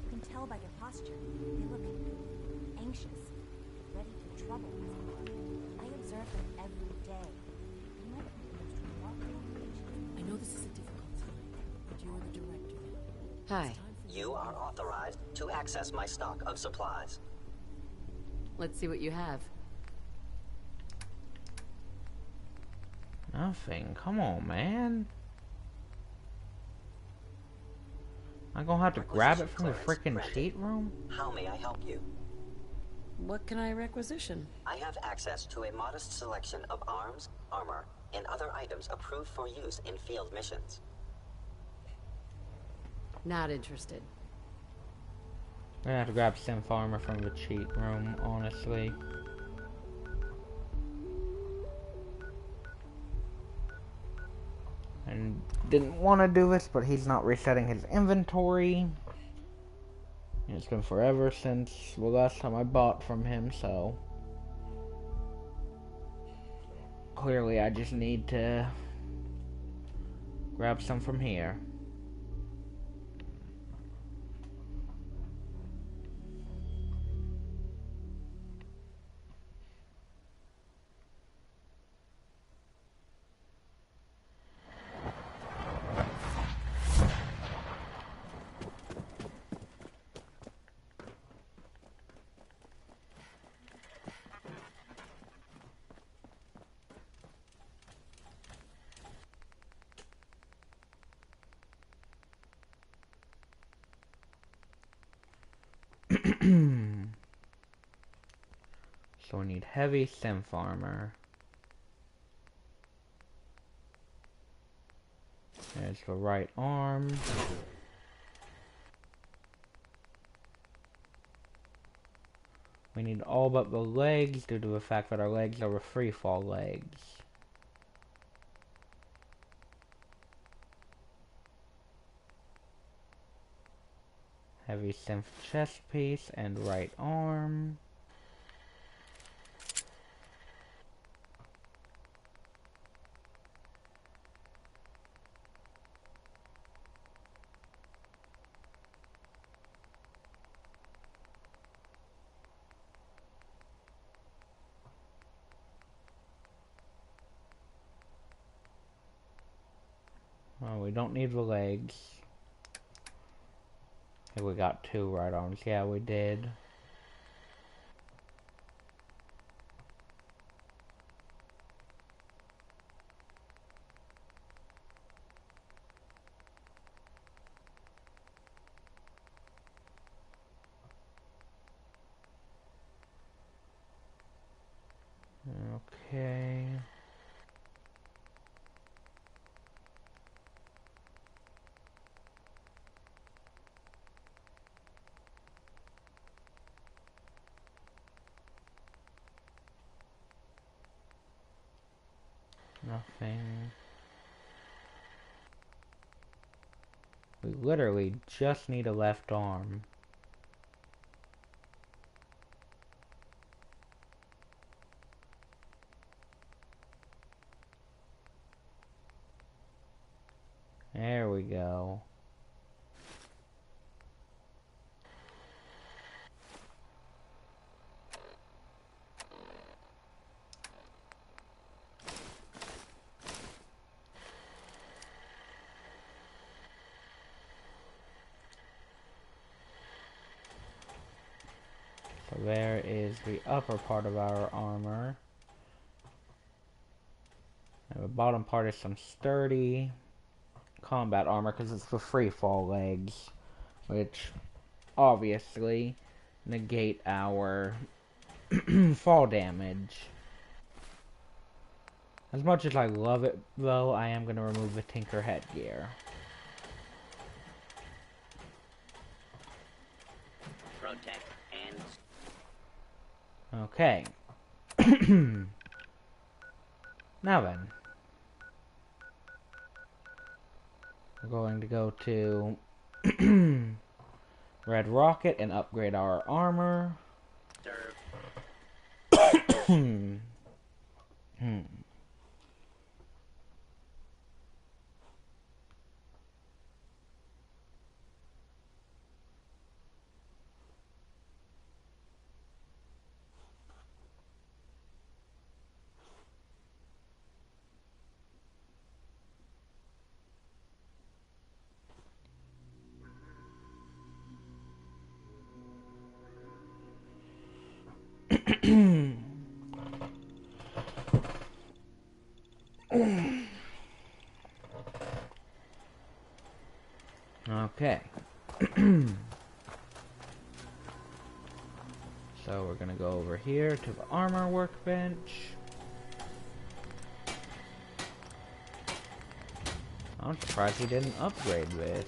can tell by their posture. They look anxious, ready for trouble. I observe them every day. They might be the most remarkable creatures. I know this is a difficult time, but you're the director. Hi. You are authorized to access my stock of supplies. Let's see what you have. Nothing. Come on, man. I'm gonna have to grab it from the freaking cheat room? How may I help you? What can I requisition? I have access to a modest selection of arms, armor, and other items approved for use in field missions. Not interested. I'm gonna have to grab synth armor from the cheat room, honestly. And didn't want to do this, but he's not resetting his inventory. And it's been forever since the last time I bought from him, so clearly I just need to grab some from here. So we need heavy synth armor. There's the right arm. We need all but the legs due to the fact that our legs are the freefall legs. Heavy synth chest piece and right arm. Oh, we don't need the legs. Hey, we got 2 right arms. Yeah, we did. Okay. Nothing. We literally just need a left arm. There we go. So there is the upper part of our armor. And the bottom part is some sturdy combat armor because it's the free fall legs, which obviously negate our fall damage. As much as I love it, though, I am going to remove the Tinker headgear. Protect and... Okay. Now then. We're going to go to Red Rocket and upgrade our armor. Okay. So we're gonna go over here to the armor workbench. I'm surprised he didn't upgrade this.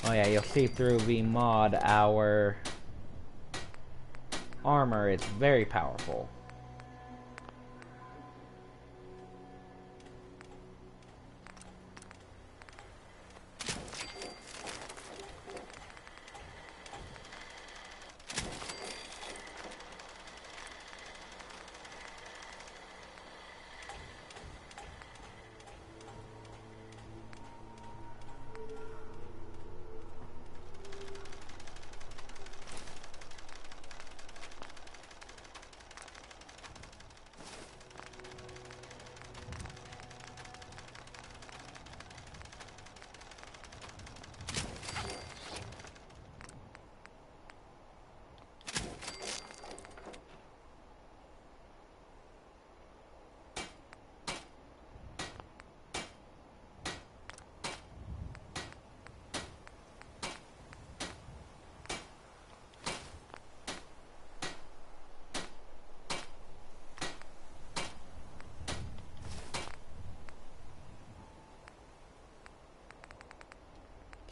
Oh yeah, you'll see through the mod our armor is very powerful.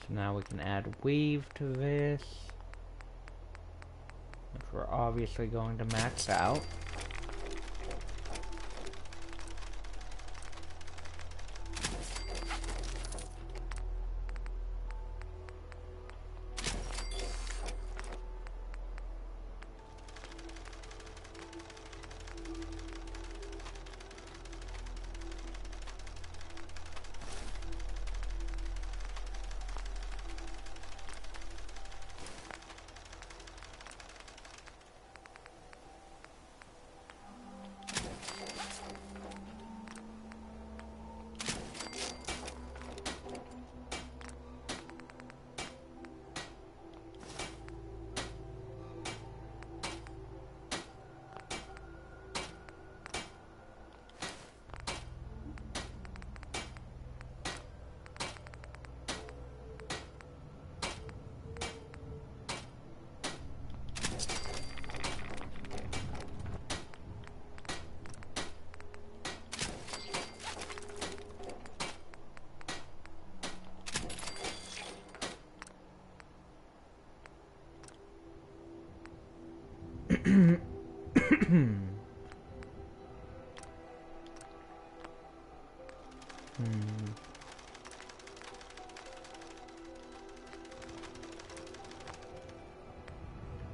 So now we can add weave to this, which we're obviously going to max out.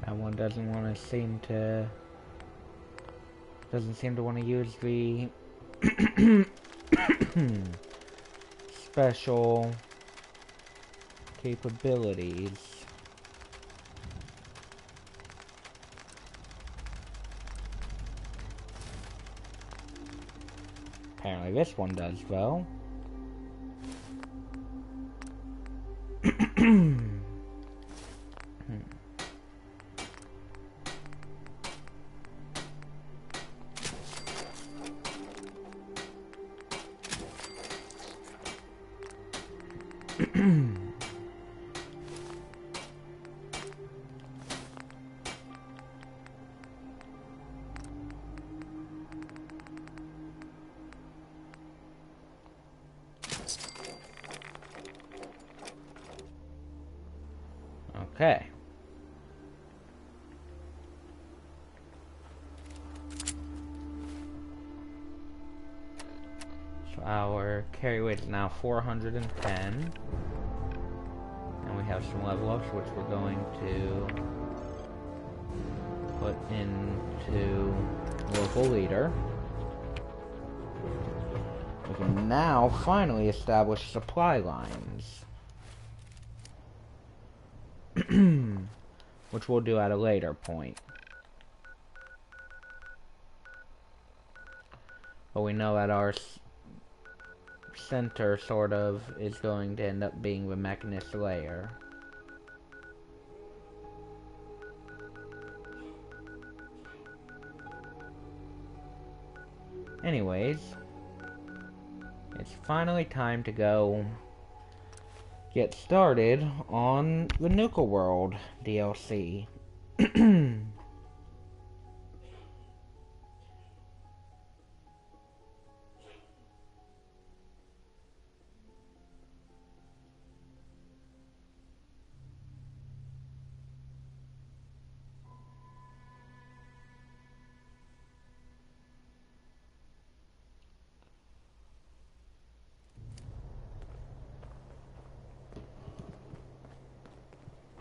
That one doesn't seem to want to use the special capabilities. Apparently this one does, though. Okay. So our carry weight is now 410. And we have some level ups which we're going to put into local leader. We can now finally establish supply lines. Which we'll do at a later point. But we know that our center, sort of, is going to end up being the Mechanist layer. Anyways, it's finally time to go get started on the Nuka World DLC.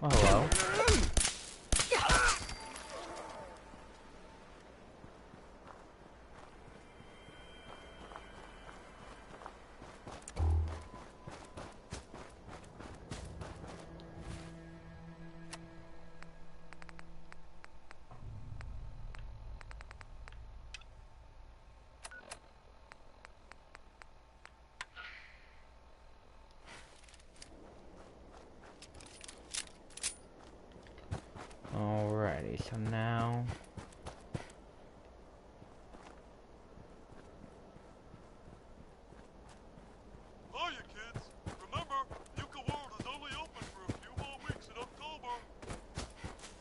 Oh, hello. Alrighty, so now Hiya, kids. Remember, Nuka World is only open for a few more weeks in October.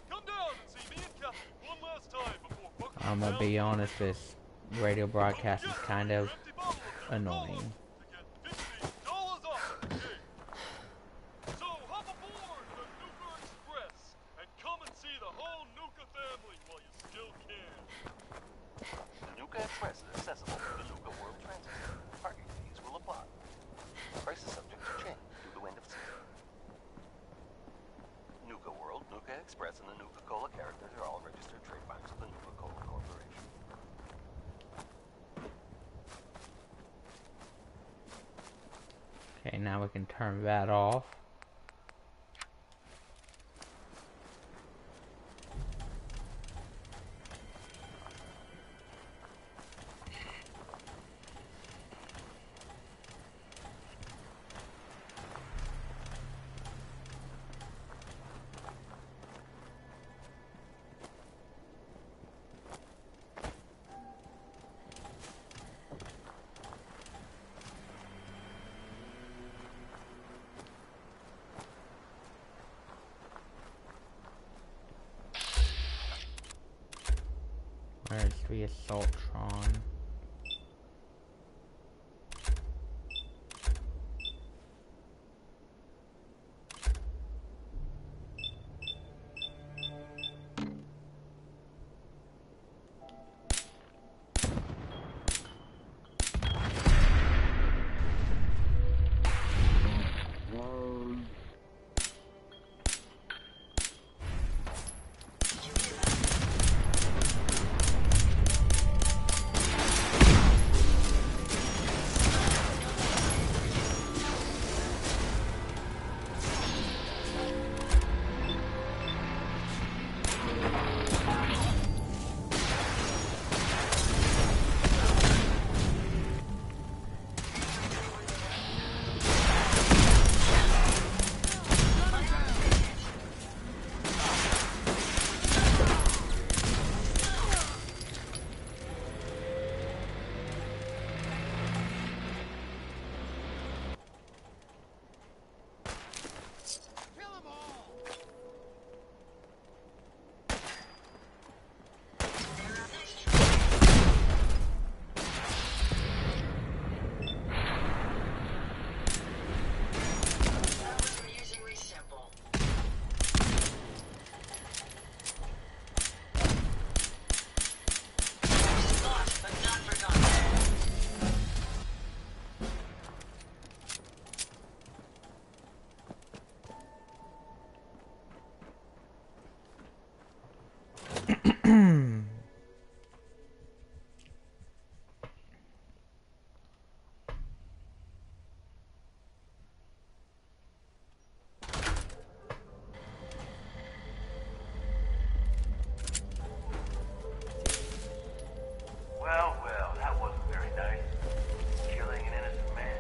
Come down and see me and Kathy one last time before Bucky. I'm gonna be honest, this radio broadcast is kind of annoying. $50 off the game. So Okay, now we can turn that off. Where's the Assaultron? Well, well, that wasn't very nice. Killing an innocent man.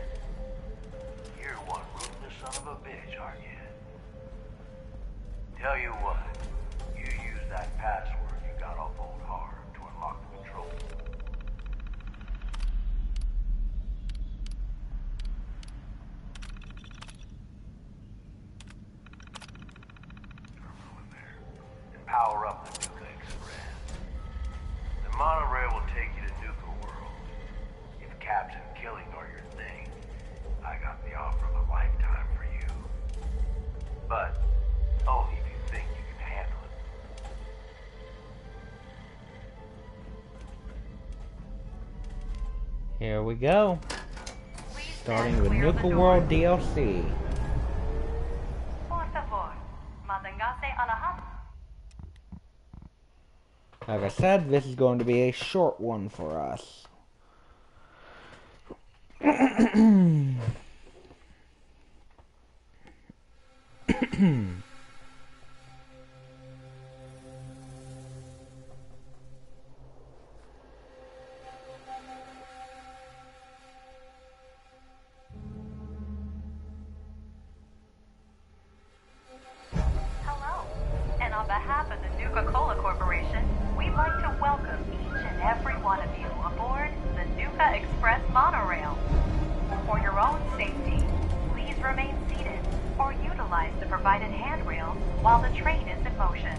You're one ruthless son of a bitch, aren't you? Tell you what, you use that password you got off old Har to unlock the control. Terminal in there. And power up the Nuka Express. The monorail will take you to Nuka World. If caps and killing are your thing, I got the offer of a lifetime for you. But only if you think you can handle it. Here we go. Starting with Nuka World DLC. Por favor, manténgase alejado. Like I said, this is going to be a short one for us. Hello, and on behalf of the Nuka-Cola Corporation, we'd like to welcome each and every one of you aboard the Nuka Express monorail. For your own safety, please remain seated or utilize the provided handrails while the train is in motion.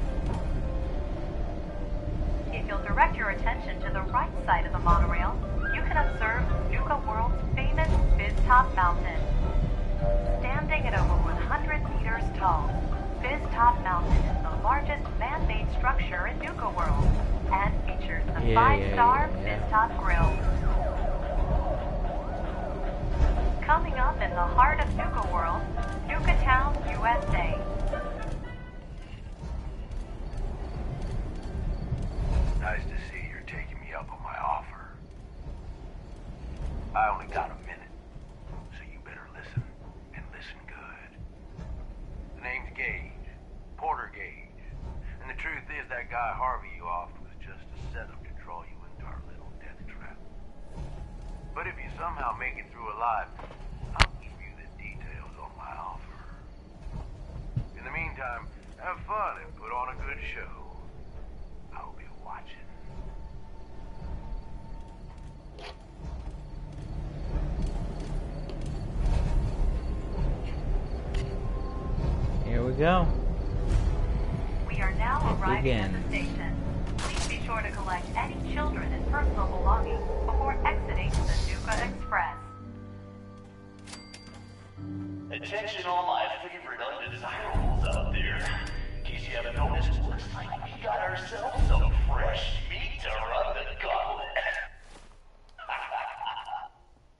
If you'll direct your attention to the right side of the monorail, you can observe Nuka World's famous Fizz-Top Mountain. Standing at over 100 meters tall, Fizz-Top Mountain is the largest man-made structure in Nuka World and features the 5-star Fizz-Top Grill. Coming up in the heart of Nuka World, Nuka Town, USA. Nice to see you're taking me up on my offer. I only got a minute, so you better listen. Have fun and put on a good show. I'll be watching. Here we go. We are now arriving Begin. at the station. Please be sure to collect any children and personal belongings before exiting the Nuka Express. Attention all my favorite undesirables out there. In case you haven't noticed, looks like we got ourselves some fresh meat to run the gauntlet.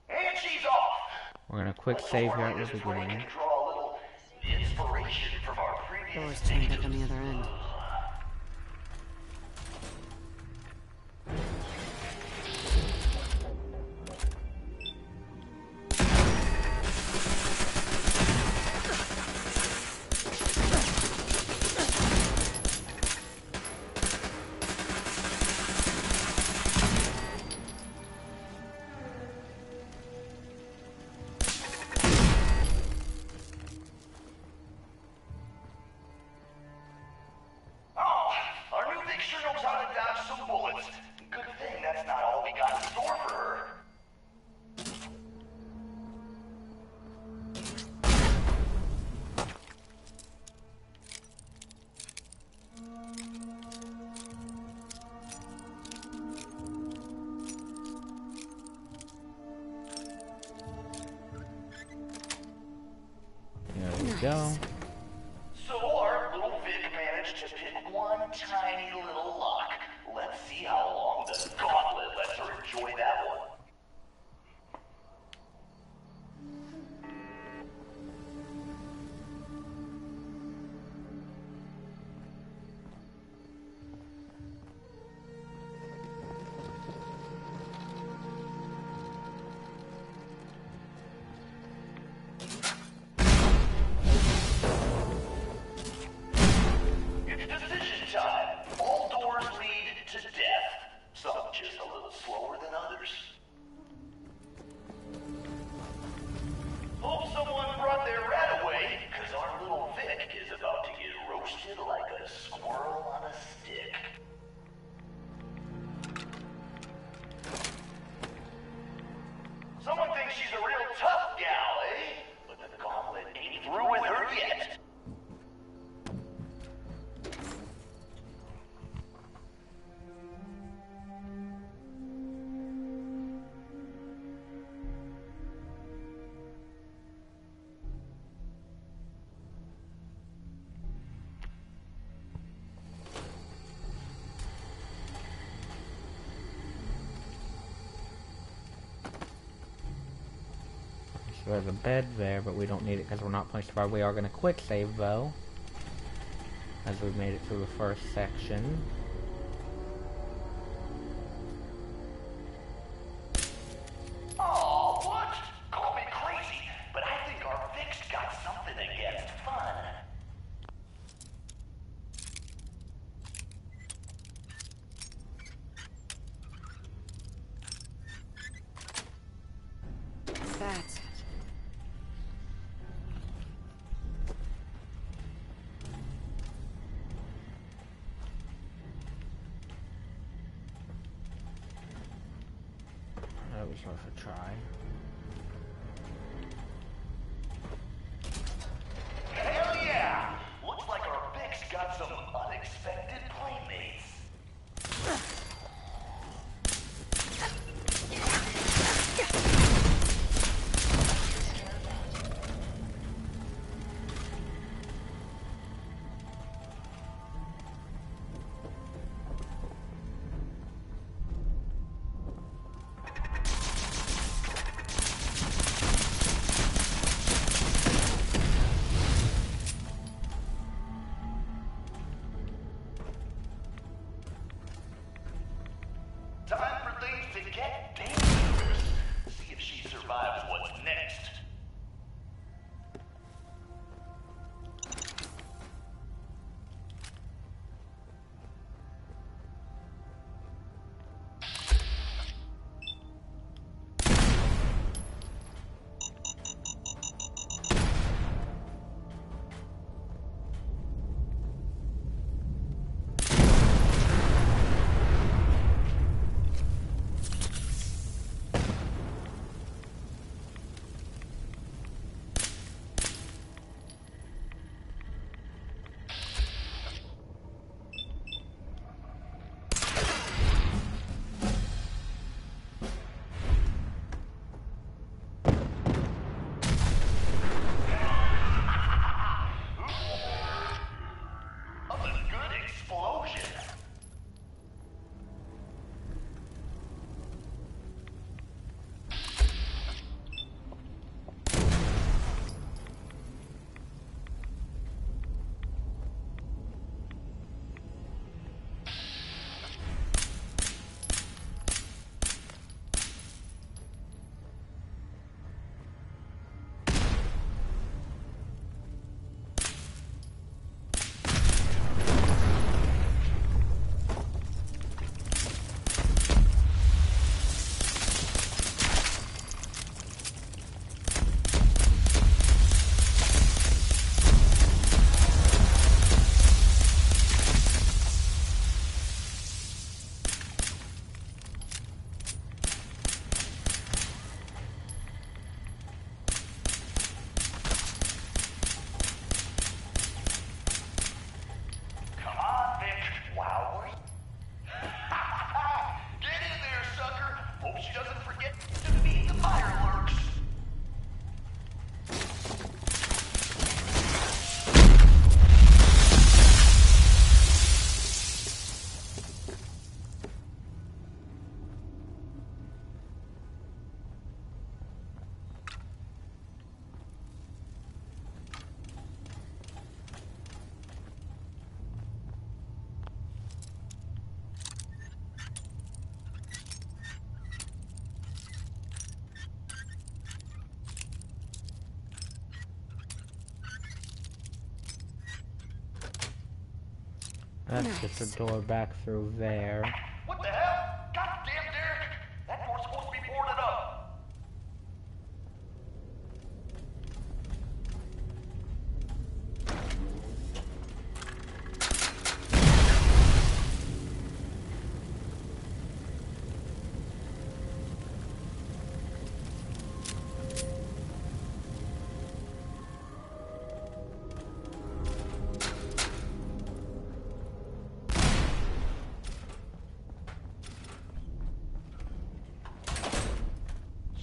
And she's off. We're gonna quick save here at the beginning. Draw a little inspiration from our previous Door's chained up on the other end. Oh, our new thing sure knows how to dodge some bullets. Good thing that's not all we got in store for her. There we go. So our little Vic managed to pick one tiny little lock. Let's see how long the gauntlet lets her enjoy that one. It's decision time. All doors lead to death. Some just a little slower than others. Hope someone brought their rat away, because our little Vic is about to get roasted like a squirrel on a stick. Someone thinks she's a real tough gal, eh? But the gauntlet ain't through with her yet. So there's a bed there, but we don't need it because we're not playing survival. We are going to quick save though, as we've made it through the first section. Oh, what? Call me crazy, but I think our Vic's got something against fun. That's it. That was worth a try. Hell yeah! Looks like our Vic's got some unexpected playmates. That's Nice. just a door back through there. What the hell? Goddamn Derek! That door's supposed to be boarded up.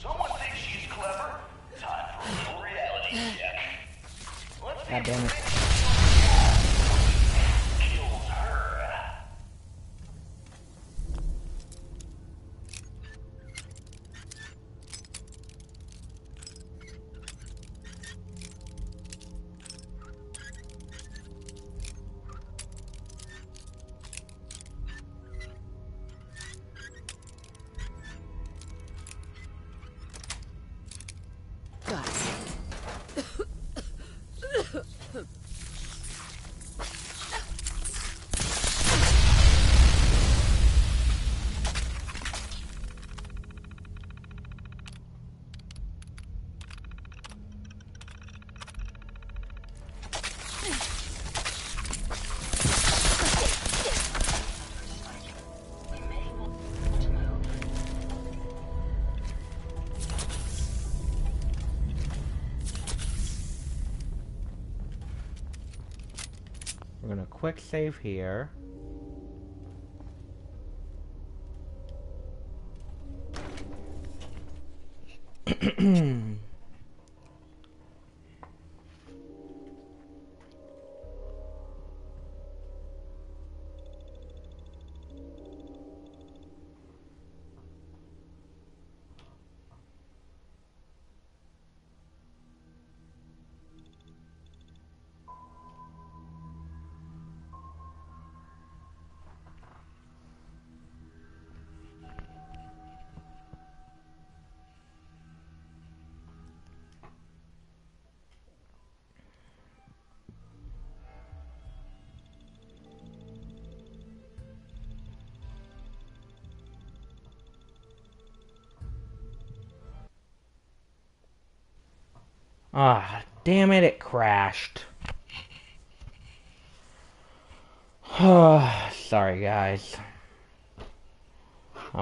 Someone thinks she's clever? Time for a little reality check. Let's see God damn it. kills her. Got it. We may want to move. We're gonna quick save here. Ah, damn it, it crashed. Sorry, guys.